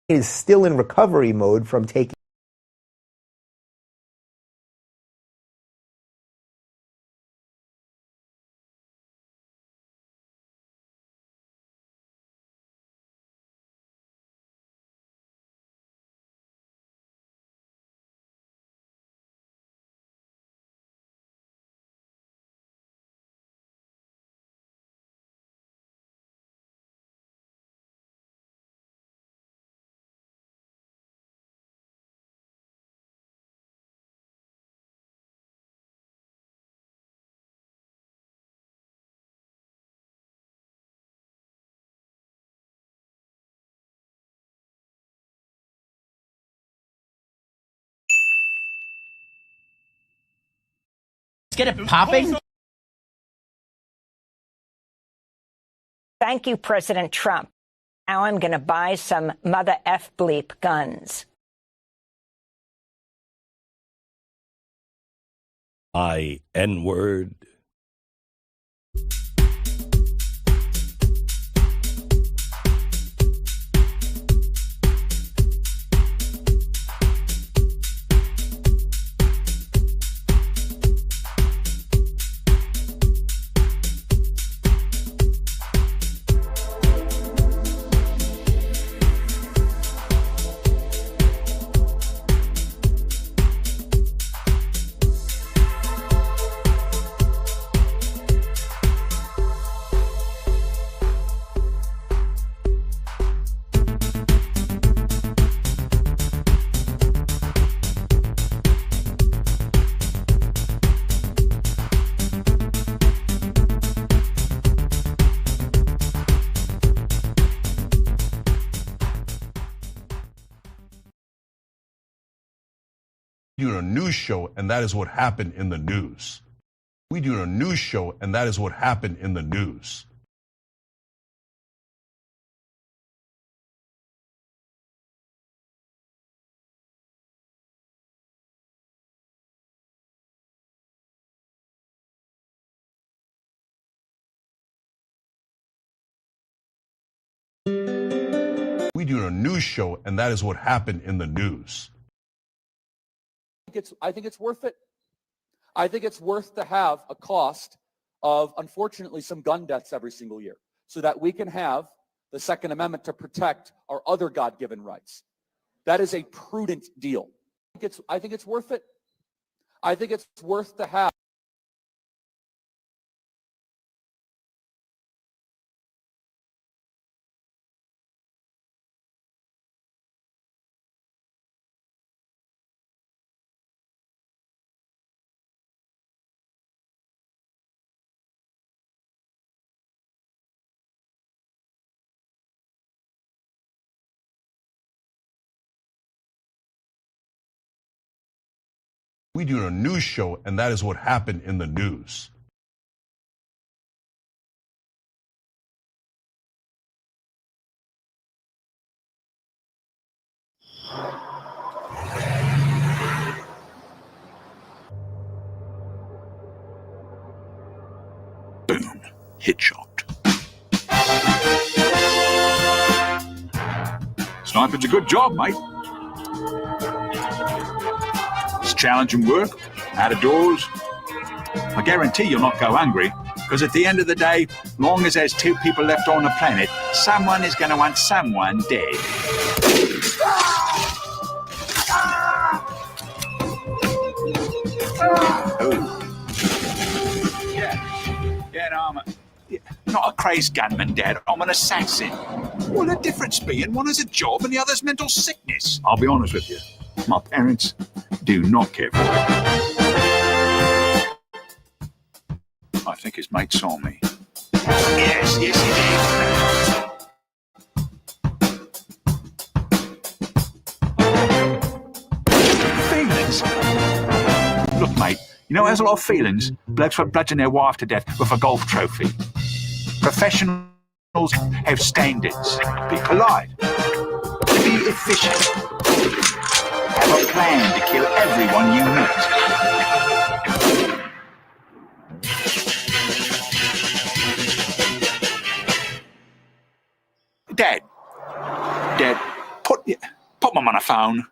is still in recovery mode from taking. Get it popping. Thank you, President Trump. Now I'm going to buy some mother F bleep guns. N-word. Do a news show, and that is what happened in the news. We do a news show, and that is what happened in the news. We do a news show, and that is what happened in the news. I think it's worth it. I think it's worth to have a cost of, unfortunately, some gun deaths every single year so that we can have the Second Amendment to protect our other God-given rights. That is a prudent deal. I think it's worth it. I think it's worth to have. We do a news show, and that is what happened in the news. Boom. Hit shot. Sniping's a good job, mate. It's challenging work, out of doors. I guarantee you'll not go hungry, because at the end of the day, long as there's two people left on the planet, someone is going to want someone dead. Oh. Yeah, no, I'm not a crazed gunman, Dad. I'm an assassin. What a difference being one has a job and the other's mental sickness. I'll be honest with you. My parents do not care for it. I think his mate saw me. Yes, he did. Feelings? Look, mate, you know, there's a lot of feelings. Blokes would bludgeon their wife to death with a golf trophy. Professionals have standards. Be polite. Be efficient. Have a plan to kill everyone you meet. Dad, put Yeah. Put them on a phone.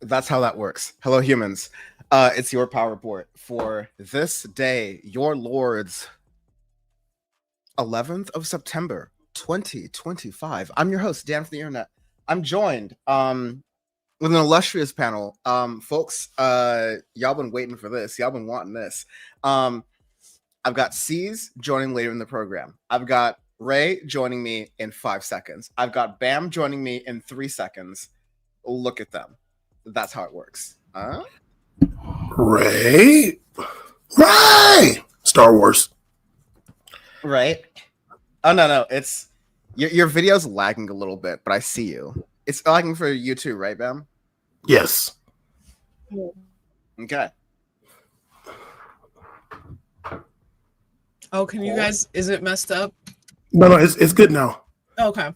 That's how that works. Hello, humans. It's your power report for this day, your Lord's 11th of September, 2025. I'm your host, Dan from the Internet. I'm joined with an illustrious panel. Folks, y'all been waiting for this. Y'all been wanting this. I've got ceez joining later in the program. I've got Ray joining me in 5 seconds. I've got Bam joining me in 3 seconds. Look at them. That's how it works. Ray? Star Wars. Right? Oh, no. It's your video's lagging a little bit, but I see you. It's lagging for you too, right, Bam? Yes. Okay. Oh, can you guys, is it messed up? No, it's good now. Okay.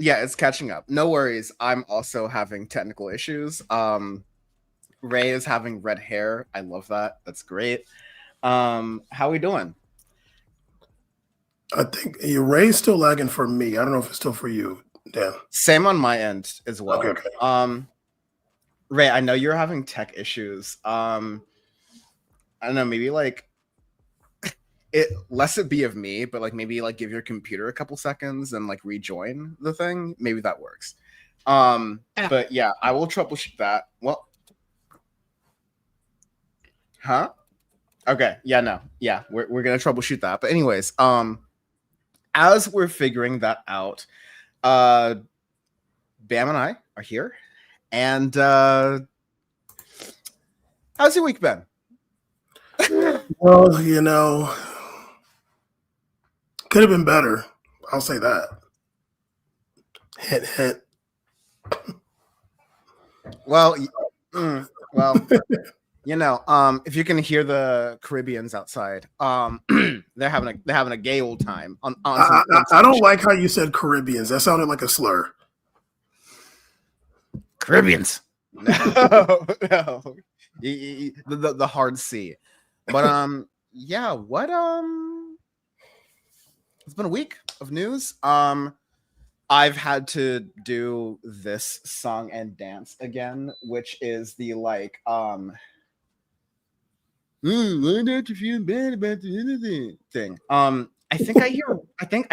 Yeah, it's catching up. No worries. I'm also having technical issues. Ray is having red hair. I love that. That's great. How we doing? I think Ray's still lagging for me. I don't know if it's still for you, Dan. Same on my end as well. Okay. Ray, I know you're having tech issues. I don't know, maybe like less it be of me, but like maybe like give your computer a couple seconds and like rejoin the thing. Maybe that works. But yeah, I will troubleshoot that. Well, okay, yeah, no, yeah, we're gonna troubleshoot that. But anyways, as we're figuring that out, Bam and I are here, and how's your week been? Well, could have been better. I'll say that. Hint, hint. Well, if you can hear the Caribbeans outside, they're having a gay old time. I don't like how you said Caribbeans. That sounded like a slur. Caribbeans. No. The hard C. But yeah, it's been a week of news. I've had to do this song and dance again, which is the like why don't you feel bad about the thing? I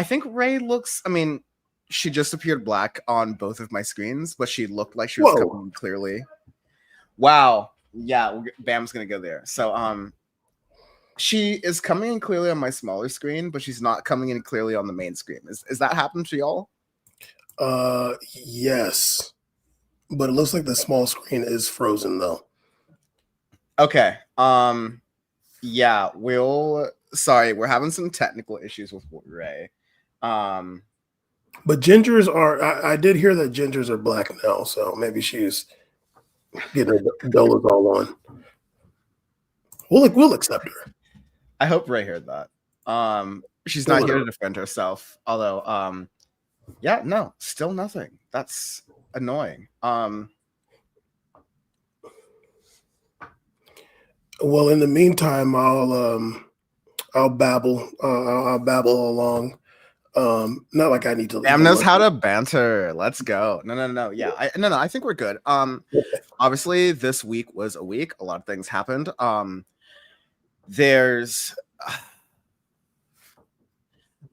think Ray looks, I mean, she just appeared black on both of my screens, but she looked like she was coming in clearly. Wow. Yeah, Bam's gonna go there. So she is coming in clearly on my smaller screen, but she's not coming in clearly on the main screen. Is that happened to y'all? Yes, but it looks like the small screen is frozen though. Okay. Yeah, we're having some technical issues with Ray. But gingers are, I did hear that gingers are black now, so maybe she's getting her dollars all on. We'll accept her. I hope Ray heard that. She's not here to defend herself, although yeah, no, still nothing. That's annoying. Well, in the meantime, I'll babble along. Not like I need to. Bam knows how to banter. Let's go. No. Yeah, I think we're good. Obviously, this week was a week. A lot of things happened. There's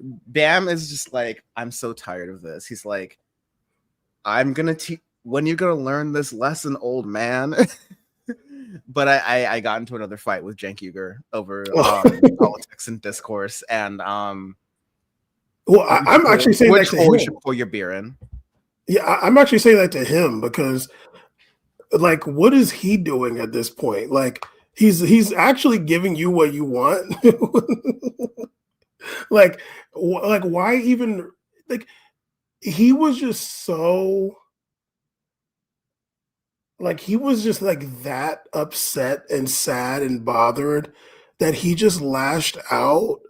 Bam is just like, I'm so tired of this. He's like, I'm gonna teach. When you gonna learn this lesson, old man? But I got into another fight with Cenk Uygur over politics and discourse, and well, I'm actually saying that to him. You should pour your beer in. Yeah, I'm actually saying that to him because, like, what is he doing at this point? Like, he's actually giving you what you want. like, why even like? He was just so. Like, he was just like that upset and sad and bothered that he just lashed out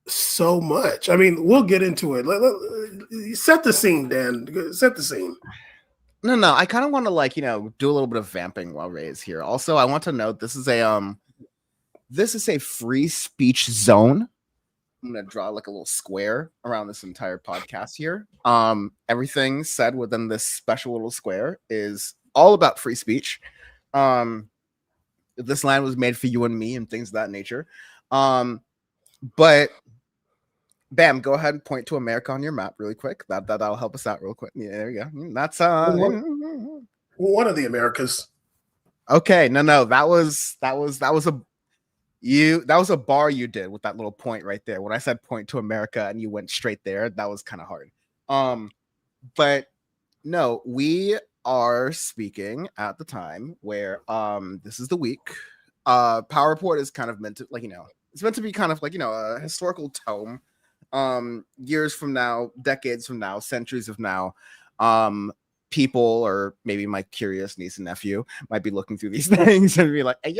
so much. I mean, we'll get into it. Set the scene, Dan. Set the scene. No. I kind of want to do a little bit of vamping while Ray is here. Also, I want to note this is a free speech zone. I'm gonna draw like a little square around this entire podcast here. Everything said within this special little square is all about free speech. This land was made for you and me and things of that nature. But Bam, go ahead and point to America on your map really quick. That'll help us out real quick. Yeah, there we go. That's one of the Americas. Okay, no, that was a bar you did with that little point right there. When I said point to America and you went straight there, that was kind of hard. But no, we are speaking at the time where this is the week. Power Report is kind of meant to it's meant to be kind of a historical tome. Years from now, decades from now, centuries of now, people, or maybe my curious niece and nephew, might be looking through these things and be like, hey,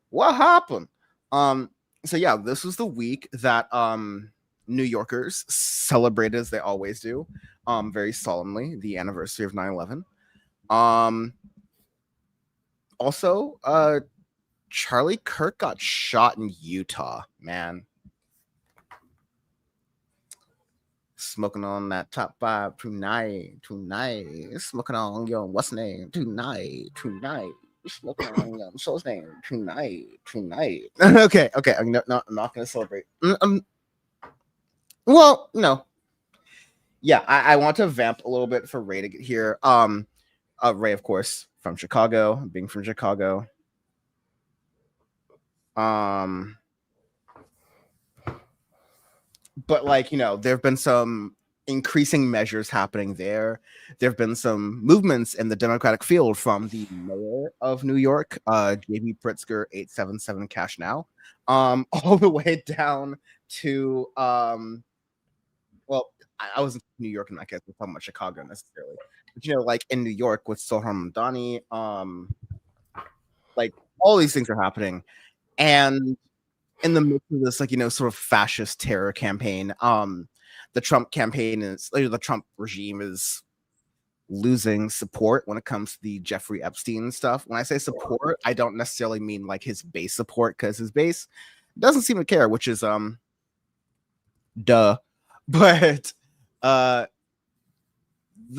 what happened? So yeah, this was the week that New Yorkers celebrated, as they always do, very solemnly, the anniversary of 9/11. Also, Charlie Kirk got shot in Utah, man. Smoking on that top 5 tonight. Smoking on your what's name tonight. Smoking on your soul's name tonight. Okay. I'm not gonna celebrate. Well, no. Yeah, I want to vamp a little bit for Ray to get here. Ray, of course, from Chicago, being from Chicago. But there have been some increasing measures happening there. There have been some movements in the Democratic field from the mayor of New York, JB Pritzker 877 Cash Now, all the way down to well, I was in New York in that case. We're talking about Chicago necessarily, but in New York with Soham Mamdani, all these things are happening, and in the midst of this, sort of fascist terror campaign, the Trump campaign is the Trump regime is losing support when it comes to the Jeffrey Epstein stuff. When I say support, I don't necessarily mean his base support, because his base doesn't seem to care, which is duh. But the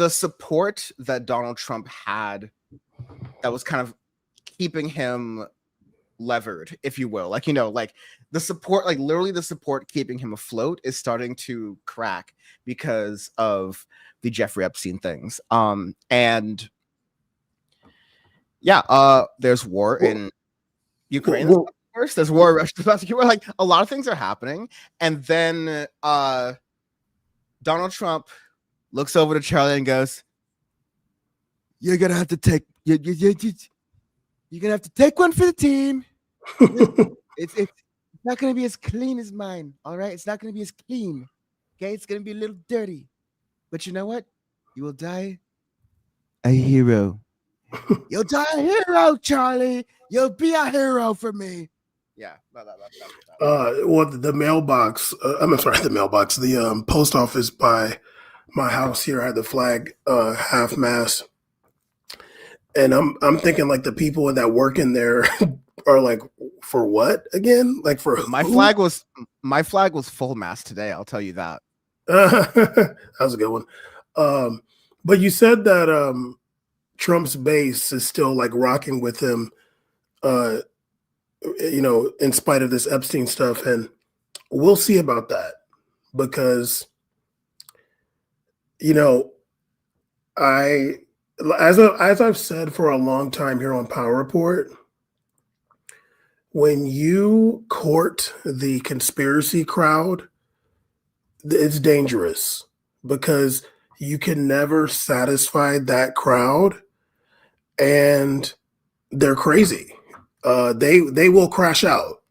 support that Donald Trump had, that was kind of keeping him levered, if you will, the support, literally the support keeping him afloat, is starting to crack because of the Jeffrey Epstein things. And yeah, there's war in Ukraine. First, there's war in Russia. A lot of things are happening, and then Donald Trump looks over to Charlie and goes, "You're gonna have to take you're gonna have to take one for the team. It's not gonna be as clean as mine. All right, it's not gonna be as clean. Okay, it's gonna be a little dirty. But you know what? You will die a hero. You'll die a hero, Charlie. You'll be a hero for me." Yeah. Well, the mailbox. I'm sorry, the mailbox. The post office by my house here had the flag half mast, and I'm thinking the people that work in there are like, for what again? Like for who? My flag was full mast today. I'll tell you that. That was a good one. But you said that Trump's base is still like rocking with him, in spite of this Epstein stuff, and we'll see about that because, as I've said for a long time here on Power Report, when you court the conspiracy crowd, it's dangerous because you can never satisfy that crowd, and they're crazy. They will crash out.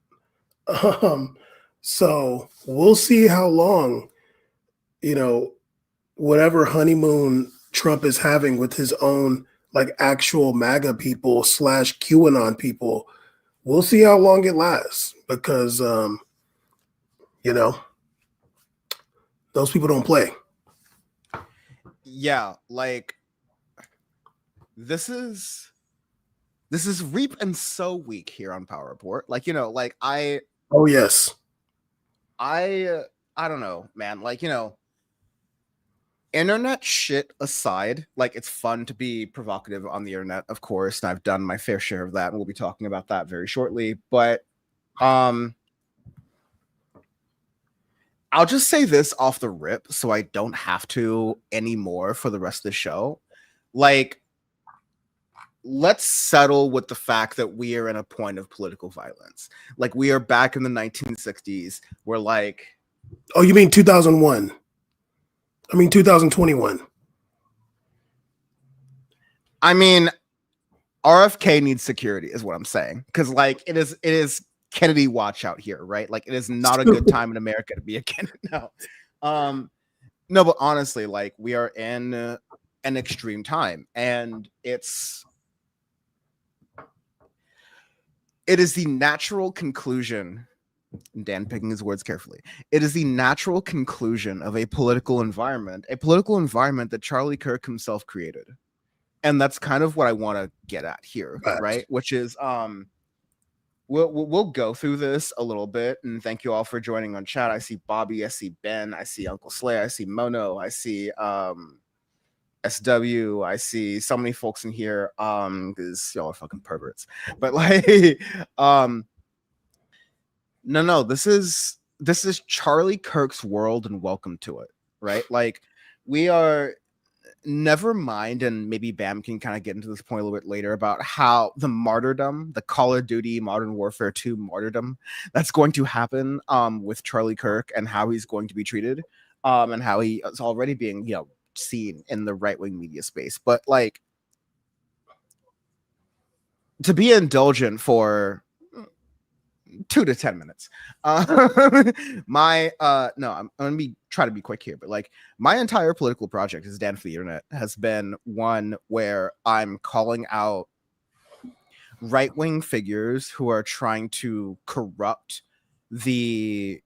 So we'll see how long, whatever honeymoon Trump is having with his own like actual MAGA people / QAnon people. We'll see how long it lasts because, those people don't play. Yeah, like this is reap and sow week here on Power Report. Like, Oh yes. I don't know, man. Like, internet shit aside, like it's fun to be provocative on the internet, of course, and I've done my fair share of that, and we'll be talking about that very shortly. But I'll just say this off the rip so I don't have to anymore for the rest of the show. Like, let's settle with the fact that we are in a point of political violence. Like, we are back in the 1960s where, like... Oh, you mean 2001? I mean 2021. I mean, RFK needs security is what I'm saying. Because, like, it is Kennedy watch out here, right? Like, it is not a good time in America to be a Kennedy. No. No, but honestly, like, we are in an extreme time. And it is the natural conclusion, Dan picking his words carefully, it is the natural conclusion of a political environment that Charlie Kirk himself created. And that's kind of what I want to get at here, right? Which is, we'll go through this a little bit, and thank you all for joining on chat. I see Bobby, I see Ben, I see Uncle Slay, I see Mono, I see SW, I see so many folks in here because y'all are fucking perverts. But like no, this is Charlie Kirk's world, and welcome to it, right? Like, we are, never mind, and maybe Bam can kind of get into this point a little bit later about how the martyrdom, the Call of Duty Modern Warfare 2 martyrdom that's going to happen with Charlie Kirk, and how he's going to be treated, and how he is already being, seen in the right-wing media space. But like, to be indulgent for 2 to 10 minutes, I'm gonna try to be quick here, but like, my entire political project as Dan for the Internet has been one where I'm calling out right-wing figures who are trying to corrupt the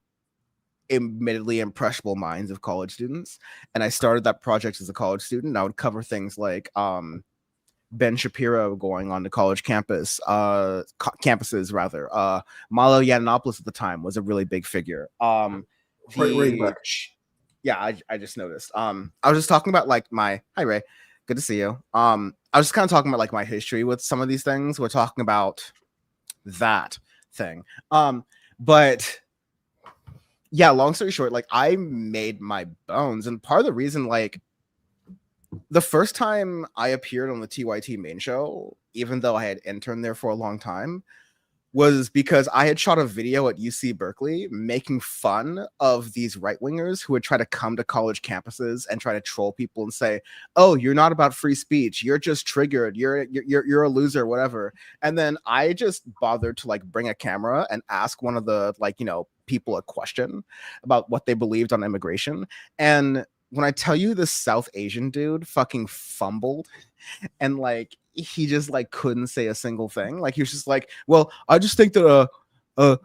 admittedly impressionable minds of college students. And I started that project as a college student. I would cover things like Ben Shapiro going on to college campuses rather. Milo Yiannopoulos at the time was a really big figure. I just noticed. I was just talking about like hi Ray, good to see you. I was just kind of talking about like my history with some of these things. We're talking about that thing. But yeah, long story short, like, I made my bones, and part of the reason, like, the first time I appeared on the TYT main show, even though I had interned there for a long time, was because I had shot a video at UC Berkeley making fun of these right-wingers who would try to come to college campuses and try to troll people and say, oh, you're not about free speech, you're just triggered, you're a loser, whatever. And then I just bothered to like bring a camera and ask one of the people a question about what they believed on immigration. And when I tell you this South Asian dude fucking fumbled and like he just like couldn't say a single thing. Like, he was just like, well, I just think that and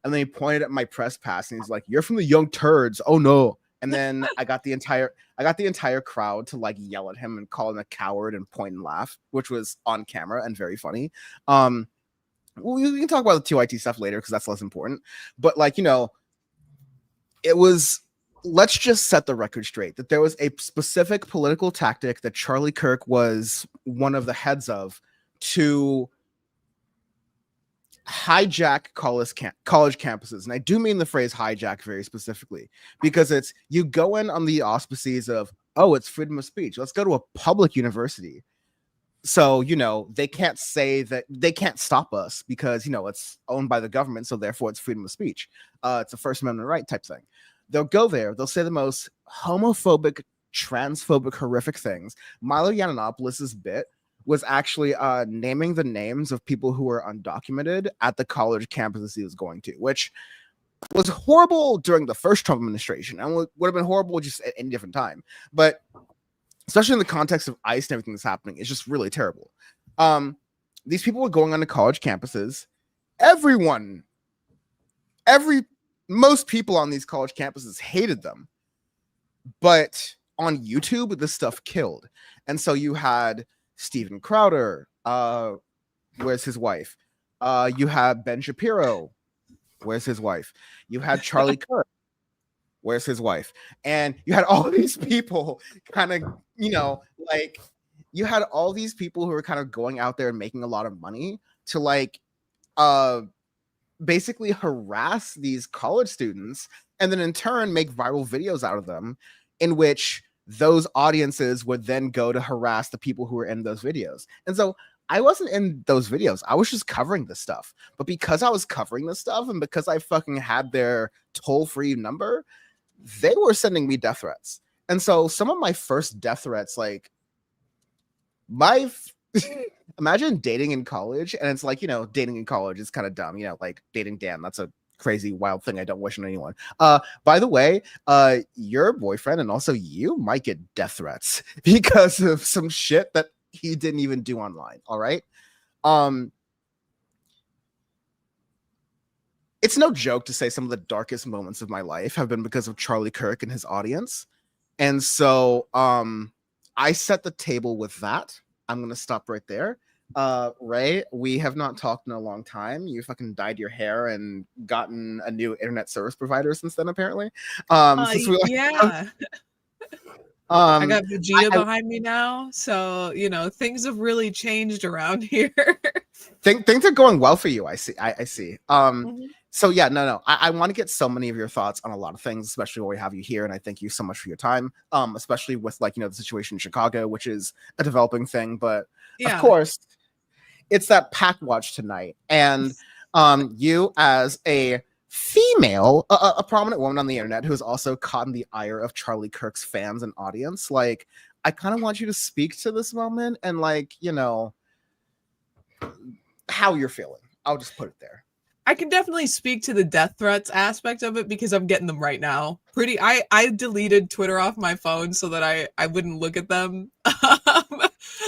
then he pointed at my press pass and he's like, you're from the Young Turds. Oh no. And then I got the entire crowd to like yell at him and call him a coward and point and laugh, which was on camera and very funny. we can talk about the 2IT stuff later because that's less important. But like, you know, it was, let's just set the record straight that there was a specific political tactic that Charlie Kirk was one of the heads of to hijack college campuses. And I do mean the phrase hijack very specifically, because it's, you go in on the auspices of, oh, it's freedom of speech. Let's go to a public university. So, you know, they can't say that, they can't stop us because, you know, it's owned by the government. So therefore it's freedom of speech. It's a First Amendment right type thing. They'll go there. They'll say the most homophobic, transphobic, horrific things. Milo Yiannopoulos' bit was actually naming the names of people who were undocumented at the college campuses he was going to, which was horrible during the first Trump administration and would have been horrible just at any different time. But especially in the context of ICE and everything that's happening, it's just really terrible. These people were going onto college campuses. Most people on these college campuses hated them. But on YouTube, this stuff killed. And so you had Steven Crowder, where's his wife? You had Ben Shapiro, where's his wife? You had Charlie Kirk, where's his wife? And you had all these people kind of, you know, like, you had all these people who were kind of going out there and making a lot of money to like basically harass these college students and then in turn make viral videos out of them in which those audiences would then go to harass the people who were in those videos. And so I wasn't in those videos. I was just covering this stuff. But because I was covering this stuff and because I fucking had their toll-free number, they were sending me death threats. And so some of my first death threats, like imagine dating in college. And it's like, you know, dating in college is kind of dumb, you know, like dating Dan. That's a crazy, wild thing I don't wish on anyone. By the way, your boyfriend and also you might get death threats because of some shit that he didn't even do online. All right. It's no joke to say some of the darkest moments of my life have been because of Charlie Kirk and his audience. And so I set the table with that. I'm going to stop right there. Ray, we have not talked in a long time. You fucking dyed your hair and gotten a new internet service provider since then, apparently. Yeah. I got Vegeta behind me now, so you know things have really changed around here. Things are going well for you. I see. So yeah, no. I want to get so many of your thoughts on a lot of things, especially while we have you here. And I thank you so much for your time. Especially with like, you know, the situation in Chicago, which is a developing thing. But yeah, of course, it's that pack watch tonight. And you as a female, a prominent woman on the internet who has also caught in the ire of Charlie Kirk's fans and audience, like, I kind of want you to speak to this moment and like, you know, how you're feeling. I'll just put it there. I can definitely speak to the death threats aspect of it because I'm getting them right now. I deleted Twitter off my phone so that I wouldn't look at them.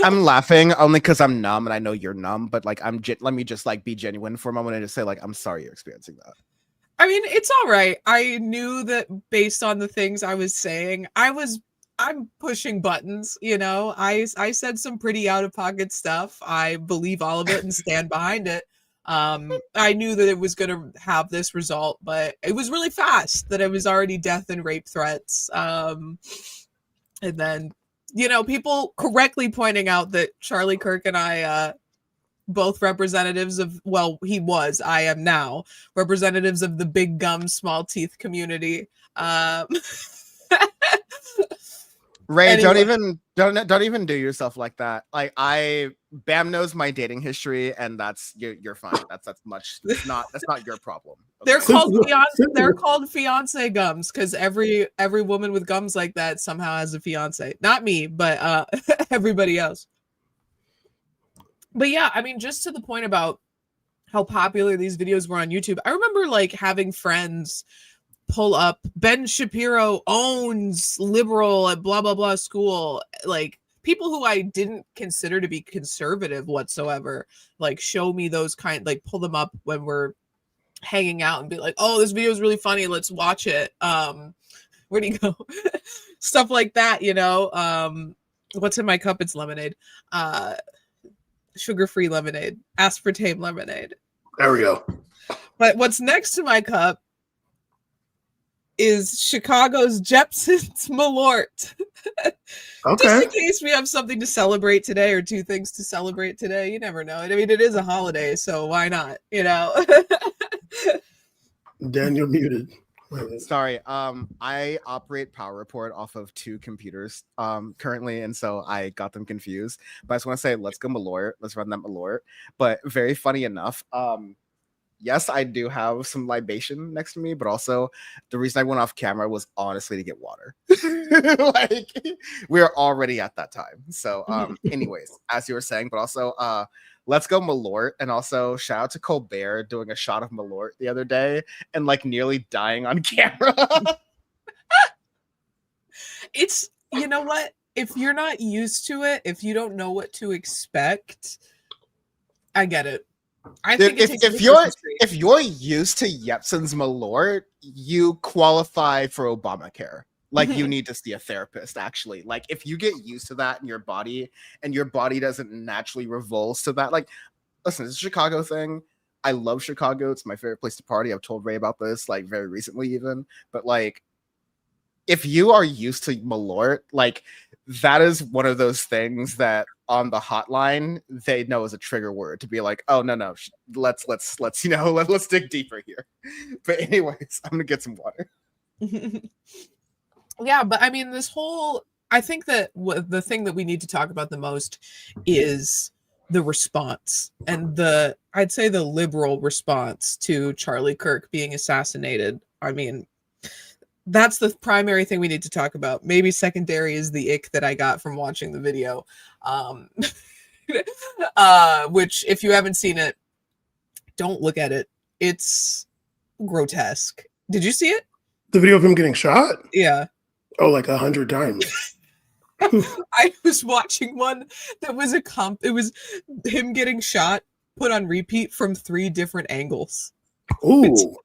I'm laughing only because I'm numb and I know you're numb, but like let me just like be genuine for a moment and just say like I'm sorry you're experiencing that. I mean, it's all right. I knew that based on the things I was saying, I'm pushing buttons, you know. I said some pretty out of pocket stuff. I believe all of it and stand behind it. I knew that it was going to have this result, but it was really fast that it was already death and rape threats. And then, you know, people correctly pointing out that Charlie Kirk and I, both representatives of, well, I am now representatives of the big gum, small teeth community. Ray, anyway. don't even do yourself like that. Like Bam knows my dating history, and that's you're fine. That's not your problem. Okay? They're called fiance gums because every woman with gums like that somehow has a fiance. Not me, but everybody else. But yeah, I mean, just to the point about how popular these videos were on YouTube, I remember like having friends pull up Ben Shapiro owns liberal at blah blah blah school, like people who I didn't consider to be conservative whatsoever, like show me those like pull them up when we're hanging out and be like, oh, this video is really funny, let's watch it. Where'd he go? Stuff like that, you know. What's in my cup? It's lemonade. Sugar-free lemonade, aspartame lemonade. There we go. But what's next to my cup is Chicago's Jepson's Malort. Okay. Just in case we have something to celebrate today or two things to celebrate today. You never know. I mean, it is a holiday, so why not? You know? Daniel muted. Sorry, I operate Power Report off of 2 computers currently, and so I got them confused. But I just want to say, let's go Malort. Let's run that Malort. But very funny enough, yes, I do have some libation next to me, but also the reason I went off camera was honestly to get water. Like, we're already at that time. So, anyways, as you were saying, but also, let's go Malort. And also, shout out to Colbert doing a shot of Malort the other day and like nearly dying on camera. It's, you know what? If you're not used to it, if you don't know what to expect, I get it. I think if you're used to Yepson's Malort, you qualify for Obamacare. Like, you need to see a therapist, actually. Like, if you get used to that in your body and your body doesn't naturally revulse to that, like, listen, it's a Chicago thing. I love Chicago. It's my favorite place to party. I've told Ray about this, like, very recently even. But, like, if you are used to Malort, like, that is one of those things that on the hotline they know is a trigger word to be like, oh no, let's you know, let's dig deeper here. But anyways, I'm gonna get some water. Yeah, but I mean, I think that the thing that we need to talk about the most is the response, and I'd say the liberal response to Charlie Kirk being assassinated. I mean, that's the primary thing we need to talk about. Maybe secondary is the ick that I got from watching the video, which if you haven't seen it, don't look at it. It's grotesque. Did you see it? The video of him getting shot? Yeah. Oh, like 100 times. I was watching one that was it was him getting shot put on repeat from 3 different angles. Ooh.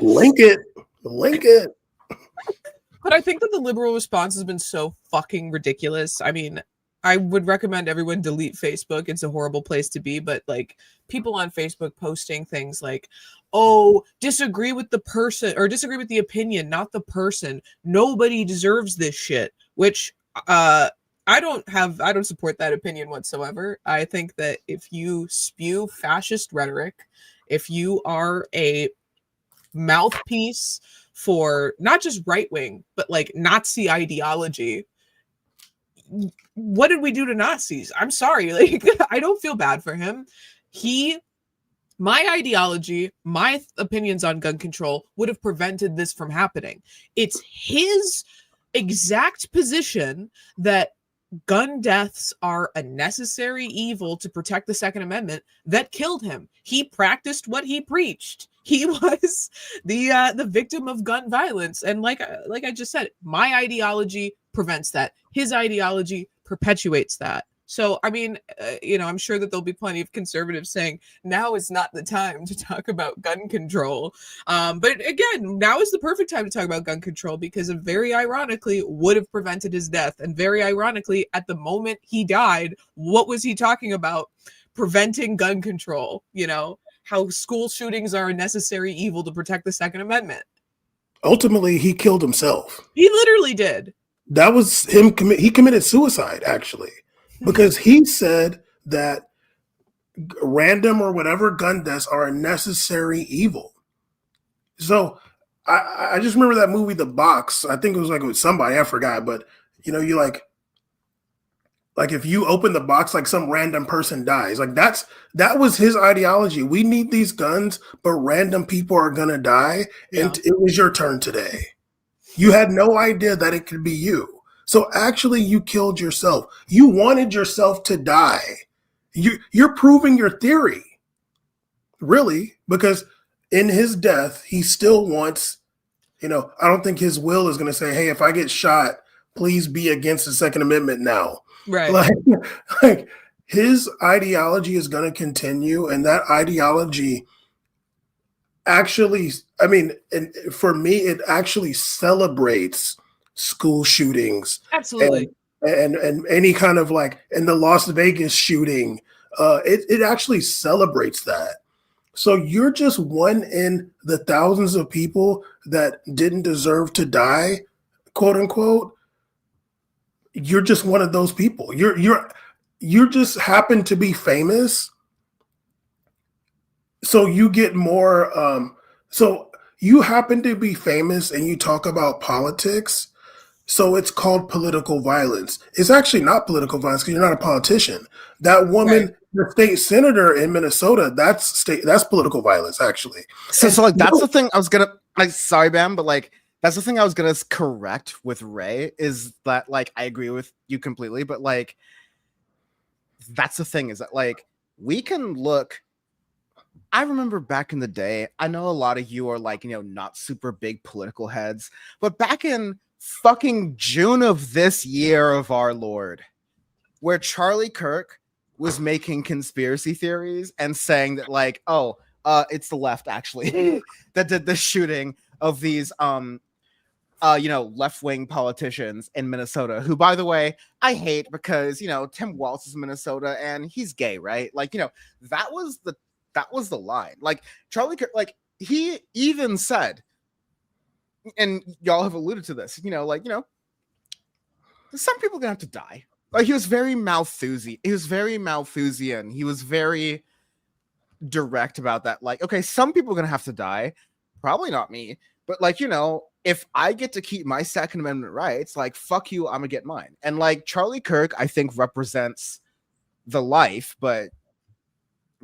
Link it. But I think that the liberal response has been so fucking ridiculous. I mean, I would recommend everyone delete Facebook. It's a horrible place to be, but like people on Facebook posting things like, oh, disagree with the person or disagree with the opinion, not the person. Nobody deserves this shit, which I don't support that opinion whatsoever. I think that if you spew fascist rhetoric, if you are a mouthpiece for not just right wing, but like Nazi ideology, what did we do to Nazis? I'm sorry. Like, I don't feel bad for him. My ideology, my opinions on gun control would have prevented this from happening. It's his exact position that gun deaths are a necessary evil to protect the Second Amendment that killed him. He practiced what he preached. He was the victim of gun violence. And like I just said, my ideology prevents that. His ideology perpetuates that. So, I mean, I'm sure that there'll be plenty of conservatives saying now is not the time to talk about gun control. But again, now is the perfect time to talk about gun control because it very ironically would have prevented his death. And very ironically, at the moment he died, what was he talking about? Preventing gun control, how school shootings are a necessary evil to protect the Second Amendment. Ultimately, he killed himself. He literally did. That was him. He committed suicide, actually, because he said that random or whatever gun deaths are a necessary evil. So I just remember that movie, The Box. I think it was like with somebody, I forgot, but you like if you open the box, like some random person dies. Like that was his ideology. We need these guns, but random people are gonna die. Yeah. And it was your turn today. You had no idea that it could be you. So actually you killed yourself. You wanted yourself to die. You're proving your theory. Really, because in his death, he still wants, I don't think his will is gonna say, hey, if I get shot, please be against the Second Amendment now. Right. Like his ideology is going to continue, and that ideology actually, and for me, it actually celebrates school shootings. Absolutely. And any kind of and the Las Vegas shooting, it actually celebrates that. So you're just one in the thousands of people that didn't deserve to die, quote unquote. You're just one of those people. You just happen to be famous, so you get more. So you happen to be famous and you talk about politics. So it's called political violence. It's actually not political violence because you're not a politician. That woman, Right. the state senator in Minnesota, that's political violence, actually. So like that's the thing I was gonna like. Sorry, Bam, but like that's the thing I was gonna correct with Ray is that like I agree with you completely, but like that's the thing is that like we can look. I remember back in the day. I know a lot of you are like not super big political heads, but back in fucking June of this year of our Lord, where Charlie Kirk was making conspiracy theories and saying that like, oh, it's the left actually that did the shooting of these left-wing politicians in Minnesota, who by the way, I hate because Tim Walz is in Minnesota and he's gay, right? Like, that was the line. Like Charlie Kirk, like he even said, and y'all have alluded to this, some people are gonna have to die. Like he was very Malthusian. He was very direct about that. Like, okay, some people are gonna have to die. Probably not me, but like, if I get to keep my Second Amendment rights, like fuck you, I'm gonna get mine. And like Charlie Kirk, I think represents the life, but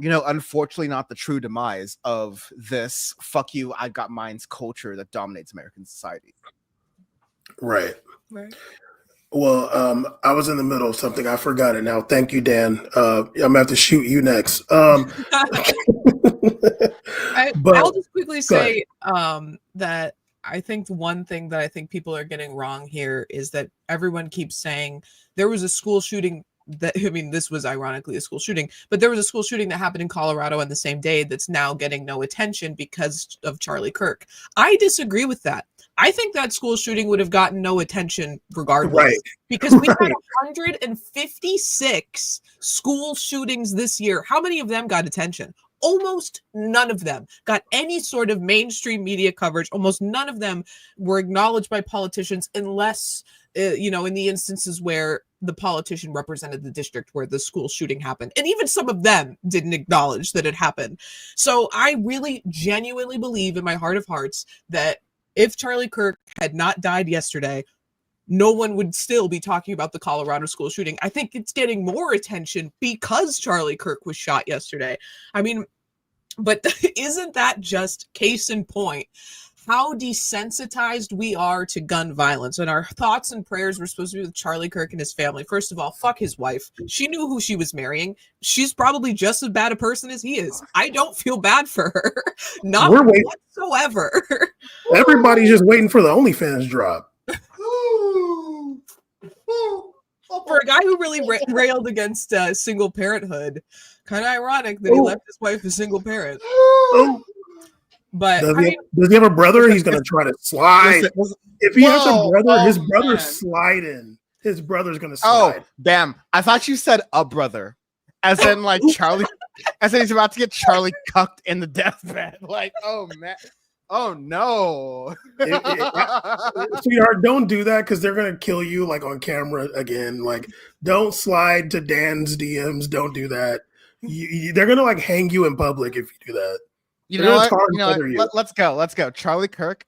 unfortunately not the true demise of this fuck you, I got mine's culture that dominates American society. Right. Right. Well, I was in the middle of something. I forgot it now. Thank you, Dan. I'm gonna have to shoot you next. I'll just quickly say that I think one thing that I think people are getting wrong here is that everyone keeps saying there was a school shooting this was ironically a school shooting, but there was a school shooting that happened in Colorado on the same day that's now getting no attention because of Charlie Kirk. I disagree with that. I think that school shooting would have gotten no attention regardless, right. Because we had 156 school shootings this year. How many of them got attention? Almost none of them got any sort of mainstream media coverage. Almost none of them were acknowledged by politicians unless, in the instances where the politician represented the district where the school shooting happened. And even some of them didn't acknowledge that it happened. So I really genuinely believe in my heart of hearts that if Charlie Kirk had not died yesterday, no one would still be talking about the Colorado school shooting. I think it's getting more attention because Charlie Kirk was shot yesterday. I mean, but isn't that just case in point how desensitized we are to gun violence? And our thoughts and prayers were supposed to be with Charlie Kirk and his family. First of all, fuck his wife. She knew who she was marrying. She's probably just as bad a person as he is. I don't feel bad for her. Not whatsoever. Everybody's just waiting for the OnlyFans drop. For a guy who really railed against single parenthood, kind of ironic that he left his wife a single parent. But does he have a brother? He's gonna try to slide. If he has a brother, his brother's sliding. His brother's gonna slide. Oh, bam! I thought you said a brother, as in like Charlie, as in he's about to get Charlie cucked in the deathbed. Like, oh man, oh no, sweetheart, don't do that because they're gonna kill you like on camera again. Like, don't slide to Dan's DMs. Don't do that. They're gonna like hang you in public if you do that. You know what? Let's go. Charlie Kirk,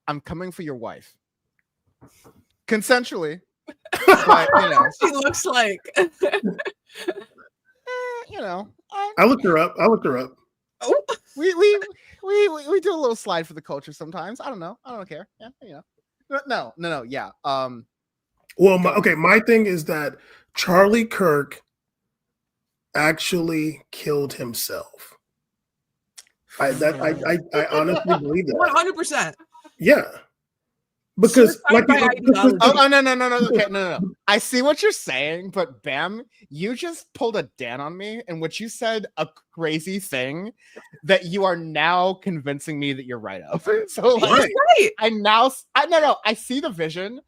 I'm coming for your wife. Consensually. But, she looks like. I looked her up. Oh. We do a little slide for the culture sometimes. I don't know. I don't care. Yeah, No. Yeah. Well, my thing is that Charlie Kirk actually killed himself. I honestly believe that 100%. Yeah, because like no. Okay, no. I see what you're saying, but Bam, you just pulled a Dan on me, and what you said a crazy thing that you are now convincing me that you're right of. So like, I see the vision.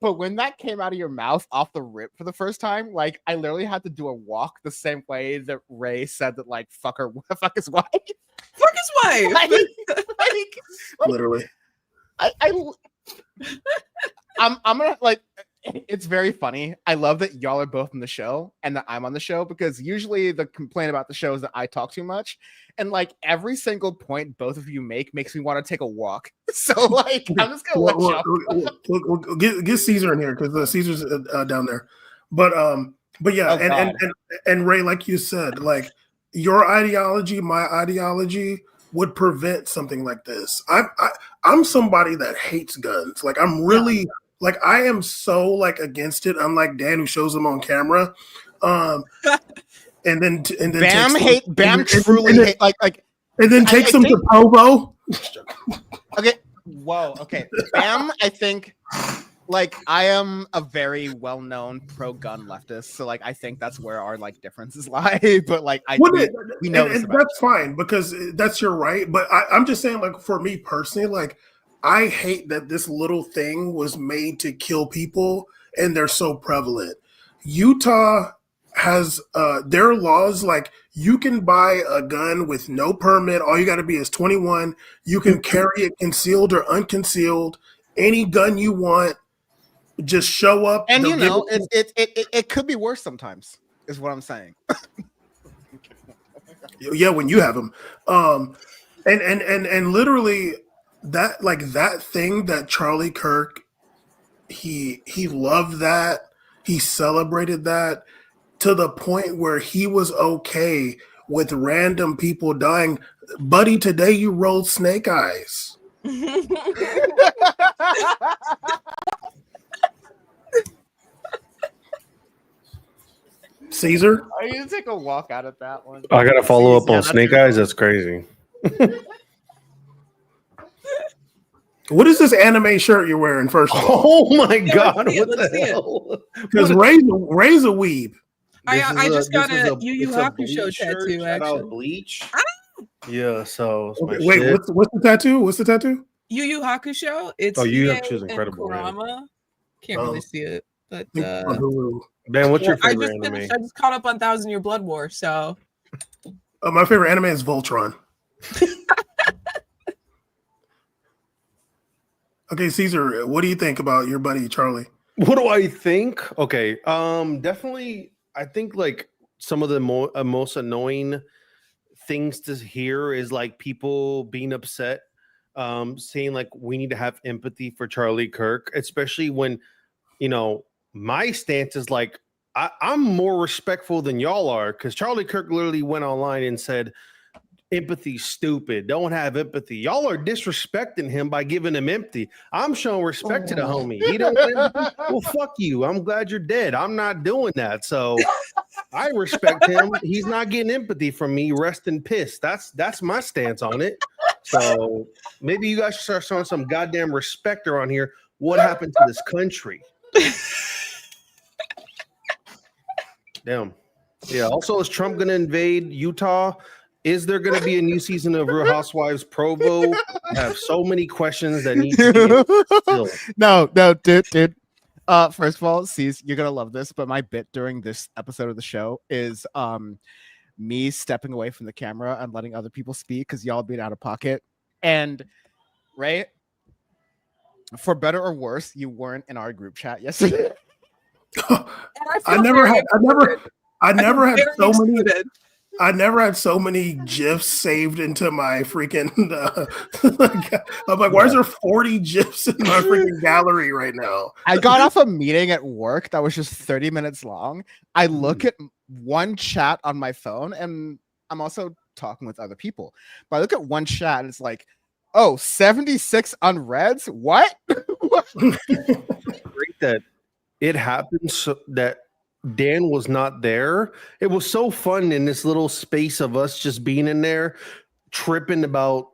But when that came out of your mouth off the rip for the first time, like I literally had to do a walk the same way that Ray said that, like fuck his wife. housewife. Literally. I'm gonna like. It's very funny. I love that y'all are both on the show and that I'm on the show, because usually the complaint about the show is that I talk too much, and like every single point both of you make makes me want to take a walk. So like I'm just gonna let y'all. We'll get Caesar in here because Caesar's down there. But yeah, and Ray, like you said, like your ideology, my ideology would prevent something like this. I'm somebody that hates guns. Like I'm really like I am so like against it. Unlike Dan, who shows them on camera. And then Bam truly hate like and then takes them to Provo. Okay. Whoa. Okay. Bam, I think like I am a very well-known pro-gun leftist, so like I think that's where our like differences lie. But like we know and that's fine because that's your right. But I'm just saying, like for me personally, like I hate that this little thing was made to kill people, and they're so prevalent. Utah has their laws, like you can buy a gun with no permit. All you got to be is 21. You can carry it concealed or unconcealed. Any gun you want, just show up. And you know, it could be worse sometimes, is what I'm saying. Yeah, when you have them, and literally that like that thing that Charlie Kirk, he loved that, he celebrated that to the point where he was okay with random people dying. Buddy, today you rolled snake eyes. Caesar, I need to take a walk out of that one. I gotta follow up on snake eyes. That's crazy. what is this anime shirt you're wearing? First of all, oh my god, what the hell? Because Ray's a weeb. I just got a Yu Yu Hakusho tattoo. Actually, Bleach. Yeah. So okay, wait, what's the tattoo? What's the tattoo? Yu Yu Hakusho. It's Yu Yu Hakusho is incredible. Kurama. Can't really see it, but Ben, what's your favorite anime? I just caught up on 1,000 Year Blood War. So my favorite anime is Voltron. Okay, Caesar, what do you think about your buddy Charlie? What do I think? Okay, definitely. I think like some of the most annoying things to hear is like people being upset, saying like we need to have empathy for Charlie Kirk, especially when my stance is like I'm more respectful than y'all are, because Charlie Kirk literally went online and said empathy's stupid. Don't have empathy. Y'all are disrespecting him by giving him empathy. I'm showing respect to the homie. He don't well, fuck you. I'm glad you're dead. I'm not doing that. So I respect him. He's not getting empathy from me. Rest in piss. That's my stance on it. So maybe you guys should start showing some goddamn respect around here. What happened to this country? Damn. Yeah. Also, is Trump going to invade Utah? Is there going to be a new season of Real Housewives Provo? I have so many questions that need to be filled. No, dude. First of all, Ceez, you're gonna love this, but my bit during this episode of the show is me stepping away from the camera and letting other people speak because y'all being out of pocket. And Ray, for better or worse, you weren't in our group chat yesterday. I never had so many GIFs saved into my freaking. I'm like, why is there 40 GIFs in my freaking gallery right now? I got off a meeting at work that was just 30 minutes long. I look at one chat on my phone, and I'm also talking with other people. But I look at one chat, and it's like, oh, 76 unreads? What? Great that it happened so that Dan was not there. It was so fun in this little space of us just being in there, tripping about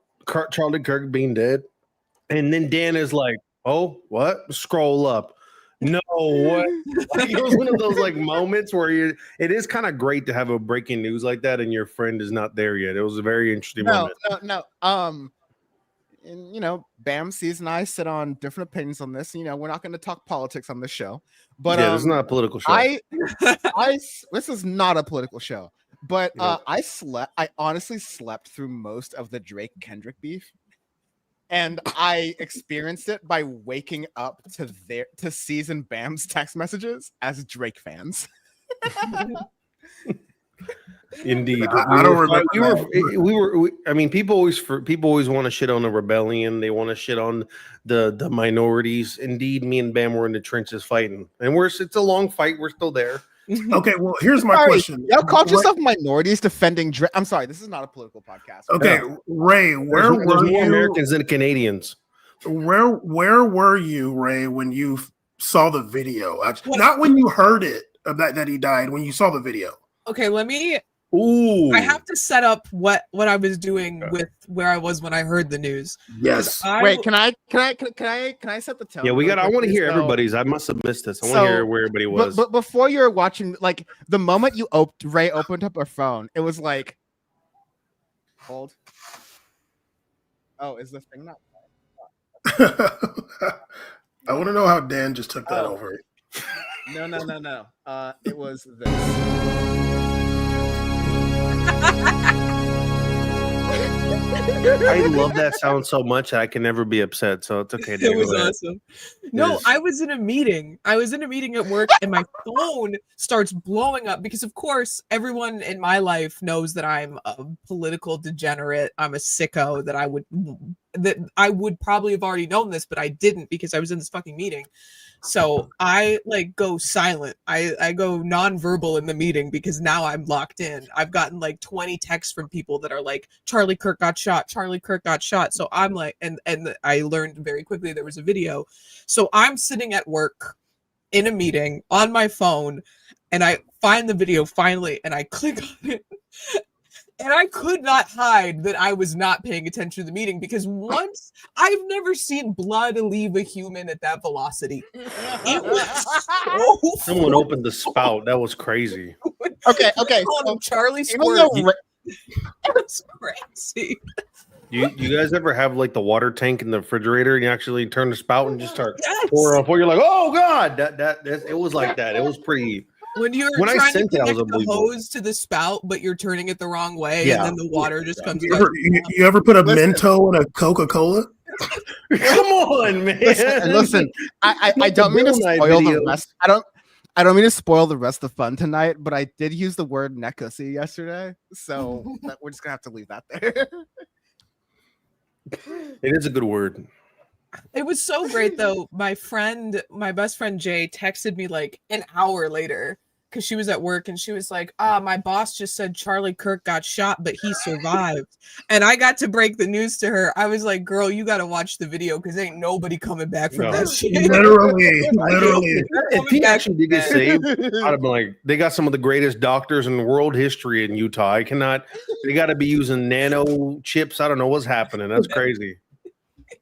Charlie Kirk being dead. And then Dan is like, oh, what? Scroll up. No, what? Like, it was one of those like moments where it is kind of great to have a breaking news like that and your friend is not there yet. It was a very interesting moment. No. And Bam, Ceez, and I sit on different opinions on this. We're not going to talk politics on this show, but yeah, this is not a political show. This is not a political show. But Yeah. I honestly slept through most of the Drake Kendrick beef. And I experienced it by waking up to ceez and Bam's text messages as Drake fans. Indeed, I don't remember. I mean, people always want to shit on the rebellion. They want to shit on the minorities. Indeed, me and Bam were in the trenches fighting, and it's a long fight. We're still there. Okay, well, here's my question. Y'all called yourself minorities defending Drake. I'm sorry, this is not a political podcast. Okay, No. Ray, where There's were more you? Americans than Canadians. Where were you, Ray, when you saw the video? Not when you heard it that he died. When you saw the video. Okay, let me. Ooh, I have to set up what I was doing with where I was when I heard the news. Yes. Wait, can I set the tone? yeah, we got. I want to hear So- everybody's. I must have missed this. I want to hear where everybody was. But before you were watching, like the moment Ray opened up her phone, it was like, hold. Oh, is this thing not? I want to know how Dan just took that over. No. It was this. I love that sound so much. I can never be upset. So it's okay. Dan, It was go ahead. awesome. No, I was in a meeting. I was in a meeting at work, and my phone starts blowing up because, of course, everyone in my life knows that I'm a political degenerate. I'm a sicko. That I would probably have already known this, but I didn't because I was in this fucking meeting. So I like go silent. I go nonverbal in the meeting because now I'm locked in. I've gotten like 20 texts from people that are like, Charlie Kirk got shot. Charlie Kirk got shot. So I'm like, and I learned very quickly there was a video. So I'm sitting at work in a meeting on my phone, and I find the video finally, and I click on it. And I could not hide that I was not paying attention to the meeting because once I've never seen blood leave a human at that velocity. It was so Someone opened the spout. That was crazy. Okay. So, Charlie Even though Squirt. That's crazy. You guys ever have like the water tank in the refrigerator and you actually turn the spout and just start Yes. pouring? You're like, oh god, it was like that. It was pretty. When you're When I trying to sent it, I was connect the unbelievable. hose to the spout, but you're turning it the wrong way, Yeah. and then the water just comes You out. ever put a Mento in a Coca-Cola? Come on, man. Listen, I don't mean to spoil the rest. I don't mean to spoil the rest of the fun tonight, but I did use the word necklacy yesterday, so we're just gonna have to leave that there. It is a good word. It was so great though. My best friend Jay texted me like an hour later because she was at work and she was like, my boss just said Charlie Kirk got shot, but he survived. And I got to break the news to her. I was like, girl, you got to watch the video because ain't nobody coming back from that shit. Literally. If he actually did get saved, I'd have been like, they got some of the greatest doctors in world history in Utah. They got to be using nano chips. I don't know what's happening. That's crazy.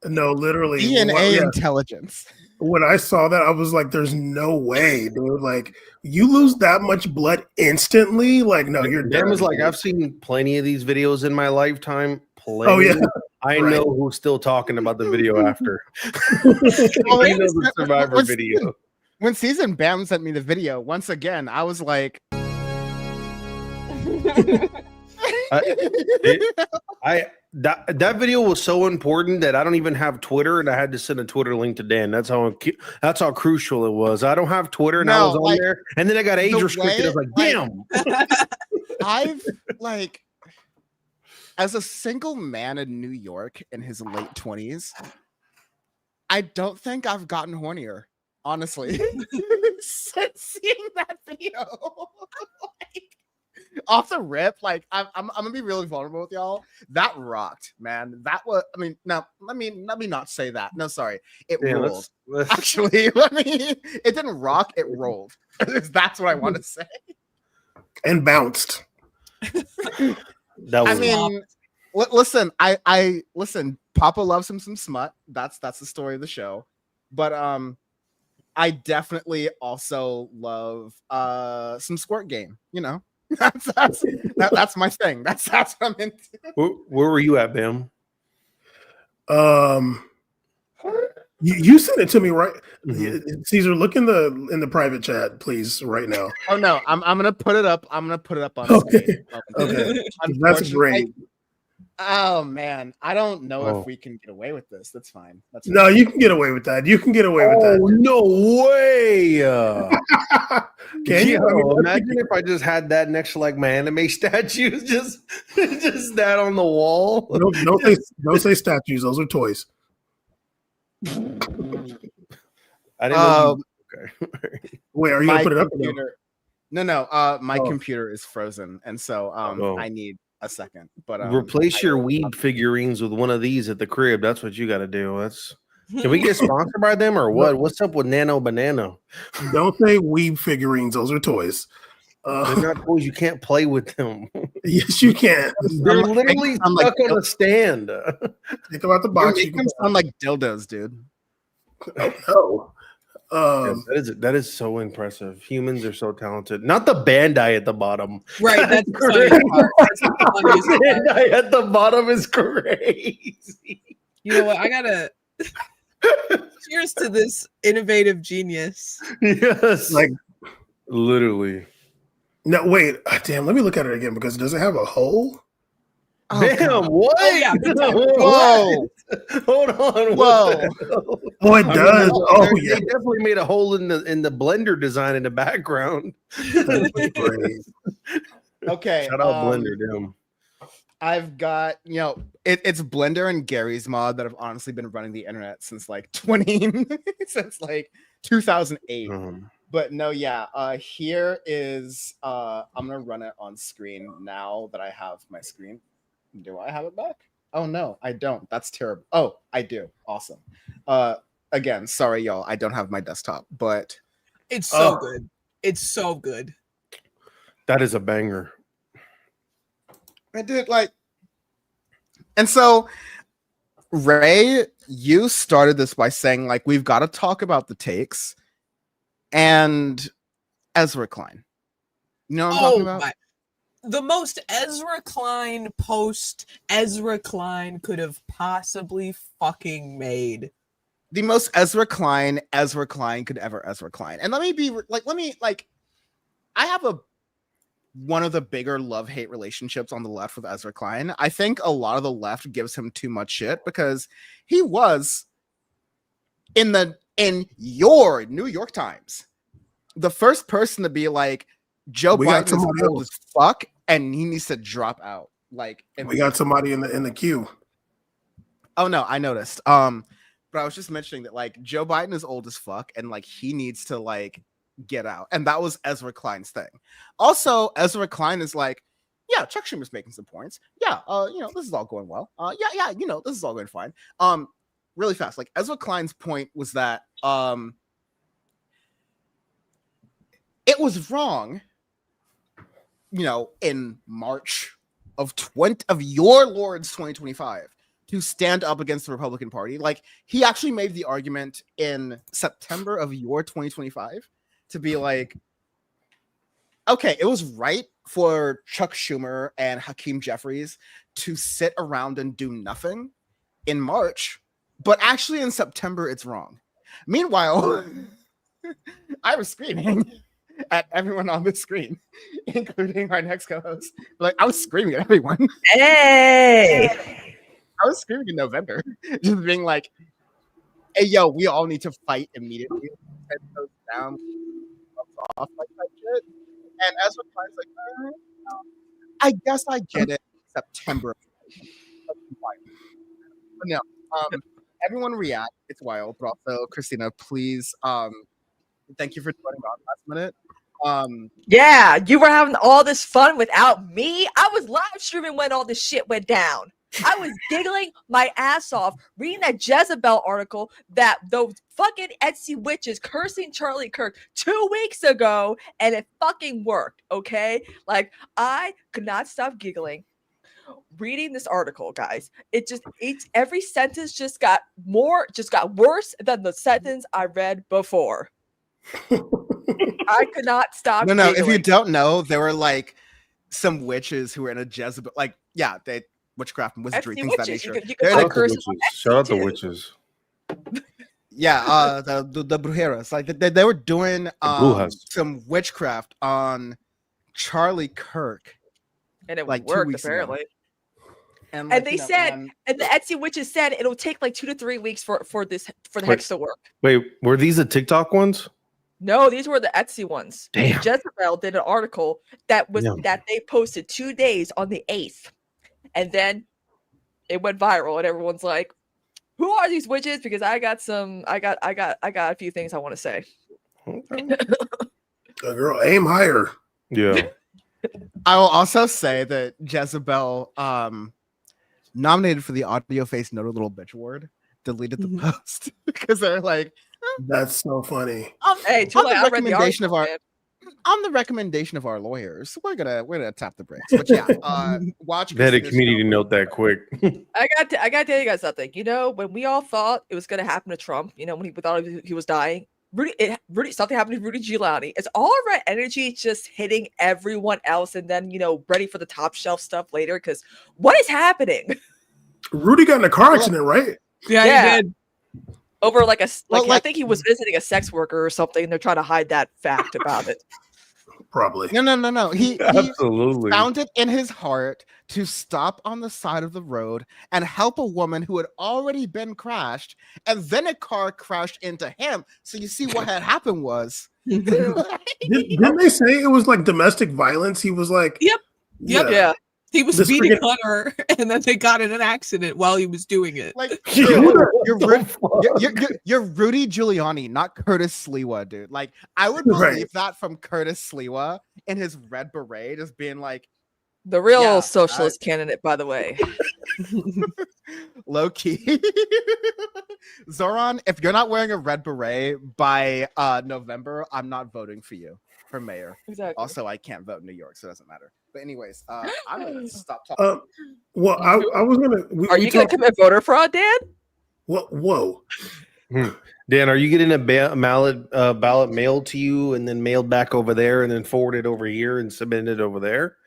No, literally. DNA intelligence. When I saw that, I was like, there's no way, dude. Like, you lose that much blood instantly? Like, no, you're Dan done. was like, I've seen plenty of these videos in my lifetime. Plenty. Oh, yeah. I Right. know who's still talking about the video after. Well, I know the Survivor video. When ceez and Bam sent me the video, once again, I was like, That video was so important that I don't even have Twitter, and I had to send a Twitter link to Dan. That's how crucial it was. I don't have Twitter, and I was on there, and then I got age restricted. I was like, damn. I've like, as a single man in New York in his late 20s, I don't think I've gotten hornier, honestly, since seeing that video. Off the rip, like I'm gonna be really vulnerable with y'all. That rocked, man. That was, I mean, now let me not say that. No, sorry, it rolled. Actually, it didn't rock, it rolled. That's what I want to say. And bounced. That was I mean, listen, I listen. Papa loves him some smut. That's the story of the show. But I definitely also love some squirt game. You know. That's my thing. That's what I'm into. Where were you at, Bam? You sent it to me, right? Mhm. Caesar, look in the private chat, please, right now. Oh no, I'm gonna put it up. I'm gonna put it up on Okay. screen. Okay. That's Unfortunately, great. oh man, I don't know Oh. if we can get away with this. That's fine. That's No, fine. you can get away with that. You can get away with Oh that. no way! Can you? I mean, Imagine if I just had that next to like my anime statues, just that on the wall. don't say statues. Those are toys. I didn't know. Okay. Wait, are you gonna put it up? Or no? Computer, no. My Oh. computer is frozen, and so Oh. I need a second. But Replace your weed figurines with one of these at the crib. That's what you got to do. That's. Can we get sponsored by them or what? What's up with Nano Banana? Don't say weeb figurines. Those are toys. They're not toys. You can't play with them. Yes, you can. They're literally I'm like- stuck on a stand. Think about the you box. make them sound like dildos, dude. Oh, Yes, that is so impressive. Humans are so talented. Not the Bandai at the bottom. Right, that's the funniest part. That's the funniest part. Bandai at the bottom is crazy. You know what? I gotta cheers to this innovative genius. Yes, like literally. no, wait. Damn, let me look at it again because does it have a hole? Damn, what? Oh, yeah, big time. Whoa. Hold on. Whoa. Oh, it does. Oh, they yeah. definitely made a hole in the blender design in the background. Great. Okay. Shout out Blender, damn. I've got, it's Blender and Gary's mod that have honestly been running the internet since like since like 2008. But no, yeah. Here is I'm gonna run it on screen now that I have my screen. Do I have it back? Oh no, I don't. That's terrible. Oh, I do. Awesome. Again, sorry, y'all. I don't have my desktop, but It's so good. It's so good. That is a banger. I did like, and so Ray, you started this by saying like we've got to talk about the takes and Ezra Klein. You know what I'm talking about? The most Ezra Klein post Ezra Klein could have possibly fucking made. The most Ezra Klein could ever Ezra Klein. And let me I have one of the bigger love-hate relationships on the left with Ezra Klein. I think a lot of the left gives him too much shit because he was in your New York Times the first person to be like, Joe Biden is old as fuck and he needs to drop out. Like, we got somebody in the queue. Oh no, I noticed. But I was just mentioning that like Joe Biden is old as fuck and like he needs to like get out. And that was Ezra Klein's thing. Also, Ezra Klein is like, yeah, Chuck Schumer's making some points. Yeah, this is all going well. Yeah, this is all going fine. Really fast. Like Ezra Klein's point was that it was wrong, in March of your Lord's 2025 to stand up against the Republican Party. Like he actually made the argument in September of your 2025 to be like, okay, it was right for Chuck Schumer and Hakeem Jeffries to sit around and do nothing in March, but actually in September it's wrong. Meanwhile, I was screaming at everyone on the screen, including our next co-host. Like I was screaming at everyone. Hey, I was screaming in November, just being like, "Hey, yo, we all need to fight immediately. Head goes down, off like that shit." And Ezra Klein's like, "I guess I get it." September, but no. Everyone react. It's wild, but also Christina, please. Thank you for joining on last minute. Yeah, you were having all this fun without me. I was live streaming when all this shit went down. I was giggling my ass off reading that Jezebel article that those fucking Etsy witches cursing Charlie Kirk 2 weeks ago, and it fucking worked, okay? Like, I could not stop giggling reading this article, guys. It's every sentence just got worse than the sentence I read before. I could not stop. No, giggling. if you don't know, there were like some witches who were in a Jezebel, like they witchcraft and wizardry, things of that nature. Shout out the witches. Yeah, the brujeras, like they were doing brujas. some witchcraft on Charlie Kirk, And it like 2 worked weeks ago. apparently. And, And like, they you know, said, and- and the Etsy witches said it'll take like 2 to 3 weeks for the Wait. hex to work. Wait, were these the TikTok ones? No, these were the Etsy ones. Damn. Jezebel did an article that was Damn. that they posted 2 days on the 8th, and then it went viral, and everyone's like, "Who are these witches?" Because I got a few things I want to say. Girl, aim higher. Yeah. I will also say that Jezebel, nominated for the Audio Face Noted Little Bitch Award, deleted the post because they're like, That's so funny. Hey, too late, I read the article, man. on the recommendation of our lawyers, we're gonna tap the brakes. But yeah, watch. They had a Christina's community show. note that quick. I got to tell you guys something. You know, when we all thought it was going to happen to Trump, you know, when we thought he was dying, something happened to Rudy Giuliani. It's all right energy just hitting everyone else, and then, you know, ready for the top shelf stuff later. Because what is happening? Rudy got in a car accident, right? Yeah, he did. Over like I like- think he was visiting a sex worker or something, and they're trying to hide that fact about it. Probably. No. He Absolutely. found it in his heart to stop on the side of the road and help a woman who had already been crashed, and then a car crashed into him. So you see what had happened was. Didn't they say it was like domestic violence? He was like, Yep. Yeah. He was This beating friggin- Hunter, and then they got in an accident while he was doing it. Like Yeah. you're Rudy Giuliani, not Curtis Sliwa, dude. Like I would believe Right. that from Curtis Sliwa in his red beret, just being like The real Yeah, socialist candidate, by the way. low key. Zoran, if you're not wearing a red beret by November, I'm not voting for you for mayor. Exactly. Also, I can't vote in New York, so it doesn't matter. But anyways, I'm gonna stop talking. well, I was gonna. Are you going to commit voter fraud, Dan? Whoa. Dan, are you getting a ballot mailed to you and then mailed back over there and then forwarded over here and submitted over there?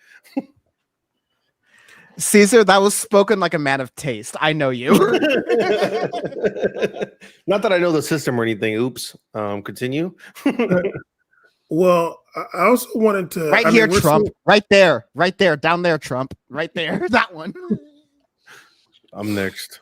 Caesar, that was spoken like a man of taste. I know you. Not that I know the system or anything. Oops. Continue. Well, I also wanted to. Right here, Trump. Right there. Right there. Down there, Trump. Right there. That one. I'm next.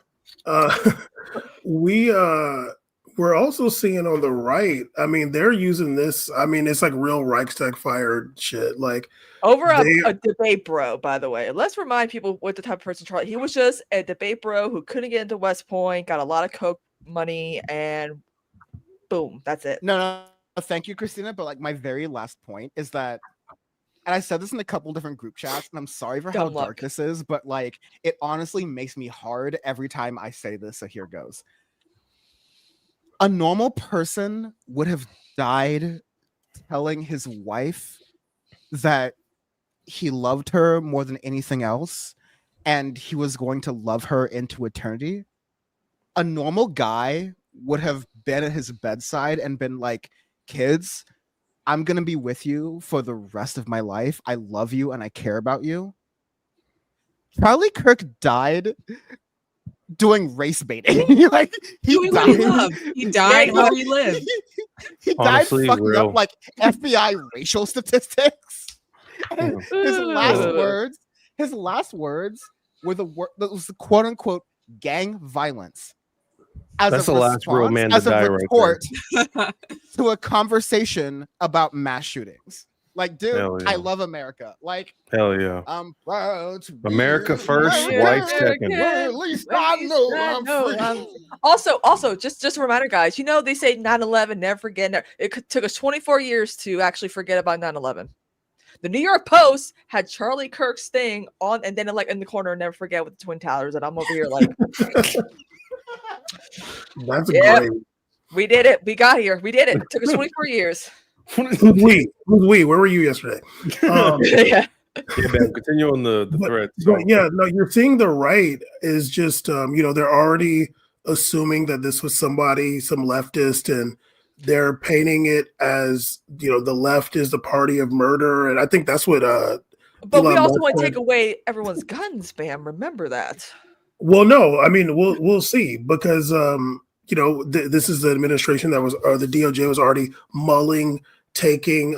We're also seeing on the right. I mean, they're using this. I mean, it's like real Reichstag fired shit. Like Over a debate bro, by the way. Let's remind people what the type of person Charlie. He was just a debate bro who couldn't get into West Point, got a lot of coke money, and boom, that's it. No, thank you, Christina. But like my very last point is that, and I said this in a couple different group chats, and I'm sorry for how Dumb luck. dark this is, but like it honestly makes me hard every time I say this. So here goes. A normal person would have died telling his wife that he loved her more than anything else, and he was going to love her into eternity. A normal guy would have been at his bedside and been like, kids, I'm going to be with you for the rest of my life. I love you and I care about you. Charlie Kirk died doing race baiting. Like Doing what he loved. He died while he lived. He Honestly, died fucking real. up like FBI racial statistics. And his last words were the word that was the quote unquote gang violence. That's the last real man to as die a right retort to a conversation about mass shootings. Like, dude, Hell yeah. I love America. Like, Hell yeah. I'm proud to be America first, American. white second. Well, at least I know I'm free. Also, just a reminder, guys. You know they say 9/11, never forget. It took us 24 years to actually forget about 9/11. The New York Post had Charlie Kirk's thing on, and then like in the corner, never forget with the Twin Towers, and I'm over here like, That's Yep. great. we did it. We got here. We did it. It took us 24 years. Who's we? Who's we? Where were you yesterday? Yeah. Yeah, man. Continue on the thread. But yeah, no, you're seeing the right is just they're already assuming that this was somebody, some leftist, and they're painting it as the left is the party of murder, and I think that's what. But we Elon also Musk want to said. take away everyone's guns, Bam. Remember that. Well, no, I mean we'll see because this is the administration that was, or the DOJ was already mulling taking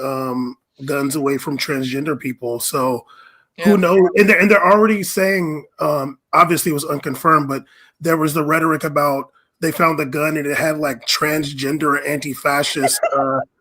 guns away from transgender people. So who knows? And they're already saying, obviously it was unconfirmed, but there was the rhetoric about they found the gun and it had like transgender anti-fascist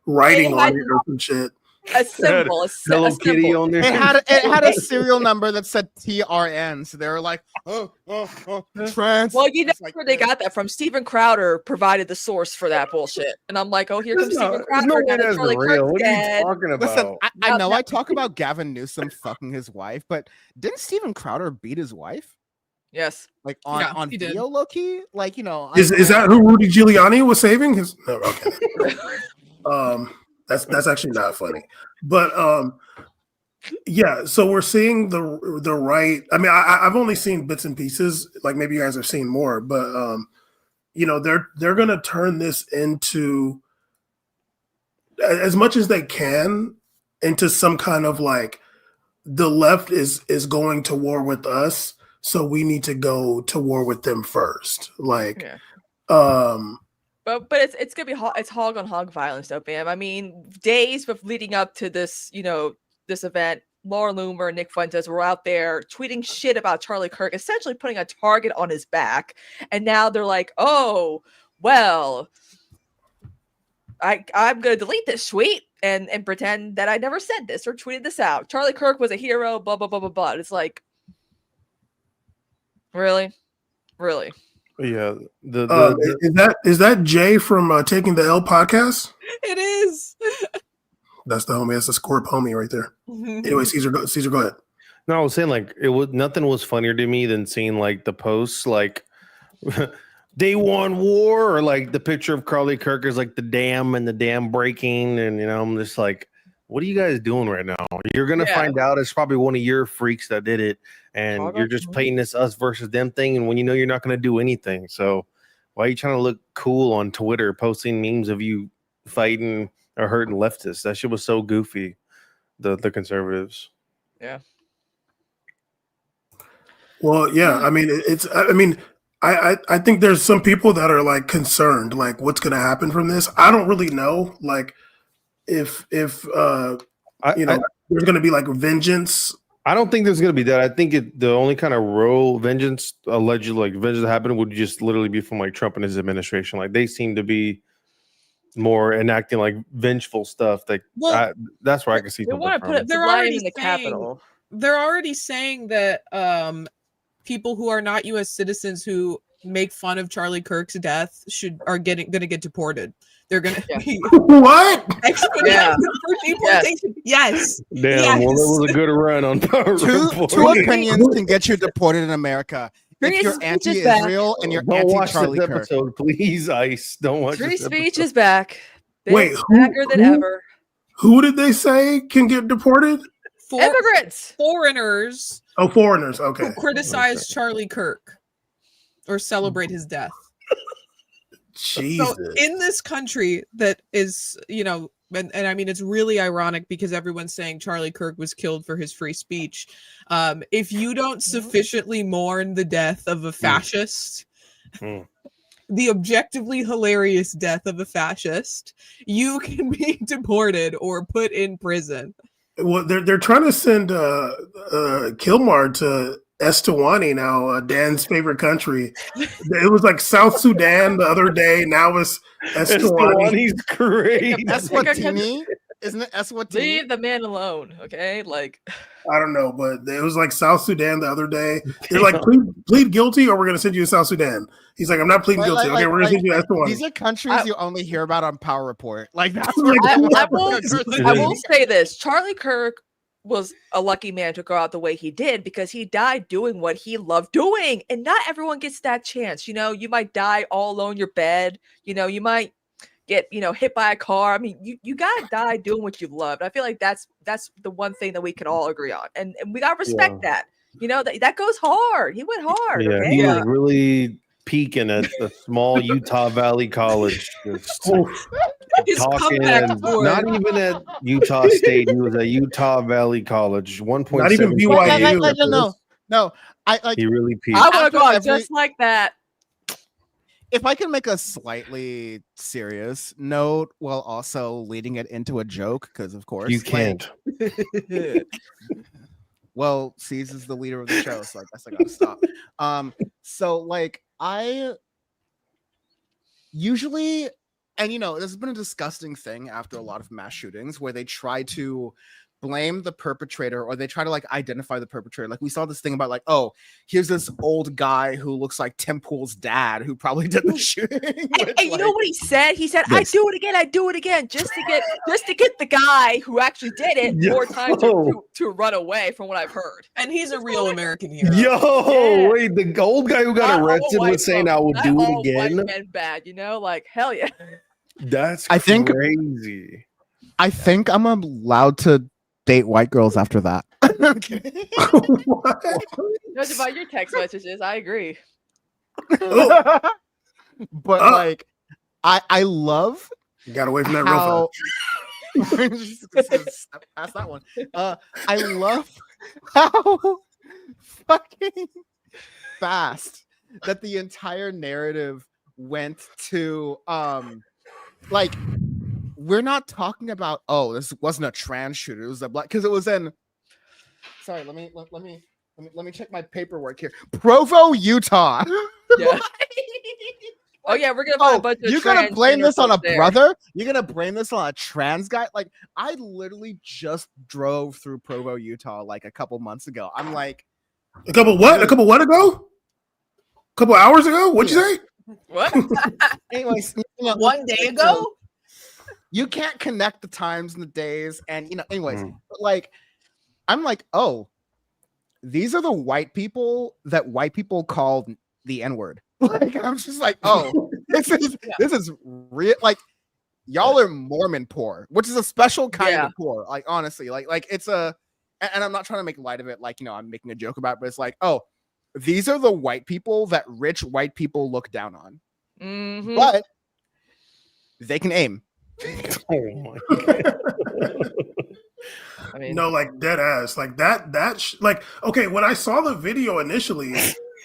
writing on it or some shit. A symbol, Hello Kitty on there. It had a serial number that said TRN. So they were like, trans. Well, you know where they got that from. Steven Crowder provided the source for that bullshit. And I'm like, oh, here comes Steven Crowder. No way that's real. What are you talking about? Listen, I know I talk about Gavin Newsom fucking his wife, but didn't Steven Crowder beat his wife? Yes. Like on video, low-key? Like, Is that who Rudy Giuliani was saving? No, okay. That's actually not funny. But yeah, so we're seeing the right. I mean, I've only seen bits and pieces. Like maybe you guys have seen more, but they're gonna turn this into, as much as they can, into some kind of like, the left is going to war with us, so we need to go to war with them first. Like, But it's gonna be it's hog on hog violence, though, fam. I mean, days leading up to this, this event, Laura Loomer and Nick Fuentes were out there tweeting shit about Charlie Kirk, essentially putting a target on his back, and now they're like, oh, well, I'm gonna delete this tweet and pretend that I never said this or tweeted this out. Charlie Kirk was a hero, blah blah blah blah blah. It's like, really. Yeah, is that Jay from Taking the L podcast? It is. That's the homie. That's the Scorp homie right there. Anyway, Caesar, go ahead. No, I was saying like nothing was funnier to me than seeing like the posts like day one war, or like the picture of Charlie Kirk is like the dam and the dam breaking, and I'm just like, what are you guys doing right now? You're gonna find out it's probably one of your freaks that did it, and you're just playing this us versus them thing, and when you know you're not gonna do anything. So why are you trying to look cool on Twitter, posting memes of you fighting or hurting leftists? That shit was so goofy. The conservatives. Yeah. Well, yeah. I mean, I think there's some people that are like concerned, like what's gonna happen from this. I don't really know, like if there's gonna be like vengeance. I don't think there's gonna be that. I think the only kind of real vengeance, alleged like vengeance that happened, would just literally be from like Trump and his administration. Like they seem to be more enacting like vengeful stuff. Like that's where I can see. They want to put it. They're already in the Capitol. They're already saying that people who are not U.S. citizens who make fun of Charlie Kirk's death are going to get deported. They're going to be what? Deportation. Yes. Damn. Well, that was a good run on Power Report. Two opinions can get you deported in America. If you're anti-Israel and you're anti-Charlie Kirk. Episode, please, Ice. Don't watch Free this speech episode. is back. Wait, backer than ever. Who did they say can get deported? Immigrants. Foreigners. Oh, foreigners. Okay. Who criticize Charlie Kirk or celebrate his death. Jesus. So in this country that is, and I mean, it's really ironic because everyone's saying Charlie Kirk was killed for his free speech. If you don't sufficiently mourn the death of a fascist, the objectively hilarious death of a fascist, you can be deported or put in prison. Well, they're trying to send Kilmar to Eswatini now, Dan's favorite country. It was like South Sudan the other day. Now it's Eswatini. Eswatini's great. Eswatini? Isn't it Eswatini? Leave the man alone, okay? Like, I don't know, but it was like South Sudan the other day. They're like, plead guilty, or we're gonna send you to South Sudan. He's like, I'm not pleading guilty. Okay, we're gonna send you to Eswatini. These are countries you only hear about on Power Report. Like that's I will say this: Charlie Kirk was a lucky man to go out the way he did because he died doing what he loved doing, and not everyone gets that chance. You might die all alone in your bed. You might get hit by a car. I mean, you gotta die doing what you loved. I feel like that's the one thing that we can all agree on, and we gotta respect that. That goes hard. He went hard. Yeah, okay? he was really peaking at a small Utah Valley college. Talking, not even at Utah State. He was at Utah Valley College. 1.7. Not even BYU. No. He really peaked. I want to go out just like that. if I can make a slightly serious note while also leading it into a joke, because of course You can't. Well, ceez is the leader of the show, so I guess I gotta stop. So like I usually, and you know, this has been a disgusting thing after a lot of mass shootings where they try to blame the perpetrator or they try to like identify the perpetrator. Like we saw this thing about like, oh, here's this old guy who looks like Tim Pool's dad who probably did the shooting. And you know what he said? He said, "I do it again, just to get the guy who actually did it more time to run away." From what I've heard, and he's a real American hero. Wait, the old guy who got arrested was saying, "I will do it again." White men bad, you know, like hell yeah. That's I think crazy. I think I'm allowed to date white girls after that. I'm kidding. Judging by your text messages, I agree. But like, I love. Got away from that how... real fast. Past that one. I love how fucking fast that the entire narrative went to like. We're not talking about, oh, this wasn't a trans shooter. It was a black, because it was in. Sorry, let me check my paperwork here. Provo, Utah. Yeah. Oh yeah, we're gonna find a bunch of. You're gonna blame this on a brother? You're gonna blame this on a trans guy? Like, I literally just drove through Provo, Utah, like a couple months ago. I'm like, a couple what? A couple what ago? A couple hours ago? What'd you say? What? Anyways, you know, 1 day ago. You can't connect the times and the days, and you know, anyways, but like, I'm like, oh, these are the white people that white people called the N-word. Like, I'm just like, oh, this is real. Like, y'all are Mormon poor, which is a special kind of poor. Like, honestly, like it's a, and I'm not trying to make light of it. Like, you know, I'm making a joke about it, but it's like, oh, these are the white people that rich white people look down on, but they can aim. Oh my God. I mean, no, like dead ass, like like, okay, when I saw the video initially,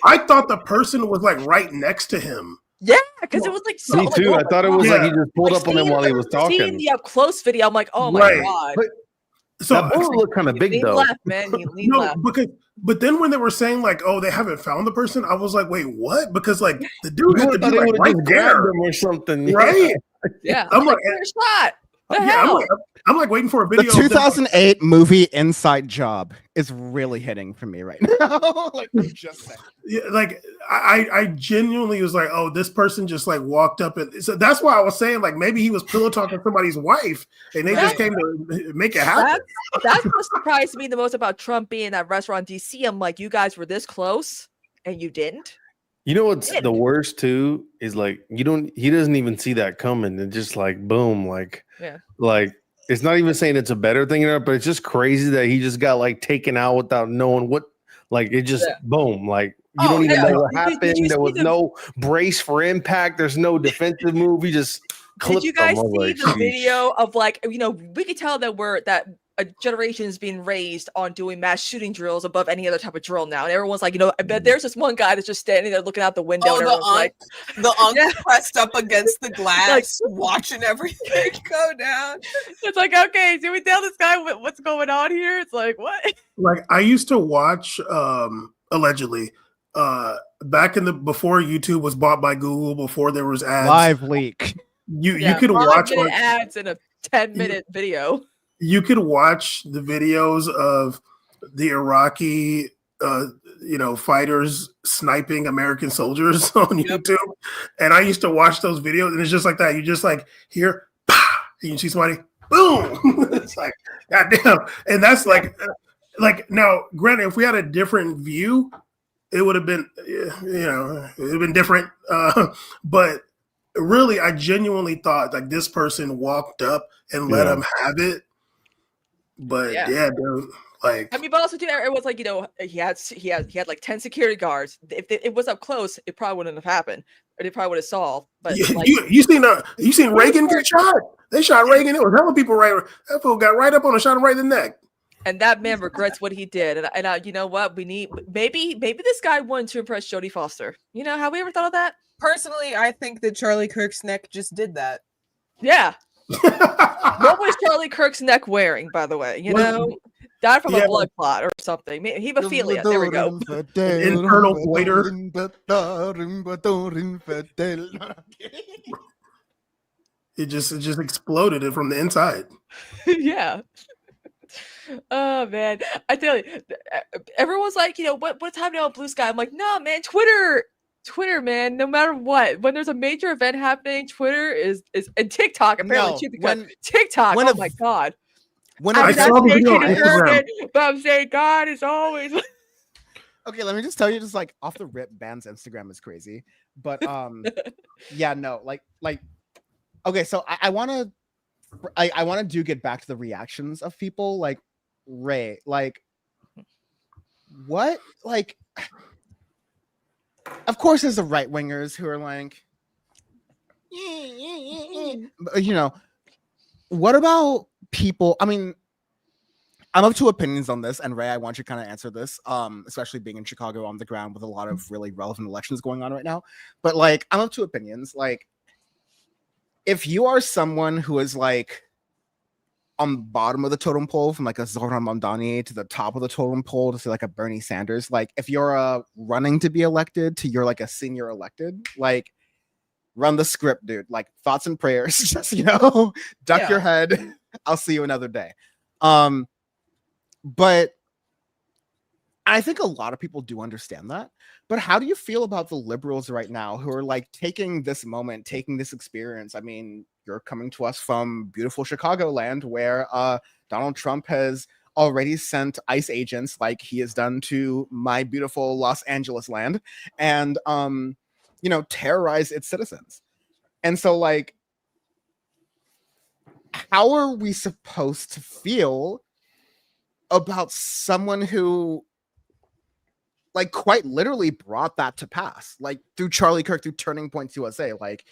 I thought the person was like right next to him. Yeah, because it was like so. Me too. I thought it was like he just pulled up on him while he was talking. Seeing the up close video, I'm like, oh my God. But, so that bullet looked kind of big though. Left, man. He left. But then when they were saying like, oh, they haven't found the person, I was like, wait, what? Because like the dude had to be like right there or something, right? Yeah, I'm like, shot. The hell? I'm like waiting for a video. The 2008 movie Inside Job is really hitting for me right now. Like, I'm just saying. Yeah, like I genuinely was like, oh, this person just like walked up, and so that's why I was saying like maybe he was pillow talking somebody's wife, and they just came to make it happen. That's what surprised me the most about Trump being at restaurant in DC. I'm like, you guys were this close, and you didn't. You know what's the worst too is like he doesn't even see that coming, and just like boom, like like it's not even saying it's a better thing, but it's just crazy that he just got like taken out without knowing what, like it just boom, like you don't even know what happened. There was no brace for impact. There's no defensive move. He just clipped. Did you guys them. see Like, the video of like, you know, we could tell that a generation is being raised on doing mass shooting drills above any other type of drill now, and everyone's like, you know, I bet there's this one guy that's just standing there looking out the window. Oh, and everyone's like, the unk pressed up against the glass, like, watching everything go down. It's like, okay, do we tell this guy what's going on here? It's like, what? Like I used to watch, allegedly, back in before YouTube was bought by Google, before there was ads. Live leak. You could watch like, ads in a 10-minute video. You could watch the videos of the Iraqi, fighters sniping American soldiers on YouTube, and I used to watch those videos, and it's just like that. You just like hear, pow, and you see somebody, boom. It's like, goddamn, and that's like now. Granted, if we had a different view, it would have been, it would have been different. But really, I genuinely thought like this person walked up and let him have it. But yeah, dude, like I mean, but also too, it was like, you know, he had like 10 security guards. If it was up close, it probably wouldn't have happened, or they probably would have solved. But like, you seen Reagan get shot? They shot Reagan. It was hella people right. That fool got right up on and shot him right in the neck. And that man regrets what he did. And you know what? We need maybe this guy wanted to impress Jodie Foster. You know, have we ever thought of that? Personally, I think that Charlie Kirk's neck just did that. Yeah. What was Charlie Kirk's neck wearing, by the way? You know, died from a blood clot or something. Hemophilia. There we go. Internal goiter. It just exploded from the inside. Yeah. Oh man, I tell you, everyone's like, you know, what time now on Blue Sky? I'm like, no, man, Twitter, man. No matter what, when there's a major event happening, Twitter is and TikTok apparently TikTok. Oh my god. I saw the video on Instagram. But I'm saying God is always. Okay, let me just tell you, just like off the rip, Band's Instagram is crazy. But yeah, no, like okay, so I want to do get back to the reactions of people like Ray, like what, like of course there's the right wingers who are like, you know, what about people? I mean, I'm up to opinions on this, and Ray, I want you to kind of answer this, especially being in Chicago on the ground with a lot of really relevant elections going on right now. But like, I'm up to opinions. Like, if you are someone who is like on the bottom of the totem pole, from like a Zohran Mamdani to the top of the totem pole to say like a Bernie Sanders, like if you're running to be elected to you're like a senior elected, like run the script, dude. Like thoughts and prayers, just, you know, duck your head. I'll see you another day. But I think a lot of people do understand that. But how do you feel about the liberals right now who are like taking this moment, taking this experience? I mean, you're coming to us from beautiful Chicagoland, where Donald Trump has already sent ICE agents like he has done to my beautiful Los Angeles land, and you know, terrorize its citizens. And so like, how are we supposed to feel about someone who like quite literally brought that to pass, like through Charlie Kirk, through Turning Point USA? Like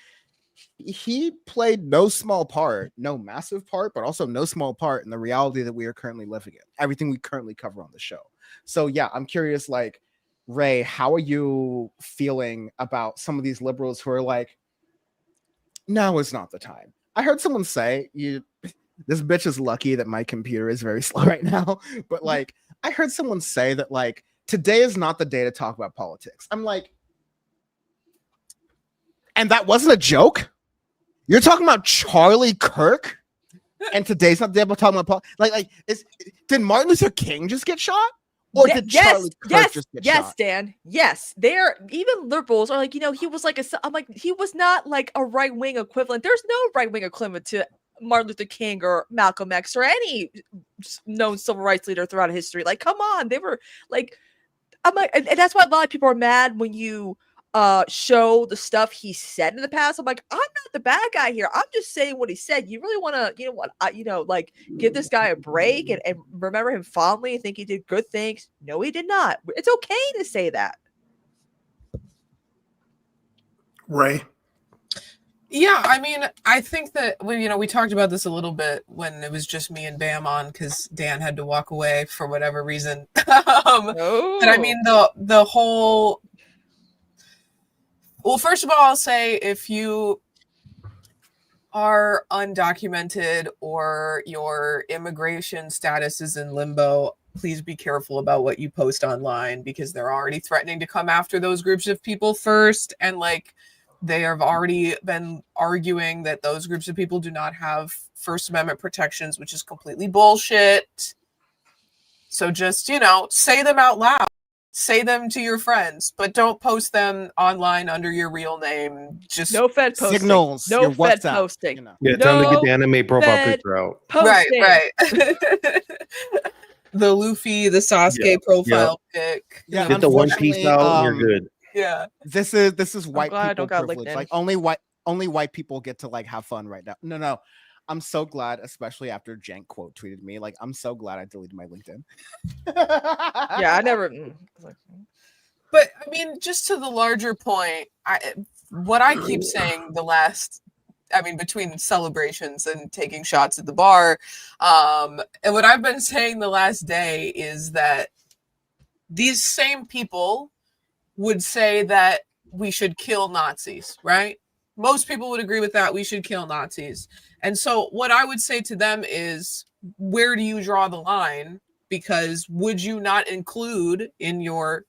he played no small part, no massive part, but also no small part in the reality that we are currently living in, everything we currently cover on the show. So yeah, I'm curious, like, Ray, how are you feeling about some of these liberals who are like, now is not the time? I heard someone say, this bitch is lucky that my computer is very slow right now, but like, I heard someone say that like, today is not the day to talk about politics. I'm like, and that wasn't a joke? You're talking about Charlie Kirk? And today's not the day to talk about politics? Did Martin Luther King just get shot? Or did Charlie Kirk just get shot? Dan. Yes. They're even liberals are like, you know, he was like I'm like, he was not like a right-wing equivalent. There's no right-wing equivalent to Martin Luther King or Malcolm X or any known civil rights leader throughout history. Like, come on. They were like, I'm like, and that's why a lot of people are mad when you show the stuff he said in the past. I'm like, I'm not the bad guy here. I'm just saying what he said. You really want to, you know what, like give this guy a break and remember him fondly and think he did good things. No, he did not. It's okay to say that. Ray. Yeah, I mean, I think that we talked about this a little bit when it was just me and Bam on because Dan had to walk away for whatever reason. But I mean, the whole. Well, first of all, I'll say if you are undocumented or your immigration status is in limbo, please be careful about what you post online because they're already threatening to come after those groups of people first. And like, they have already been arguing that those groups of people do not have First Amendment protections, which is completely bullshit. So just, say them out loud. Say them to your friends, but don't post them online under your real name. Just no Fed posting. Signals. No Fed posting. Yeah, time to get the anime profile picture out. Posting. Right. The Luffy, the Sasuke profile pic. Yeah, get the One Piece out, and you're good. Yeah. This is white people privilege. LinkedIn. Like only white people get to like have fun right now. No. I'm so glad, especially after Jank quote tweeted me. Like, I'm so glad I deleted my LinkedIn. Yeah, I never. But I mean, just to the larger point, what I keep saying between celebrations and taking shots at the bar, and what I've been saying the last day is that these same people would say that we should kill Nazis, right? Most people would agree with that. We should kill Nazis. And so what I would say to them is, where do you draw the line? Because would you not include in your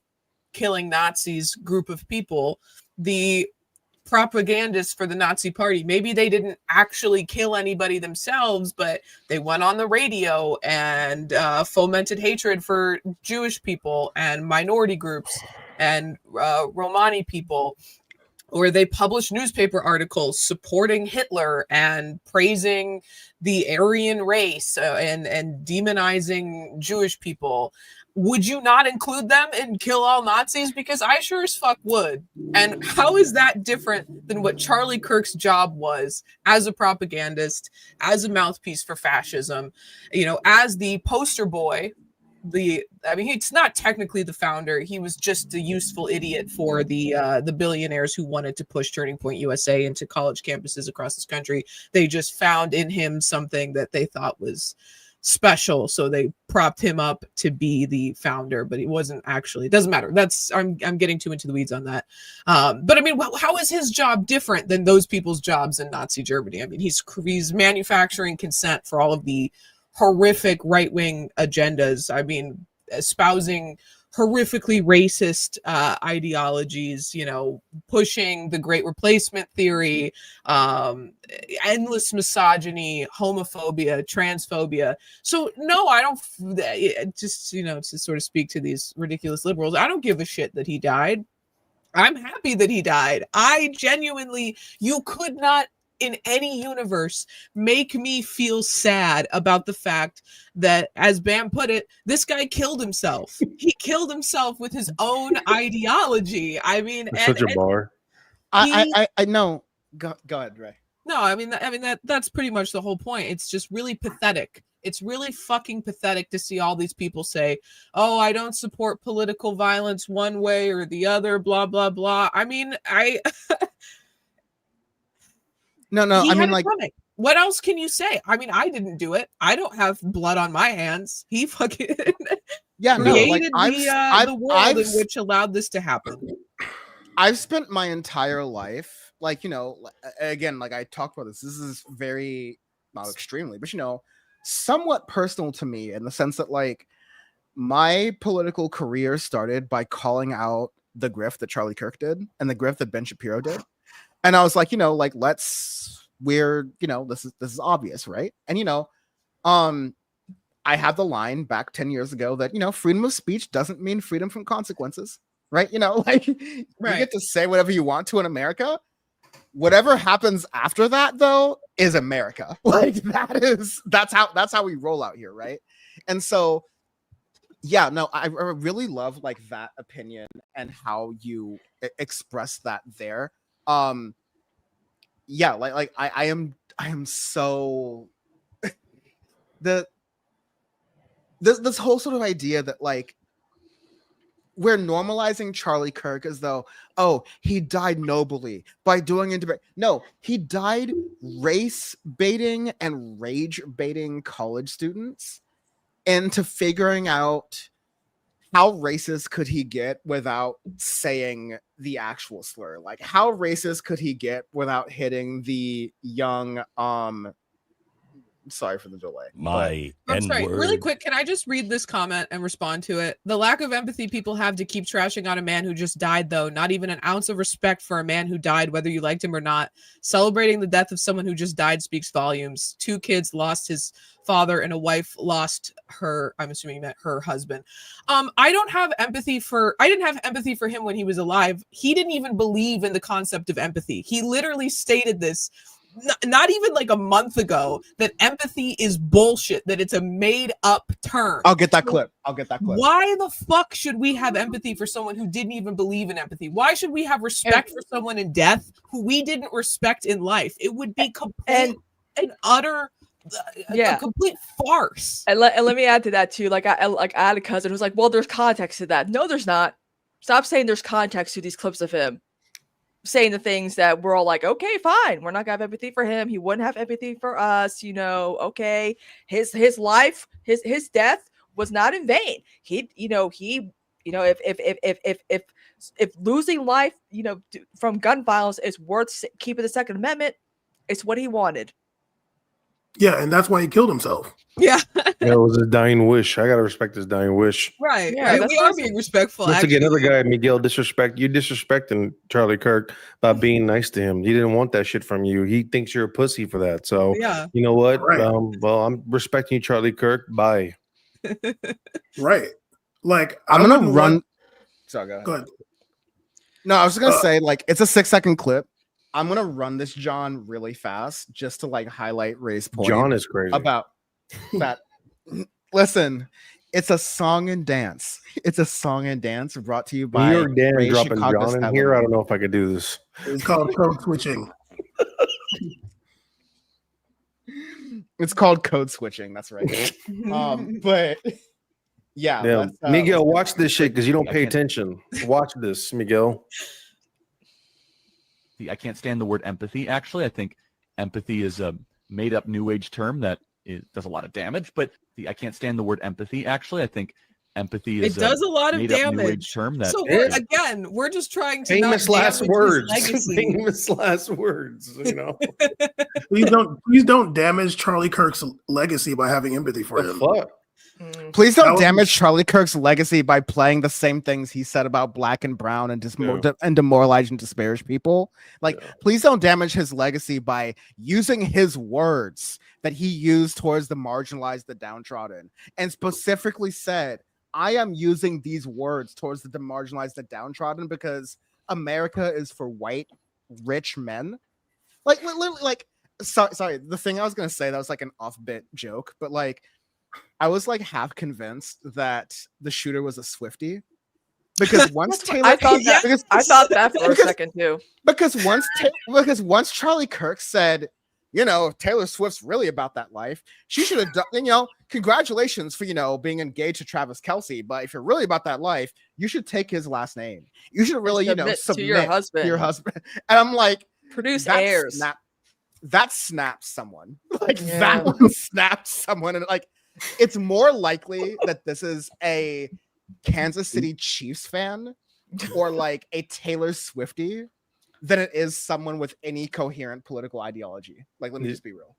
killing Nazis group of people the propagandists for the Nazi party? Maybe they didn't actually kill anybody themselves, but they went on the radio and fomented hatred for Jewish people and minority groups and Romani people, or they published newspaper articles supporting Hitler and praising the Aryan race and demonizing Jewish people. Would you not include them in kill all Nazis? Because I sure as fuck would. And how is that different than what Charlie Kirk's job was as a propagandist, as a mouthpiece for fascism, you know, as the poster boy? I mean, it's not technically the founder. He was just a useful idiot for the billionaires who wanted to push Turning Point USA into college campuses across this country. They just found in him something that they thought was special, so they propped him up to be the founder, but he wasn't actually. It doesn't matter. I'm getting too into the weeds on that. But I mean, how is his job different than those people's jobs in Nazi Germany? I mean, he's manufacturing consent for all of the horrific right-wing agendas. I mean, espousing horrifically racist ideologies, you know, pushing the Great Replacement theory, endless misogyny, homophobia, transphobia. So no, I don't, just, you know, to sort of speak to these ridiculous liberals, I don't give a shit that he died. I'm happy that he died. I genuinely, you could not in any universe make me feel sad about the fact that, as Bam put it, this guy killed himself. He killed himself with his own ideology. I mean, such a bar. I know. Go ahead, Ray. No, I mean that's pretty much the whole point. It's just really pathetic. It's really fucking pathetic to see all these people say, "Oh, I don't support political violence one way or the other," blah blah blah. I mean, No, I mean, like, what else can you say? I mean, I didn't do it. I don't have blood on my hands. He fucking created the world in which allowed this to happen. I've spent my entire life, like, you know, again, like I talked about this. This is very, not extremely, but, you know, somewhat personal to me in the sense that, like, my political career started by calling out the grift that Charlie Kirk did and the grift that Ben Shapiro did. And I was like, you know, like, you know, this is obvious, right? And, you know, I had the line back 10 years ago that, you know, freedom of speech doesn't mean freedom from consequences, right? You know, like, you get to say whatever you want to in America. Whatever happens after that, though, is America. Like, that's how we roll out here, right? And so, yeah, no, I really love, like, that opinion and how you express that there. Yeah, like I am so this whole sort of idea that, like, we're normalizing Charlie Kirk as though, oh, he died nobly by doing it. No, he died race baiting and rage baiting college students into figuring out how racist could he get without saying the actual slur? Like, how racist could he get without hitting the young, sorry for the delay. I'm sorry, really quick, can I just read this comment and respond to it? The lack of empathy people have to keep trashing on a man who just died, though. Not even an ounce of respect for a man who died, whether you liked him or not. Celebrating the death of someone who just died speaks volumes. 2 kids lost his father and a wife lost her, I'm assuming he meant her husband. I didn't have empathy for him when he was alive. He didn't even believe in the concept of empathy. He literally stated this not even like a month ago, that empathy is bullshit, that it's a made up term. I'll get that clip. Why the fuck should we have empathy for someone who didn't even believe in empathy? Why should we have respect for someone in death who we didn't respect in life? It would be complete and utter a complete farce. And let me add to that too. Like I had a cousin who's like, well, there's context to that. No, there's not. Stop saying there's context to these clips of him saying the things that we're all like, okay, fine, we're not gonna have empathy for him. He wouldn't have empathy for us, you know. Okay, his life, his death was not in vain. If if losing life, from gun violence is worth keeping the Second Amendment, it's what he wanted. Yeah, and that's why he killed himself. Yeah. Yeah, it was his dying wish. I gotta respect his dying wish. Right. Yeah, Right. that's We are awesome. being respectful. Once actually. again, another guy, Miguel, you disrespecting Charlie Kirk by being nice to him. He didn't want that shit from you. He thinks you're a pussy for that. So Yeah. you know what? Right. Well, I'm respecting you, Charlie Kirk. Bye. Right. Like I'm I gonna wouldn't run. want- Sorry, go ahead. Go ahead. No, I was just gonna say, like, it's a 6-second clip. I'm gonna run this, John, really fast, just to like highlight Ray's point. John is crazy. About that. Listen, it's a song and dance. It's a song and dance brought to you by New York Dan Ray dropping Chicago John in Style here. I Living. don't know if I could do this. It's called code switching. It's called code switching. That's right. But yeah, Yeah, let's, Miguel, let's- watch this shit because you don't I pay can't- attention. Watch this, Miguel. I can't stand the word empathy. Actually, I think empathy is a made-up New Age term that does a lot of damage. But I can't stand the word empathy. Actually, I think empathy is It does a lot of made-up New Age damage. term that So we're just trying to Famous not last damage his words. legacy. Famous last words. You know. Please don't damage Charlie Kirk's legacy by having empathy for The him. fuck? Please That don't was- damage Charlie Kirk's legacy by playing the same things he said about black and brown and and demoralize and disparage people. Like, please don't damage his legacy by using his words that he used towards the marginalized, the downtrodden, and specifically said, I am using these words towards the marginalized, the downtrodden because America is for white, rich men. Like, literally, like, sorry, the thing I was going to say, that was like an off-bit joke, but like, I was like half convinced that the shooter was a Swiftie because once Taylor, I thought that. because, I thought that for a because- second too. because once Charlie Kirk said, Taylor Swift's really about that life, she should have done, congratulations for being engaged to Travis Kelce, but if you're really about that life, you should take his last name. You should really, Submit submit to your husband. to your husband. And I'm like, Produce that heirs. that snaps someone. Like Yeah. that one snaps someone, and like it's more likely that this is a Kansas City Chiefs fan or like a Taylor Swiftie than it is someone with any coherent political ideology. Like, let me just be real.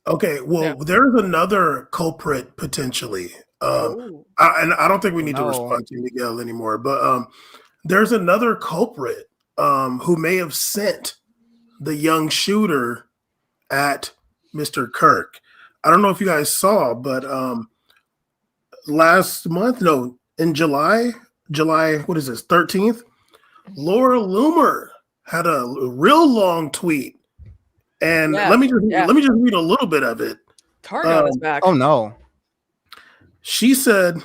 Okay, well, there's another culprit potentially. Ooh. And I don't think we need to No. respond to Miguel anymore, but there's another culprit who may have sent the young shooter at Mr. Kirk. I don't know if you guys saw, but in July, what is this, 13th? Laura Loomer had a real long tweet. And Yeah, let me just yeah. read a little bit of it. Target is back. Oh no. She said,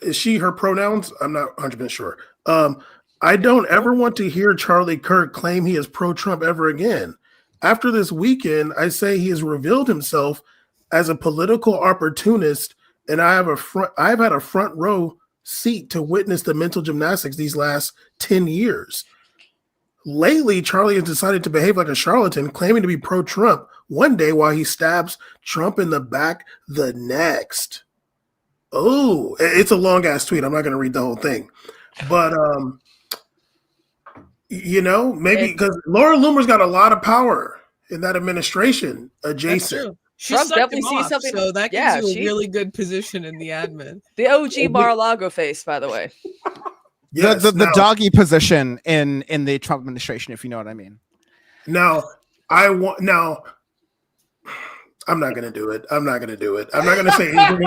is she her pronouns? I'm not 100% sure. I don't ever want to hear Charlie Kirk claim he is pro-Trump ever again. After this weekend, I say he has revealed himself as a political opportunist, and I've had a front row seat to witness the mental gymnastics these last 10 years. Lately, Charlie has decided to behave like a charlatan, claiming to be pro-Trump one day while he stabs Trump in the back the next. Oh, it's a long-ass tweet. I'm not going to read the whole thing. But, maybe because Laura Loomer's got a lot of power in that administration adjacent. She Trump sucked definitely him sees off, something- so that yeah, gives you she- a really good position in the admin. The OG Mar-a-Lago face, by the way. Yes, the now- doggy position in the Trump administration, if you know what I mean. Now, I'm not going to do it. I'm not going to say anything.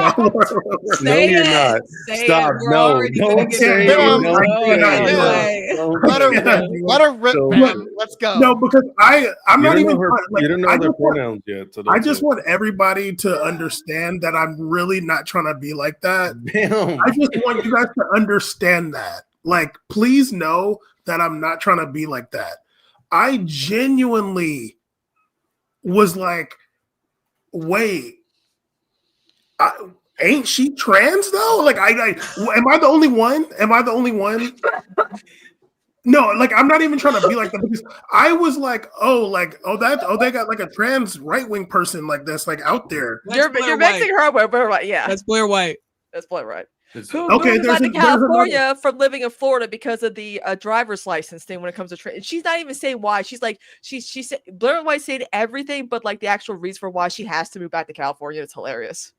No, you're not. Say Stop. it. We're No, already gonna don't get say into it. it. Don't Oh, say it. anyway. Let her rip. Let her rip, So- man. Let's go. No, because I'm You not don't even. know her, like, you don't know I their just want- pronouns yet. So I don't just say want everybody to understand that I'm really not trying to be like that. it. Damn. I just want you guys to understand that. Like, please know that I'm not trying to be like that. I genuinely was like, wait, ain't she trans though? Like, am I the only one? No, like I'm not even trying to be like that because I was like, they got like a trans right wing person like that's like out there. That's You're Blair mixing White. her with Blair White. Yeah, That's Blair White. that's Blair White. Who Okay, moved back to there's California from living in Florida because of the driver's license thing when it comes to trade. She's not even saying why. She's like, she said Blair and White saying everything, but like the actual reason for why she has to move back to California. It's hilarious.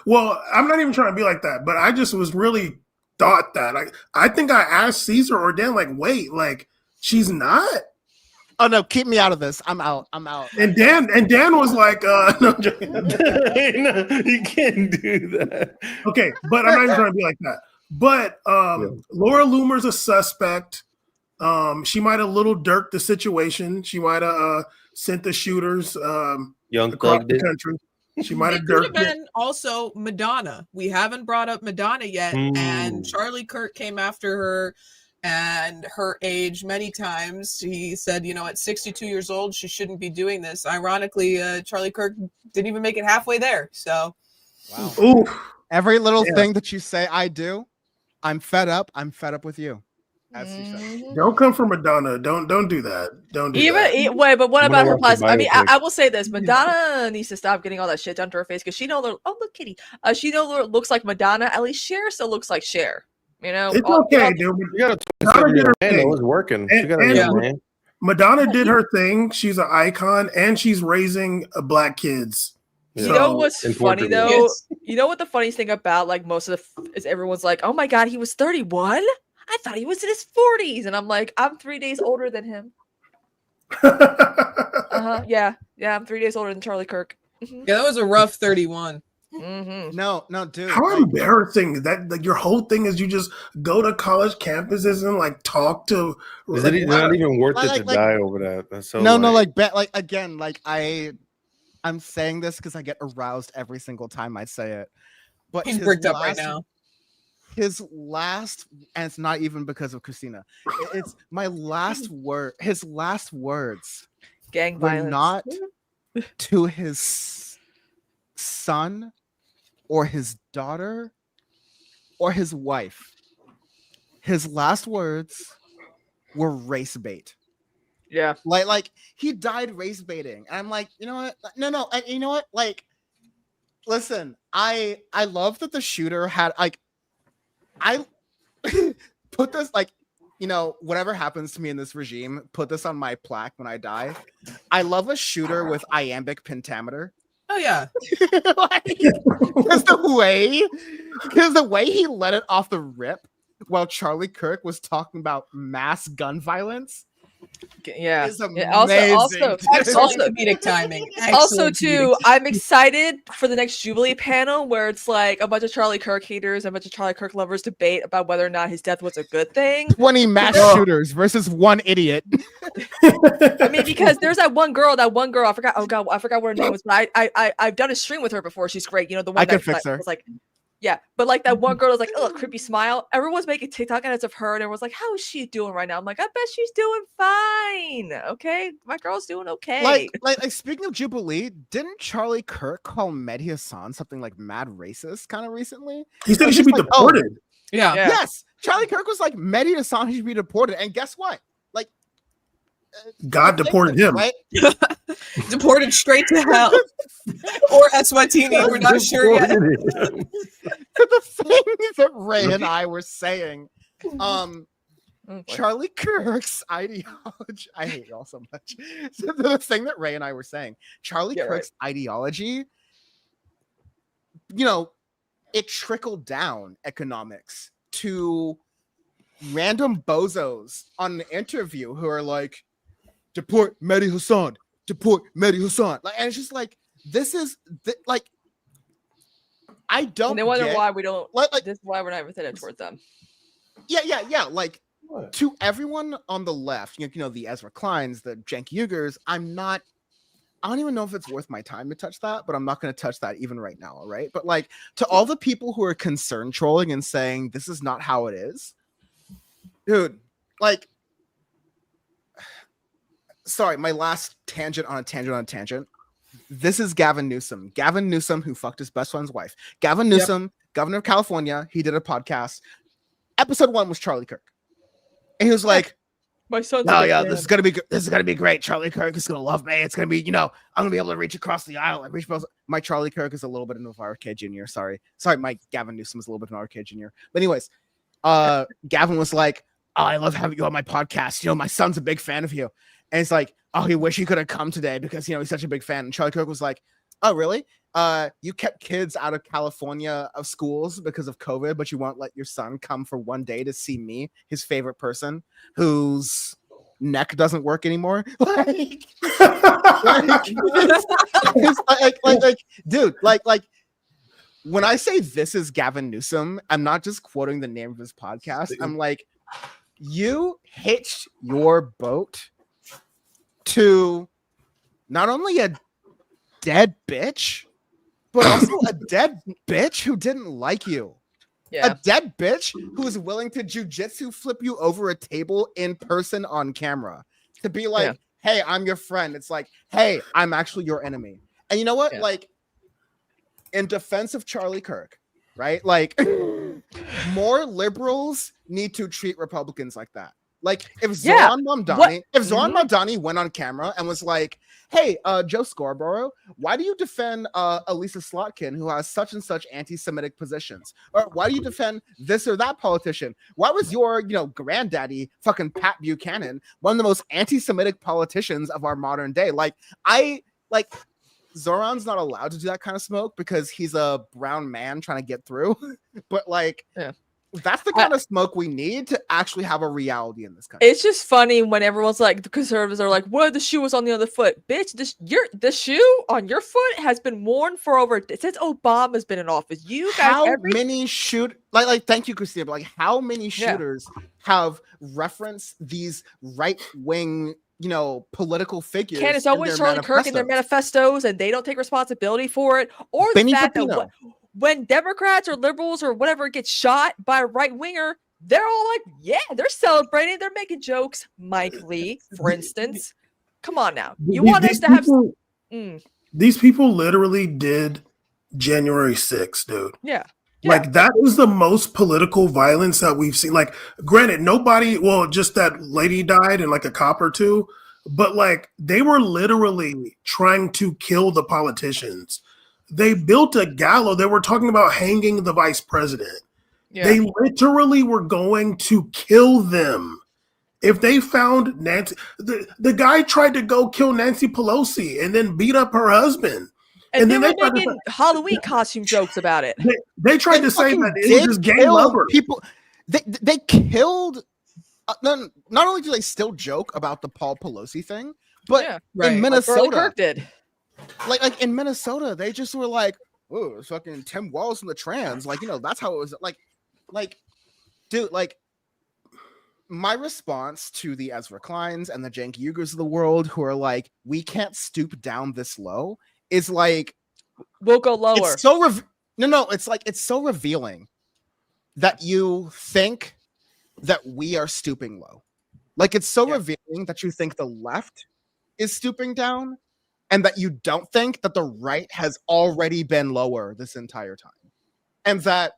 Well, I'm not even trying to be like that, but I just was really thought that. I think I asked Caesar or Dan, like, wait, like she's not. Oh no, keep me out of this. I'm out. I'm out. And Dan was like, no, I'm joking. No, you can't do that. Okay, but I'm not even trying to be like that. But Laura Loomer's a suspect. She might have little dirked the situation. She might have sent the shooters Young across Thug the did. country. She might It have could have dirked it. been also Madonna. We haven't brought up Madonna yet, and Charlie Kirk came after her and her age many times. He said, you know, at 62 years old, she shouldn't be doing this. Ironically, Charlie Kirk didn't even make it halfway there. So, Wow. Ooh, Every little Yeah. thing that you say I do, I'm fed up. I'm fed up with you. As she said. don't come for Madonna. Don't do that. Don't do that. Wait, but what I'm about gonna her watch plus? the I mean, biopic. I will say this: Madonna needs to stop getting all that shit done to her face because she no longer. Oh, look, Kitty. She no longer looks like Madonna. At least Cher still looks like Cher. You know, It's okay, dude. You got a Madonna did 27-year-old her man that thing. was working. And- She got a and- young man. Madonna did her thing. She's an icon, and she's raising black kids. You Yeah. know what's In funny Portugal. though? Yes. You know what the funniest thing about like most of is everyone's like, oh my god, he was 31. I thought he was in his 40s, and I'm like, I'm 3 days older than him. Yeah, I'm 3 days older than Charlie Kirk. yeah, that was a rough 31. No, dude. How like, embarrassing is that? Like your whole thing is you just go to college campuses and like talk to. Is it not even worth it to like- die over that? That's so again, like I'm saying this because I get aroused every single time I say it. But He's his bricked up right last- now. His last, and it's not even because of Christina. It's my last word. His last words Gang were violence. not to his son or his daughter or his wife. His last words were race bait. Yeah. Like he died race baiting. And I'm like, you know what? No. And you know what? Like, listen, I love that the shooter had like I put this like, you know, whatever happens to me in this regime, put this on my plaque when I die. I love a shooter with iambic pentameter. Oh yeah. Because the way he let it off the rip while Charlie Kirk was talking about mass gun violence. Yeah. Is Yeah, Also, Excellent comedic timing. also Excellent too, comedic I'm excited for the next Jubilee panel where it's like a bunch of Charlie Kirk haters and a bunch of Charlie Kirk lovers debate about whether or not his death was a good thing. 20 mass shooters versus one idiot. I mean, because there's that one girl, I forgot. Oh god, I forgot what her name was. But I've done a stream with her before. She's great. You know, the one I that could fix her. was like, yeah, but like that one girl was like, oh, creepy smile. Everyone's making TikTok edits of her, and everyone's like, how is she doing right now? I'm like, I bet she's doing fine. Okay, my girl's doing okay. Like speaking of Jubilee, didn't Charlie Kirk call Mehdi Hassan something like mad racist kind of recently? He said he Like, should be he's like, oh, deported. Yeah. Yes, Charlie Kirk was like Mehdi Hassan should be deported, and guess what? Like God deported him. right? Deported straight to hell. Or Eswatini, we're not sure yet. The things that Ray and I were saying. Charlie Kirk's ideology. I hate y'all so much. So the thing that Ray and I were saying, Charlie Kirk's ideology, you know, it trickled down economics to random bozos on an interview who are like, deport Mehdi Hassan, deport Mehdi Hassan. Like, and it's just like, this is like, I don't. And they wonder get- why we don't. like, This is why we're not empathetic towards them. Yeah. Like, to everyone on the left, you know, the Ezra Kleins, the Cenk Uyghurs, I don't even know if it's worth my time to touch that, but I'm not going to touch that even right now. All right. But like, to all the people who are concerned trolling and saying this is not how it is, dude, like, sorry, my last tangent on a tangent. This is Gavin Newsom. Gavin Newsom, who fucked his best friend's wife. Gavin Newsom, governor of California. He did a podcast. Episode 1 was Charlie Kirk. And he was like, My son's Oh a big yeah, fan. this is gonna be great. Charlie Kirk is gonna love me. It's gonna be, I'm gonna be able to reach across the aisle and reach both. My Charlie Kirk is a little bit of an RFK Jr. Sorry, my Gavin Newsom is a little bit of an RFK Jr. But anyways, Gavin was like, "Oh, I love having you on my podcast. My son's a big fan of you," and it's like, "Oh, he wish he could have come today because he's such a big fan." And Charlie Kirk was like, "Oh, really? You kept kids out of California of schools because of COVID, but you won't let your son come for one day to see me, his favorite person, whose neck doesn't work anymore." Dude, when I say this is Gavin Newsom, I'm not just quoting the name of his podcast. I'm like, you hitched your boat to not only a dead bitch, but also a dead bitch who didn't like you. Yeah. A dead bitch who is willing to jujitsu flip you over a table in person on camera to be like, hey, I'm your friend. It's like, hey, I'm actually your enemy. And you know what? Yeah. In defense of Charlie Kirk, right? More liberals need to treat Republicans like that. If Zoran Mamdani went on camera and was like, hey, Joe Scarborough, why do you defend Elisa Slotkin, who has such and such anti-Semitic positions? Or why do you defend this or that politician? Why was your, granddaddy, fucking Pat Buchanan, one of the most anti-Semitic politicians of our modern day? Zoran's not allowed to do that kind of smoke because he's a brown man trying to get through. But that's the kind of smoke we need to actually have a reality in this country. It's just funny when everyone's like, the conservatives are like, "What? The shoe was on the other foot, bitch. The shoe on your foot has been worn for since Obama's been in office. You guys, many thank you, Christina. But how many shooters have referenced these right wing, political figures? It's always Charlie Kirk in their manifestos, and they don't take responsibility for it, or the fact that when Democrats or liberals or whatever get shot by a right winger, they're all like, yeah, they're celebrating. They're making jokes. Mike Lee, for instance. Come on now. You want us to have... These people literally did January 6th, dude. Yeah. That is the most political violence that we've seen. Granted, just that lady died and a cop or two, but they were literally trying to kill the politicians. They built a gallows. They were talking about hanging the vice president. Yeah. They literally were going to kill them. If they found Nancy, the guy tried to go kill Nancy Pelosi and then beat up her husband. And then they were making Halloween costume jokes about it. They tried to say that it was just gay lovers. People, they killed. Not only do they still joke about the Paul Pelosi thing, but in Minnesota, Kirk did. In Minnesota, they just were like, "Oh, it's fucking Tim Walz and the trans." That's how it was. Dude, my response to the Ezra Kleins and the Cenk Uygurs of the world who are like, "We can't stoop down this low," is we'll go lower. It's so it's so revealing that you think that we are stooping low. It's so revealing that you think the left is stooping down, and that you don't think that the right has already been lower this entire time. And that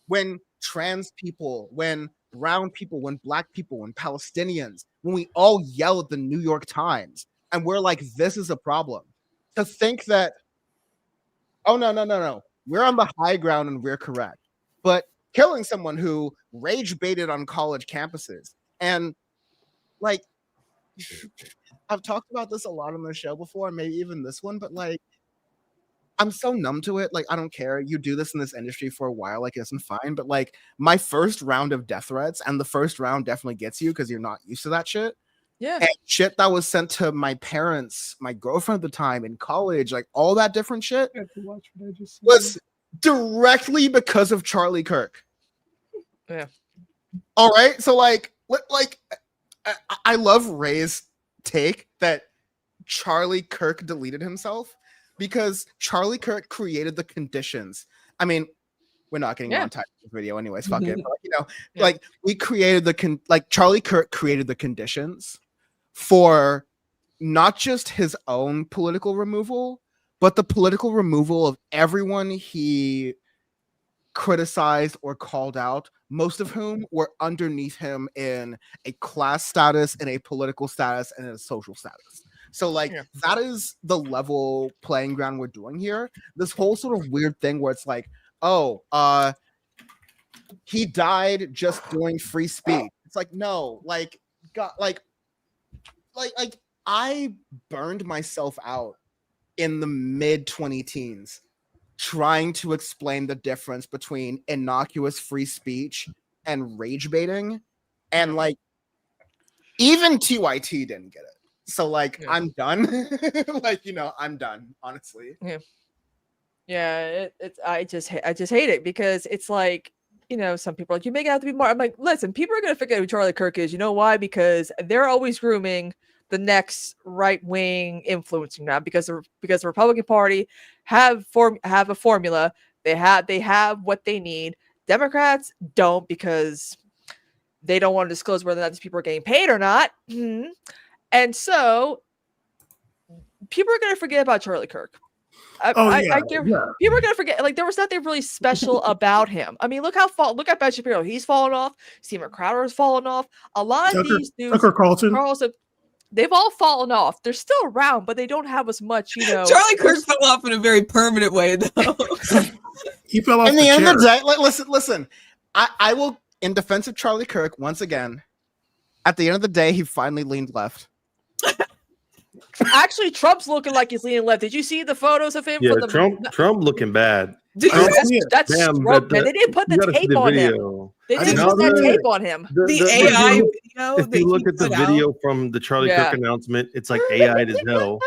when trans people, when brown people, when black people, when Palestinians, when we all yell at the New York Times and we're like, this is a problem, to think that, oh, no, we're on the high ground and we're correct. But killing someone who rage baited on college campuses and I've talked about this a lot on the show before, maybe even this one, but I'm so numb to it. I don't care. You do this in this industry for a while, it's fine. But my first round of death threats, and the first round definitely gets you because you're not used to that shit. Yeah. And shit that was sent to my parents, my girlfriend at the time in college, all that different shit was directly because of Charlie Kirk. Yeah. All right. So I love Ray's take that Charlie Kirk deleted himself because Charlie Kirk created the conditions. I mean, we're not getting on time with the video anyways. Fuck it. But, we created Charlie Kirk created the conditions for not just his own political removal, but the political removal of everyone he criticized or called out, most of whom were underneath him in a class status, in a political status, and in a social status. So like that is the level playing ground we're doing here. This whole sort of weird thing where it's like, oh, he died just doing free speech. It's like, no, like, God, like I burned myself out in the mid 20-teens trying to explain the difference between innocuous free speech and rage baiting, and like even TYT didn't get it. So like I'm done. Like, you know, I'm done, honestly. It's I just hate it because it's like, you know, some people are like, you make it have to be more. I'm like, listen, people are gonna forget who Charlie Kirk is. You know why? Because they're always grooming the next right wing influencing now, because the Republican Party have a formula. They have what they need. Democrats don't, because they don't want to disclose whether or not these people are getting paid or not. And so people are going to forget about Charlie Kirk. People are going to forget. Like, there was nothing really special about him. I mean, look at Ben Shapiro. He's fallen off. Steven Crowder has fallen off. A lot of these dudes, Tucker Carlson, they've all fallen off. They're still around, but they don't have as much, you know. Charlie Kirk fell off in a very permanent way, though. He fell off. In the end of the day, listen. I will, in defense of Charlie Kirk, once again, at the end of the day, he finally leaned left. Actually, Trump's looking like he's leaning left. Did you see the photos of him? Yeah, from the... Trump looking bad. That's stroke, man. They didn't put the tape on him. They didn't put that tape on him. The AI video. If you look at the video from the Charlie Kirk announcement, it's like AI'd as hell,